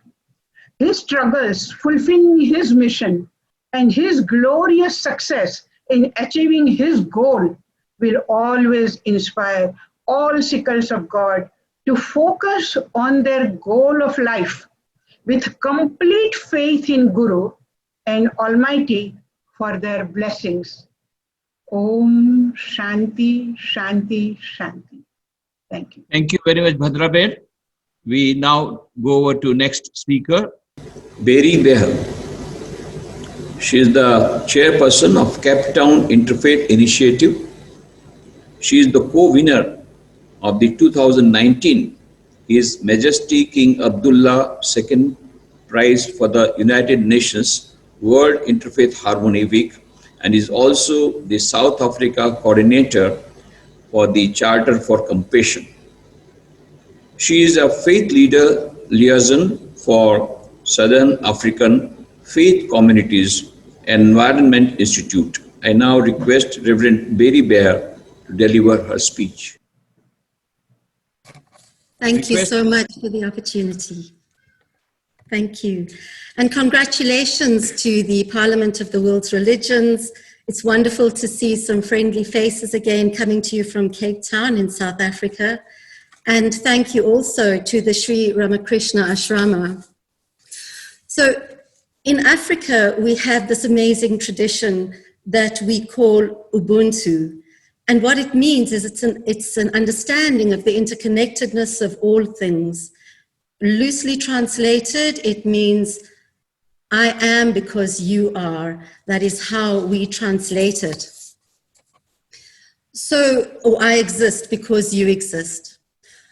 His struggles fulfilling his mission and his glorious success in achieving his goal will always inspire all seekers of God to focus on their goal of life with complete faith in Guru and Almighty for their blessings. Om Shanti, Shanti, Shanti. Thank you. Thank you very much, Bhadrabed. We now go over to next speaker, Beri Behar. She is the chairperson of Cape Town Interfaith Initiative. She is the co-winner of the 2019 His Majesty King Abdullah II Prize for the United Nations World Interfaith Harmony Week, and is also the South Africa coordinator for the Charter for Compassion. She is a faith leader liaison for Southern African Faith Communities Environment Institute. I now request Reverend Beri Behar to deliver her speech. Thank you so much for the opportunity. Thank you. And congratulations to the Parliament of the World's Religions. It's wonderful to see some friendly faces again coming to you from Cape Town in South Africa. And thank you also to the Sri Ramakrishna Ashrama. So in Africa, we have this amazing tradition that we call Ubuntu. And what it means is it's an understanding of the interconnectedness of all things. Loosely translated, it means I am because you are. That is how we translate it. So, or I exist because you exist.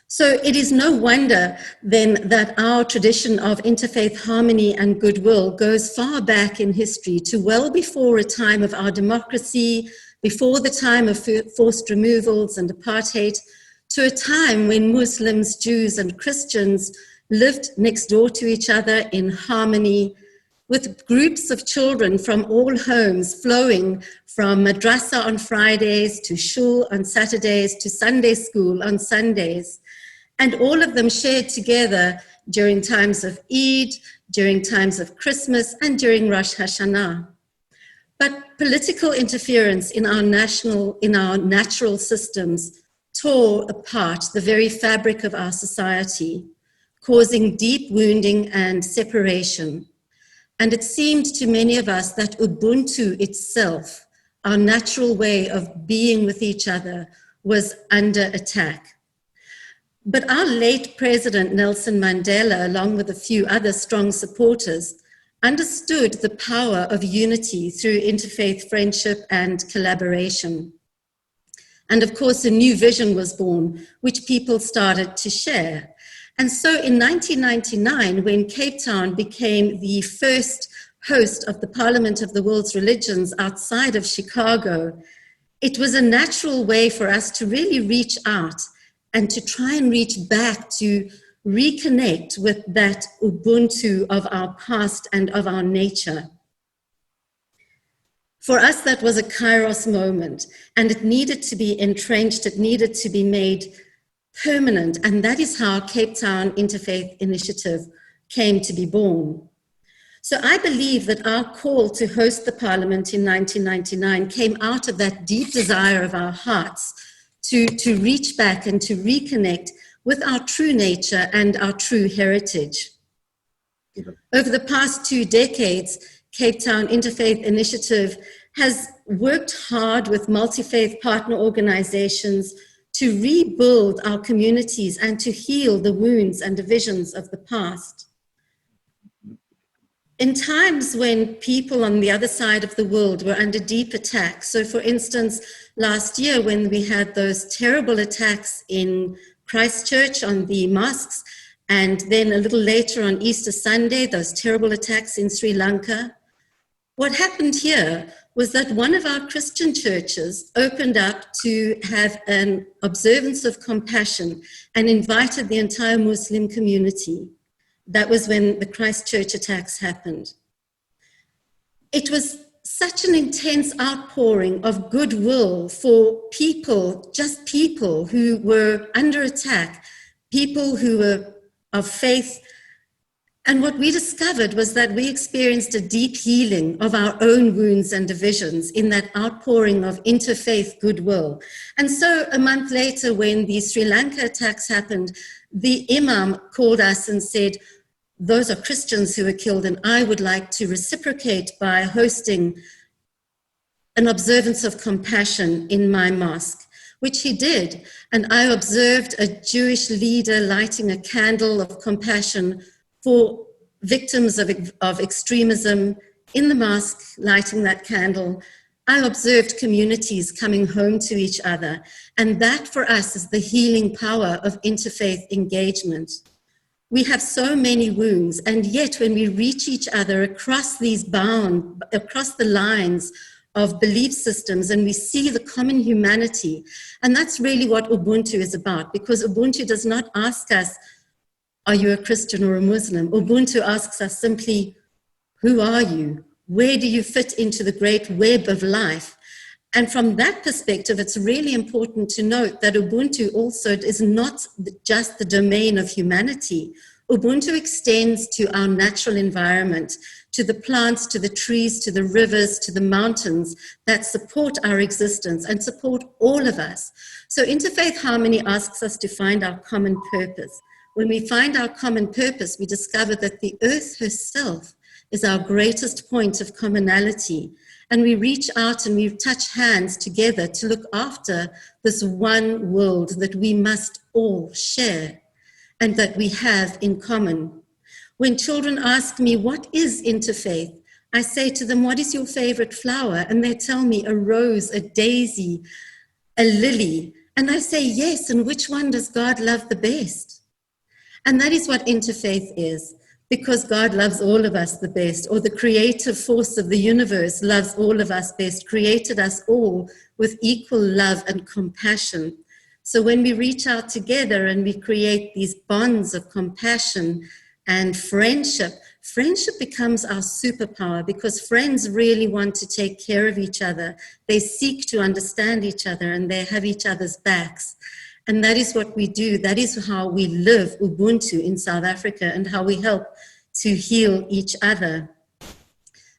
So it is no wonder then that our tradition of interfaith harmony and goodwill goes far back in history to well before a time of our democracy, before the time of forced removals and apartheid, to a time when Muslims, Jews, and Christians lived next door to each other in harmony, with groups of children from all homes flowing from madrasa on Fridays to shul on Saturdays to Sunday school on Sundays. And all of them shared together during times of Eid, during times of Christmas, and during Rosh Hashanah. But political interference in our natural systems tore apart the very fabric of our society, causing deep wounding and separation. And it seemed to many of us that Ubuntu itself, our natural way of being with each other, was under attack. But our late President Nelson Mandela, along with a few other strong supporters, understood the power of unity through interfaith friendship and collaboration. And of course, a new vision was born, which people started to share. And so in 1999, when Cape Town became the first host of the Parliament of the World's Religions outside of Chicago, it was a natural way for us to really reach out and to try and reach back to reconnect with that Ubuntu of our past and of our nature. For us, that was a Kairos moment, and it needed to be entrenched, it needed to be made permanent, and that is how Cape Town Interfaith Initiative came to be born. So I believe that our call to host the Parliament in 1999 came out of that deep desire of our hearts to reach back and to reconnect with our true nature and our true heritage. Over the past 2 decades, Cape Town Interfaith Initiative has worked hard with multi-faith partner organizations to rebuild our communities and to heal the wounds and divisions of the past. In times when people on the other side of the world were under deep attack, so for instance, last year when we had those terrible attacks in Christchurch on the mosques, and then a little later on Easter Sunday, those terrible attacks in Sri Lanka, what happened here was that one of our Christian churches opened up to have an observance of compassion and invited the entire Muslim community. That was when the Christchurch attacks happened. It was such an intense outpouring of goodwill for people, just people who were under attack, people who were of faith. And what we discovered was that we experienced a deep healing of our own wounds and divisions in that outpouring of interfaith goodwill. And so a month later, when the Sri Lanka attacks happened, the Imam called us and said, those are Christians who were killed, and I would like to reciprocate by hosting an observance of compassion in my mosque, which he did. And I observed a Jewish leader lighting a candle of compassion for victims of extremism in the mosque, lighting that candle. I observed communities coming home to each other. And that for us is the healing power of interfaith engagement. We have so many wounds, and yet when we reach each other across the lines of belief systems, and we see the common humanity, and that's really what Ubuntu is about, because Ubuntu does not ask us, are you a Christian or a Muslim? Ubuntu asks us simply, who are you? Where do you fit into the great web of life? And from that perspective, it's really important to note that Ubuntu also is not just the domain of humanity. Ubuntu extends to our natural environment, to the plants, to the trees, to the rivers, to the mountains that support our existence and support all of us. So interfaith harmony asks us to find our common purpose. When we find our common purpose, we discover that the earth herself is our greatest point of commonality. And we reach out and we touch hands together to look after this one world that we must all share. and that we have in common. When children ask me, what is interfaith? I say to them, what is your favorite flower? And they tell me a rose, a daisy, a lily. And I say, yes, and which one does God love the best? And that is what interfaith is, because God loves all of us the best, or the creative force of the universe loves all of us best, created us all with equal love and compassion. So when we reach out together and we create these bonds of compassion and friendship, friendship becomes our superpower, because friends really want to take care of each other. They seek to understand each other, and they have each other's backs. And that is what we do. That is how we live Ubuntu in South Africa, and how we help to heal each other.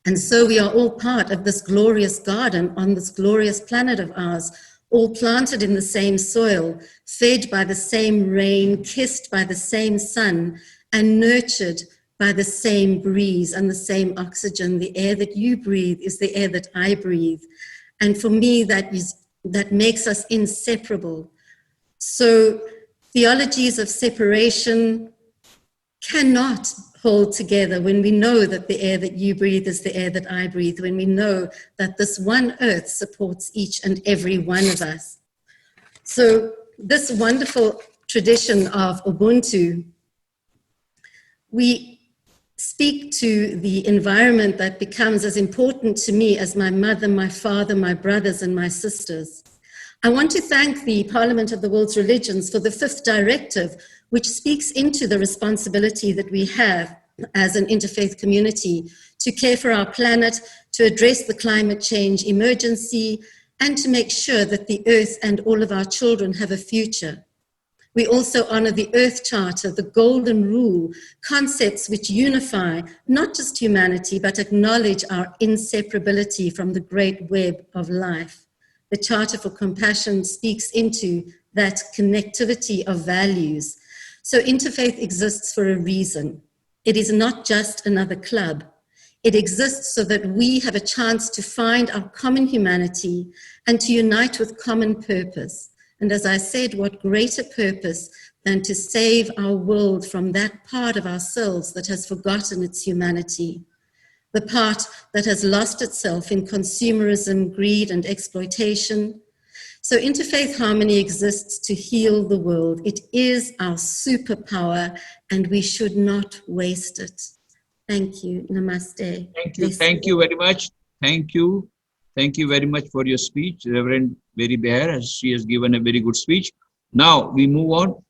And so we are all part of this glorious garden on this glorious planet of ours, all planted in the same soil, fed by the same rain, kissed by the same sun, and nurtured by the same breeze and the same oxygen. The air that you breathe is the air that I breathe. And for me, that makes us inseparable. So theologies of separation cannot hold together when we know that the air that you breathe is the air that I breathe, when we know that this one earth supports each and every one of us. So this wonderful tradition of Ubuntu, we speak to the environment that becomes as important to me as my mother, my father, my brothers, and my sisters. I want to thank the Parliament of the World's Religions for the 5th directive, which speaks into the responsibility that we have as an interfaith community to care for our planet, to address the climate change emergency, and to make sure that the earth and all of our children have a future. We also honor the Earth Charter, the Golden Rule, concepts which unify not just humanity, but acknowledge our inseparability from the great web of life. The Charter for Compassion speaks into that connectivity of values. So interfaith exists for a reason. It is not just another club. It exists so that we have a chance to find our common humanity and to unite with common purpose. And as I said, what greater purpose than to save our world from that part of ourselves that has forgotten its humanity, the part that has lost itself in consumerism, greed, and exploitation. So interfaith harmony exists to heal the world. It is our superpower, and we should not waste it. Thank you. Namaste. Thank you. Thank you very much. Thank you. Thank you very much for your speech, Reverend Mary Bear. She has given a very good speech. Now we move on.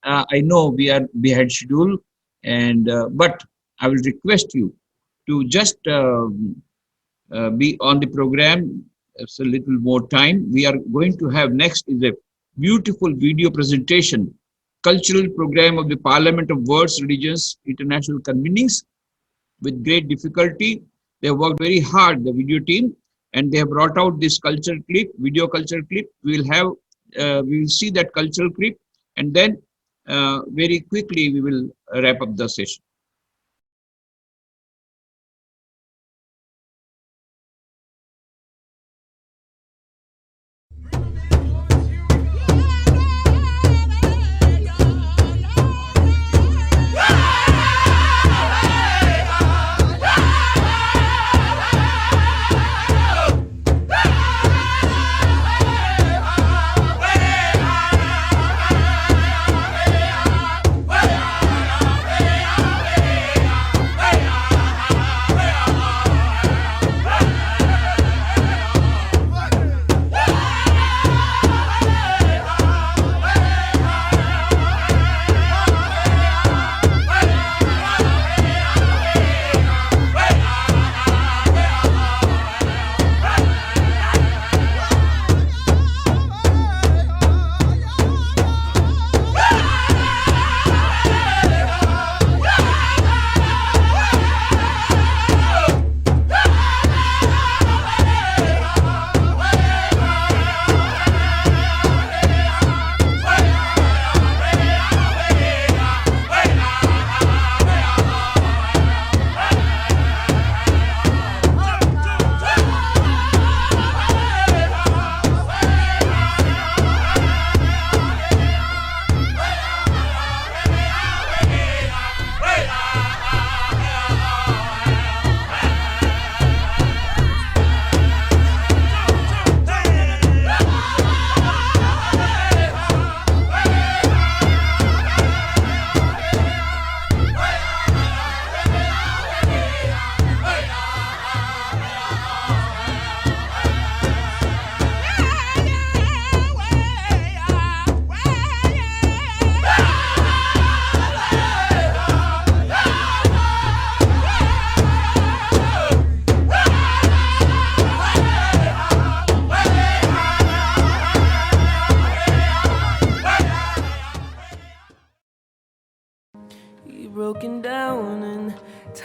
I know we are behind schedule, and but I will request you to just be on the program. It's a little more time. We are going to have next is a beautiful video presentation, cultural program of the Parliament of World's Religions International Convenings. With great difficulty, they have worked very hard, the video team, and they have brought out this cultural clip, video cultural clip. We will see that cultural clip, and then very quickly we will wrap up the session.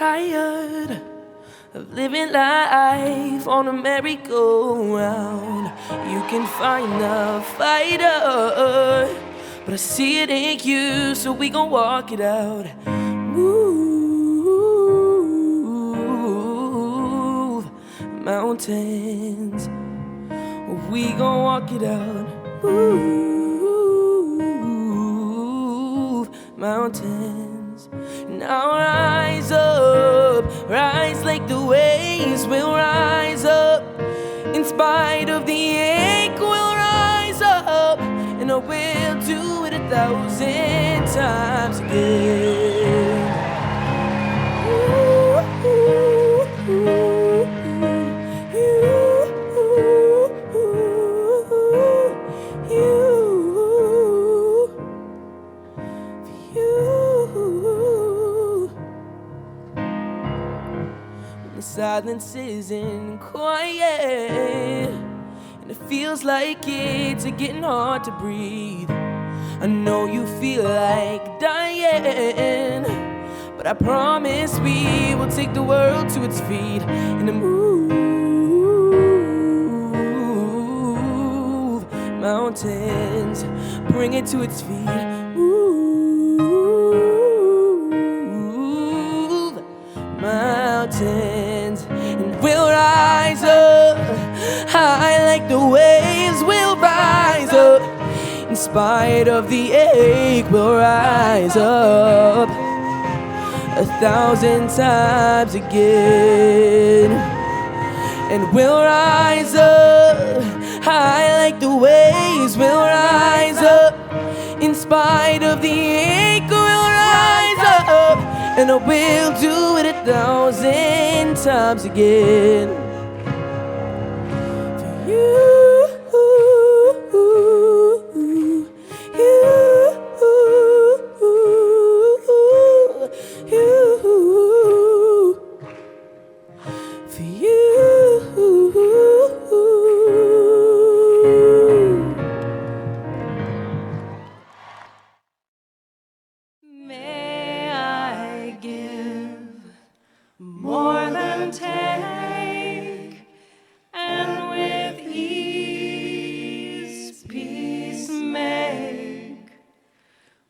tired of living life on a merry-go-round. You can find a fighter, but I see it ain't you, so we gon' walk it out. Move mountains, we gon' walk it out. Move mountains. Now rise up, rise like the waves. We'll rise up, in spite of the ache. We'll rise up, and I will do it 1,000 times again. Silence isn't quiet, and it feels like it's getting hard to breathe. I know you feel like dying, but I promise we will take the world to its feet and move mountains, bring it to its feet. Move mountains, and we'll rise up high like the waves. We'll rise up, in spite of the ache. We'll rise up 1,000 times again. And we'll rise up high like the waves. We'll rise up, in spite of the ache. We'll rise up, and I will do it 1,000 times again. For you, for you. May I give more than take, and with ease peace make,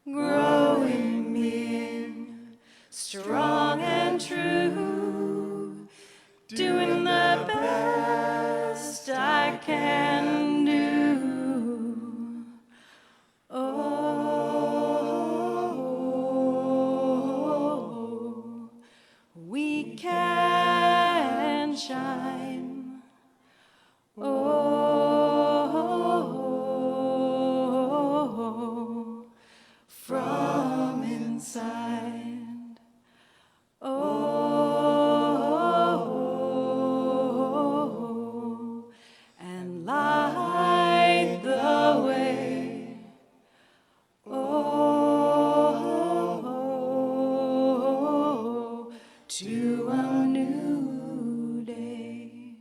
growing mean, strong and true, doing the best I can do. Oh, we can shine. Oh, from inside. Oh, and light the way. Oh, to a new day.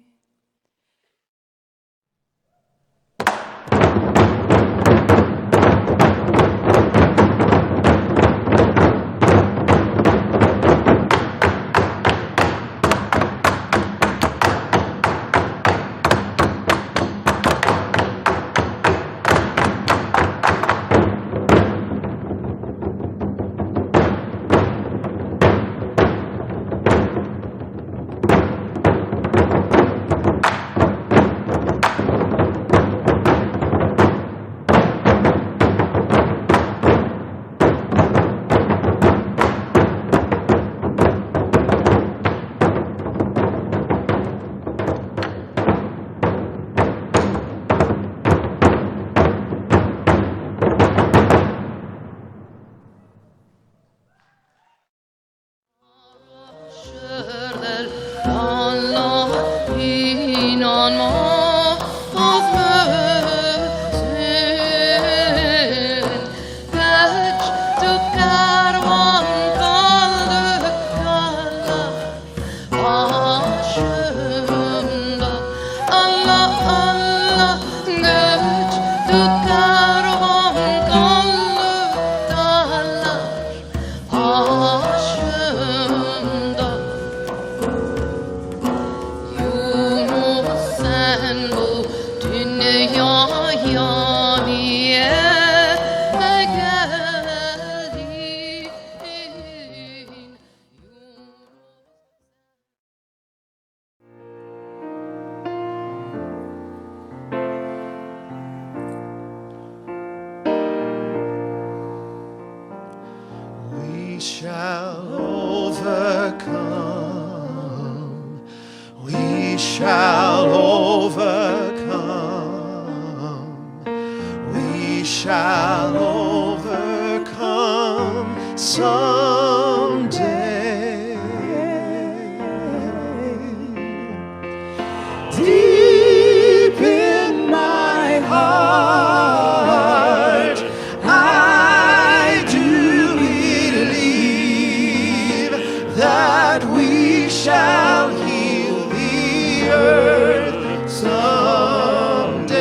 that we shall heal the earth someday.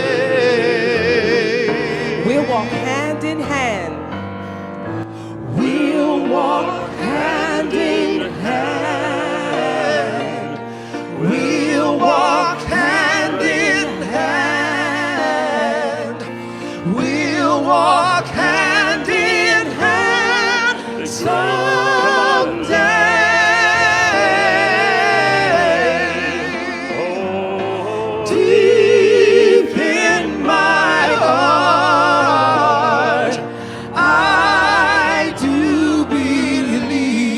We'll walk hand in hand. We'll walk hand in hand. We'll walk hand in hand. We'll walk hand in hand someday. Deep in my heart, I do believe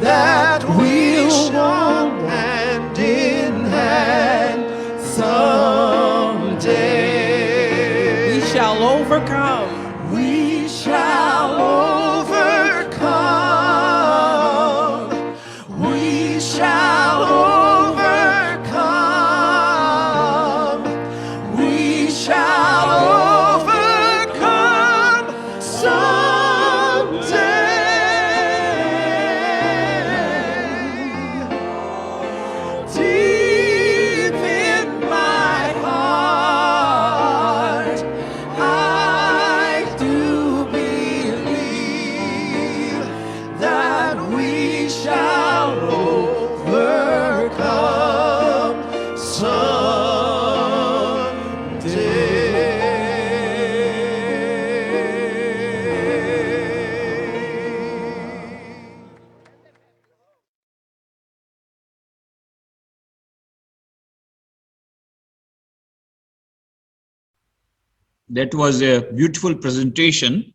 that we'll walk hand in hand someday. We shall overcome. We shall overcome. We shall overcome. We shall overcome someday. Deep in my heart, I do believe that we shall overcome someday. That was a beautiful presentation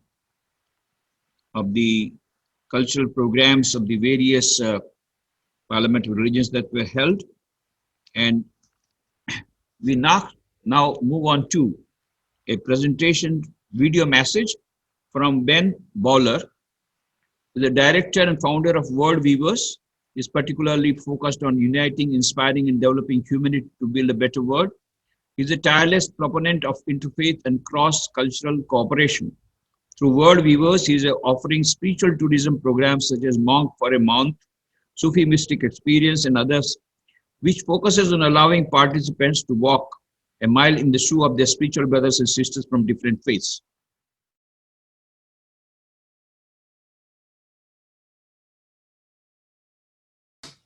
of the cultural programs of the various parliamentary religions that were held. And we now move on to a presentation video message from Ben Bowler, the director and founder of World Weavers. Is particularly focused on uniting, inspiring, and developing humanity to build a better world. He's a tireless proponent of interfaith and cross-cultural cooperation. Through World Weavers, he is offering spiritual tourism programs such as Monk for a Month, Sufi Mystic Experience, and others, which focuses on allowing participants to walk a mile in the shoe of their spiritual brothers and sisters from different faiths.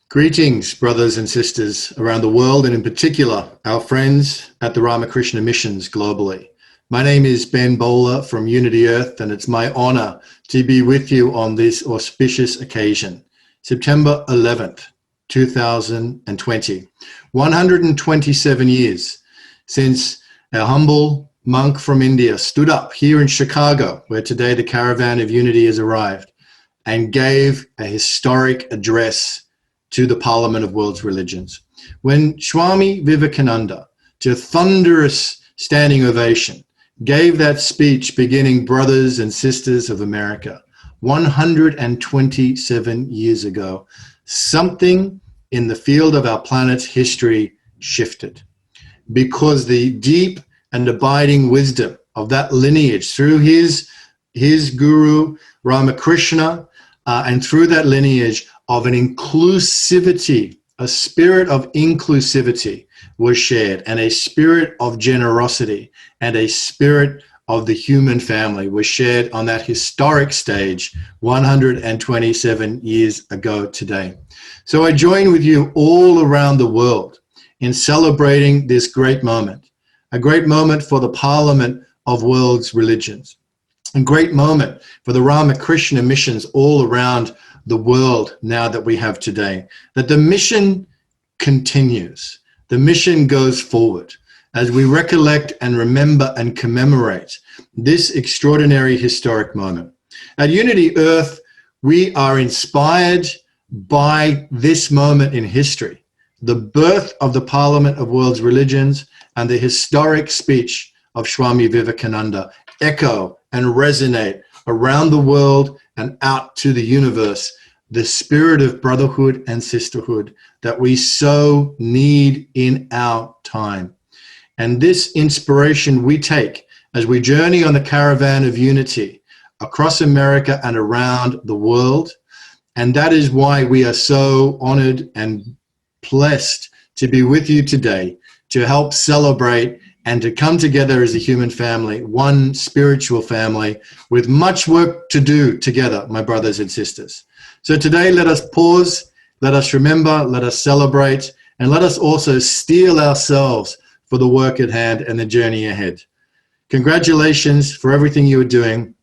Greetings, brothers and sisters around the world, and in particular, our friends at the Ramakrishna Missions globally. My name is Ben Bowler from Unity Earth, and it's my honor to be with you on this auspicious occasion, September 11th, 2020. 127 years since a humble monk from India stood up here in Chicago, where today the Caravan of Unity has arrived, and gave a historic address to the Parliament of World's Religions. When Swami Vivekananda, to a thunderous standing ovation, gave that speech beginning Brothers and Sisters of America 127 years ago, something in the field of our planet's history shifted, because the deep and abiding wisdom of that lineage through his guru Ramakrishna, and through that lineage of an inclusivity, a spirit of inclusivity was shared, and a spirit of generosity and a spirit of the human family was shared on that historic stage 127 years ago today. So I join with you all around the world in celebrating this great moment, a great moment for the Parliament of World's Religions, a great moment for the Ramakrishna Missions all around the world now that we have today, that the mission continues, the mission goes forward as we recollect and remember and commemorate this extraordinary historic moment. At Unity Earth, we are inspired by this moment in history, the birth of the Parliament of World's Religions and the historic speech of Swami Vivekananda echo and resonate around the world and out to the universe, the spirit of brotherhood and sisterhood that we so need in our time. And this inspiration we take as we journey on the Caravan of Unity across America and around the world, And that is why we are so honored and blessed to be with you today to help celebrate and to come together as a human family, one spiritual family with much work to do together, my brothers and sisters. So today, let us pause, let us remember, let us celebrate, and let us also steel ourselves for the work at hand and the journey ahead. Congratulations for everything you are doing.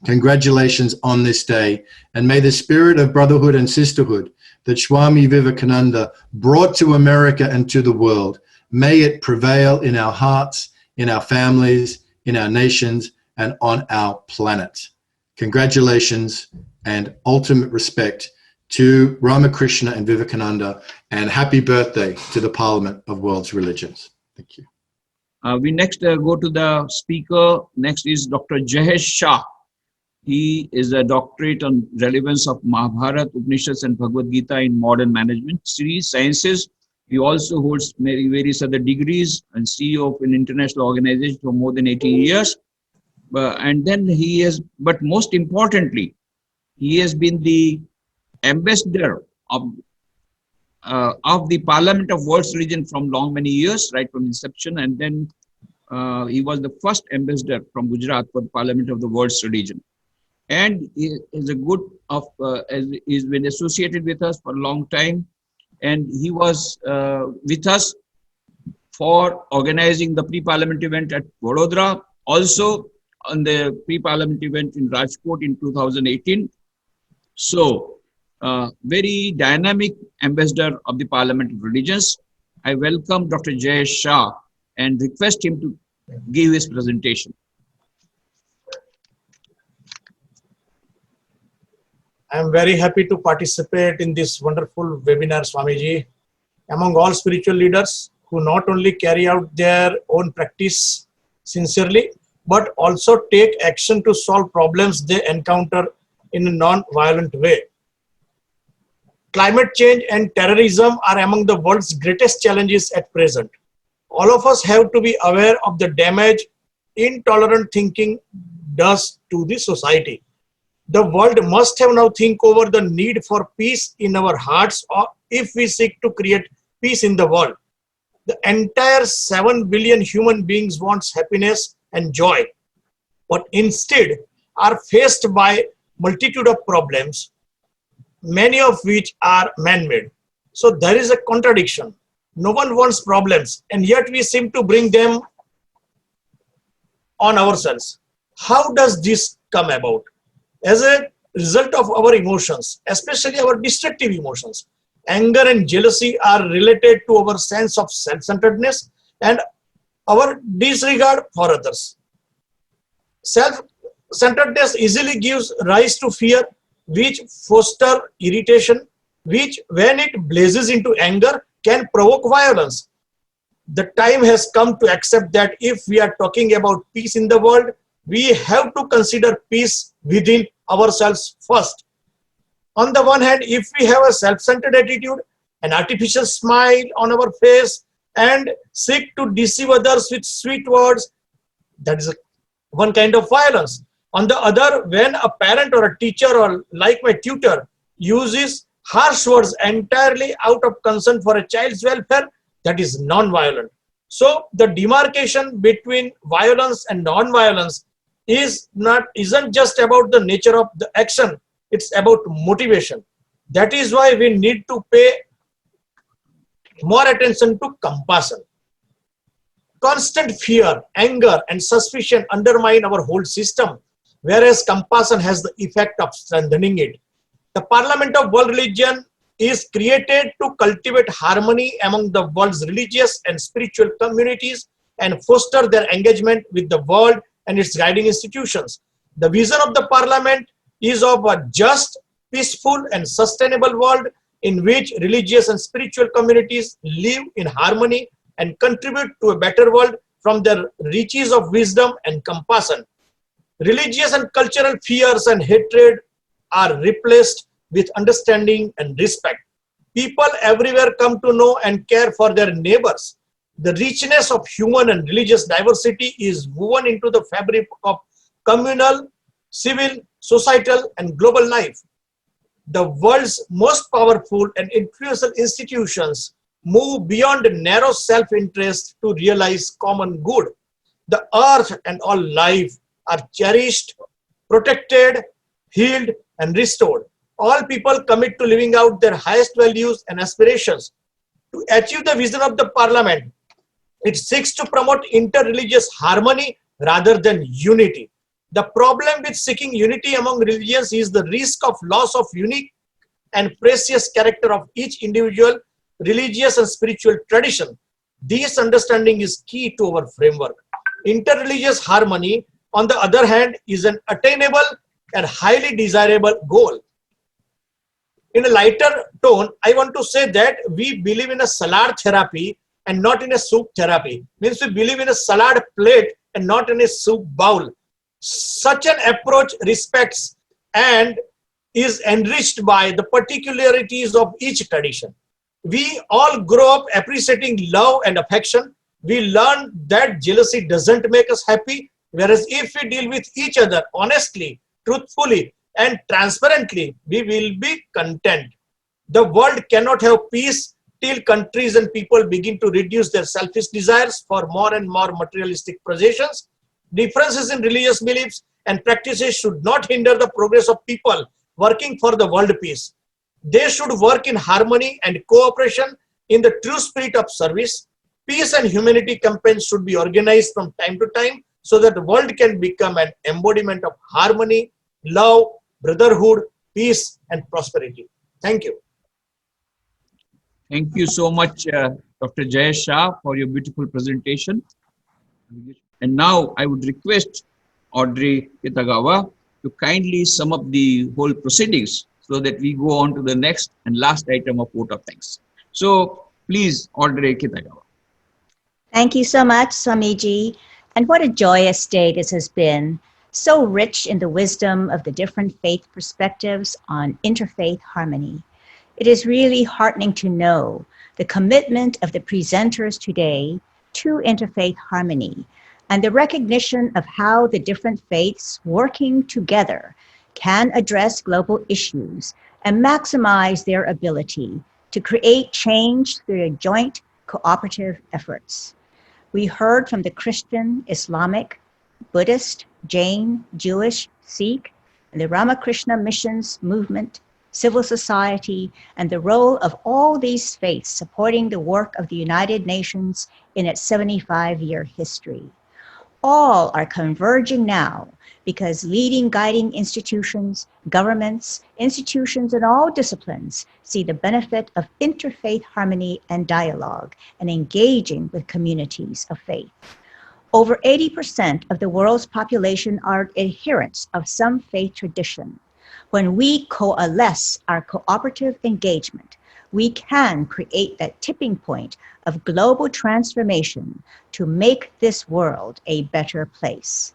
Congratulations on this day. And may the spirit of brotherhood and sisterhood that Swami Vivekananda brought to America and to the world, may it prevail in our hearts, in our families, in our nations, and on our planet. Congratulations and ultimate respect to Ramakrishna and Vivekananda, and happy birthday to the Parliament of World's Religions. Thank you. We next go to the speaker. Next is Dr. Jayesh Shah. He is a doctorate on relevance of Mahabharata, Upanishads, and Bhagavad Gita in modern management, Sri Sciences. He also holds various other degrees and CEO of an international organization for more than 18 years. And then he has, but most importantly, he has been the ambassador of the Parliament of World's Religion from many years, right from inception. And then he was the first ambassador from Gujarat for the Parliament of the World's Religion. And he is a good of, he's been associated with us for a long time. And he was with us for organizing the pre-parliament event at Vadodara, also on the pre-parliament event in Rajkot in 2018. So, very dynamic ambassador of the Parliament of Religions. I welcome Dr. Jayesh Shah and request him to give his presentation. I am very happy to participate in this wonderful webinar, Swamiji. Among all spiritual leaders who not only carry out their own practice sincerely, but also take action to solve problems they encounter in a non-violent way. Climate change and terrorism are among the world's greatest challenges at present. All of us have to be aware of the damage intolerant thinking does to the society. The world must have now think over the need for peace in our hearts, or if we seek to create peace in the world. The entire 7 billion human beings wants happiness and joy, but instead are faced by multitude of problems, many of which are man-made. So there is a contradiction. No one wants problems, and yet we seem to bring them on ourselves. How does this come about? As a result of our emotions, especially our destructive emotions, anger and jealousy are related to our sense of self-centeredness and our disregard for others. Self-centeredness easily gives rise to fear, which foster irritation, which when it blazes into anger can provoke violence. The time has come to accept that if we are talking about peace in the world, we have to consider peace within ourselves first. On the one hand, if we have a self-centered attitude, an artificial smile on our face, and seek to deceive others with sweet words, that is one kind of violence. On the other, when a parent or a teacher or like my tutor uses harsh words entirely out of concern for a child's welfare, that is non-violent. So the demarcation between violence and non-violence isn't just about the nature of the action, it's about motivation. That is why we need to pay more attention to compassion. Constant fear, anger, and suspicion undermine our whole system, whereas compassion has the effect of strengthening it. The Parliament of World Religion is created to cultivate harmony among the world's religious and spiritual communities and foster their engagement with the world and its guiding institutions. The vision of the Parliament is of a just, peaceful, and sustainable world in which religious and spiritual communities live in harmony and contribute to a better world from their riches of wisdom and compassion. Religious and cultural fears and hatred are replaced with understanding and respect. People everywhere come to know and care for their neighbors. The richness of human and religious diversity is woven into the fabric of communal, civil, societal, and global life. The world's most powerful and influential institutions move beyond narrow self-interest to realize common good. The earth and all life are cherished, protected, healed, and restored. All people commit to living out their highest values and aspirations. To achieve the vision of the Parliament, it seeks to promote inter-religious harmony rather than unity. The problem with seeking unity among religions is the risk of loss of unique and precious character of each individual religious and spiritual tradition. This understanding is key to our framework. Interreligious harmony, on the other hand, is an attainable and highly desirable goal. In a lighter tone, I want to say that we believe in a salad therapy and not in a soup therapy. Means we believe in a salad plate and not in a soup bowl. Such an approach respects and is enriched by the particularities of each tradition. We all grow up appreciating love and affection. We learn that jealousy doesn't make us happy, whereas if we deal with each other honestly, truthfully, and transparently, we will be content. The world cannot have peace till countries and people begin to reduce their selfish desires for more and more materialistic possessions. Differences in religious beliefs and practices should not hinder the progress of people working for the world peace. They should work in harmony and cooperation in the true spirit of service. Peace and humanity campaigns should be organized from time to time so that the world can become an embodiment of harmony, love, brotherhood, peace, and prosperity. Thank you. Thank you so much, Dr. Jay Shah, for your beautiful presentation. And now I would request Audrey Kitagawa to kindly sum up the whole proceedings so that we go on to the next and last item of vote of thanks. So please, Audrey Kitagawa. Thank you so much, Swamiji. And what a joyous day this has been. So rich in the wisdom of the different faith perspectives on interfaith harmony. It is really heartening to know the commitment of the presenters today to interfaith harmony and the recognition of how the different faiths working together can address global issues and maximize their ability to create change through their joint cooperative efforts. We heard from the Christian, Islamic, Buddhist, Jain, Jewish, Sikh, and the Ramakrishna Missions movement, civil society, and the role of all these faiths supporting the work of the United Nations in its 75-year history. All are converging now because leading guiding institutions, governments, institutions in all disciplines see the benefit of interfaith harmony and dialogue and engaging with communities of faith. Over 80% of the world's population are adherents of some faith tradition. When we coalesce our cooperative engagement, we can create that tipping point of global transformation to make this world a better place.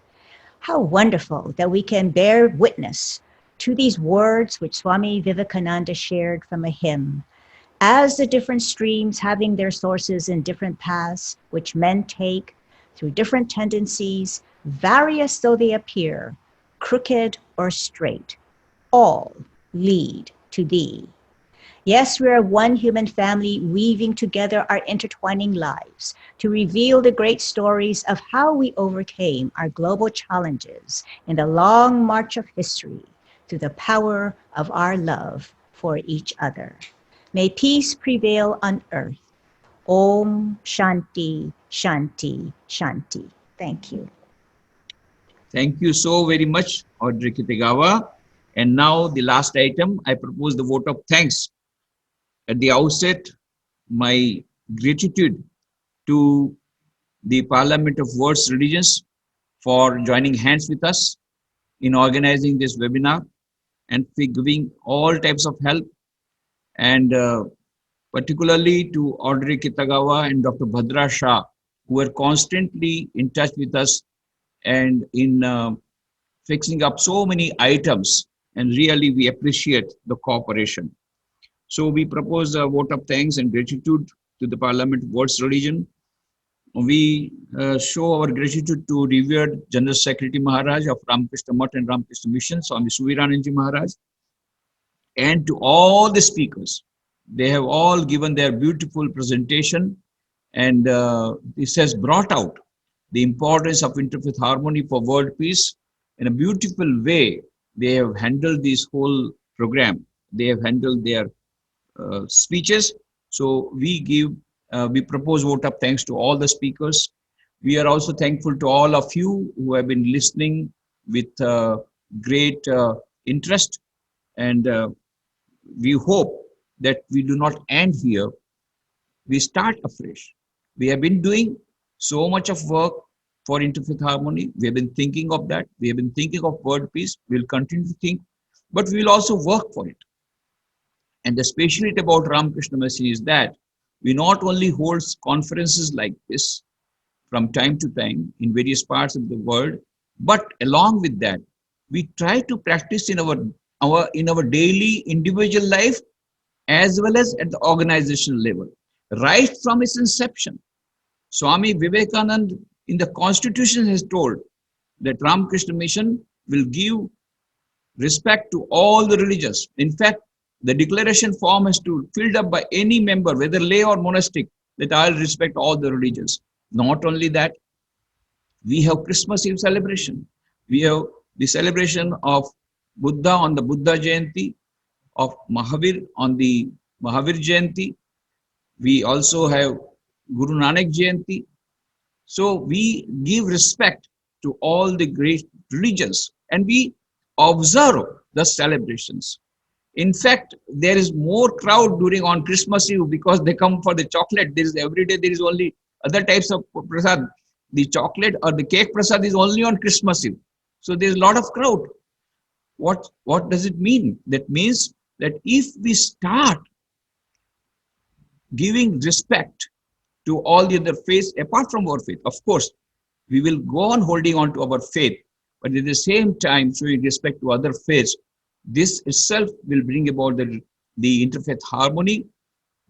How wonderful that we can bear witness to these words which Swami Vivekananda shared from a hymn. As the different streams having their sources in different paths, which men take through different tendencies, various though they appear, crooked or straight, all lead to thee. Yes, we are one human family weaving together our intertwining lives to reveal the great stories of how we overcame our global challenges in the long march of history through the power of our love for each other. May peace prevail on earth. Om Shanti, Shanti, Shanti. Thank you. Thank you so very much, Audrey Kitagawa. And now the last item, I propose the vote of thanks. At the outset, my gratitude to the Parliament of World's Religions for joining hands with us in organizing this webinar and for giving all types of help, and particularly to Audrey Kitagawa and Dr. Bhadra Shah, who are constantly in touch with us and in fixing up so many items, and really we appreciate the cooperation. So we propose a vote of thanks and gratitude to the Parliament of World's Religion. We show our gratitude to revered General Secretary Maharaj of Ramakrishna Mutt and Ramakrishna Missions, Swami Suvirananji Maharaj, and to all the speakers. They have all given their beautiful presentation, and this has brought out the importance of interfaith harmony for world peace in a beautiful way. They have handled this whole program. They have handled their speeches. So we propose vote of thanks to all the speakers. We are also thankful to all of you who have been listening with great interest, and we hope that we do not end here. We start afresh. We have been doing so much of work for interfaith harmony. We have been thinking of that. We have been thinking of world peace. We'll continue to think, but we will also work for it. And the speciality about Ramakrishna Missions is that we not only hold conferences like this from time to time in various parts of the world, but along with that, we try to practice in our daily individual life as well as at the organizational level, right from its inception. Swami Vivekananda in the Constitution has told that Ramakrishna Mission will give respect to all the religions. In fact, the declaration form has to filled up by any member, whether lay or monastic, that I'll respect all the religions. Not only that, we have Christmas Eve celebration. We have the celebration of Buddha on the Buddha Jayanti, of Mahavir on the Mahavir Jayanti. We also have Guru Nanak Jayanti. So we give respect to all the great religions and we observe the celebrations. In fact, there is more crowd during on Christmas Eve because they come for the chocolate. There is every day there is only other types of prasad. The chocolate or the cake prasad is only on Christmas Eve. So there is a lot of crowd. What does it mean? That means that if we start giving respect to all the other faiths apart from our faith, of course, we will go on holding on to our faith, but at the same time showing respect to other faiths. This itself will bring about the interfaith harmony.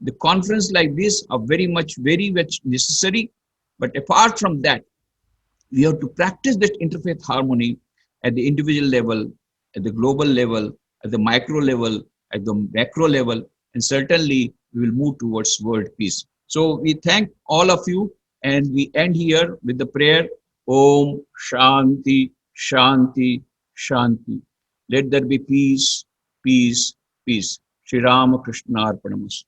The conference like this are very much necessary, but apart from that, we have to practice that interfaith harmony at the individual level, at the global level, at the micro level, at the macro level, and certainly we will move towards world peace. So we thank all of you, and we end here with the prayer, Om Shanti, Shanti, Shanti. Let there be peace, peace, peace. Sri Ramakrishna Arpanamastu.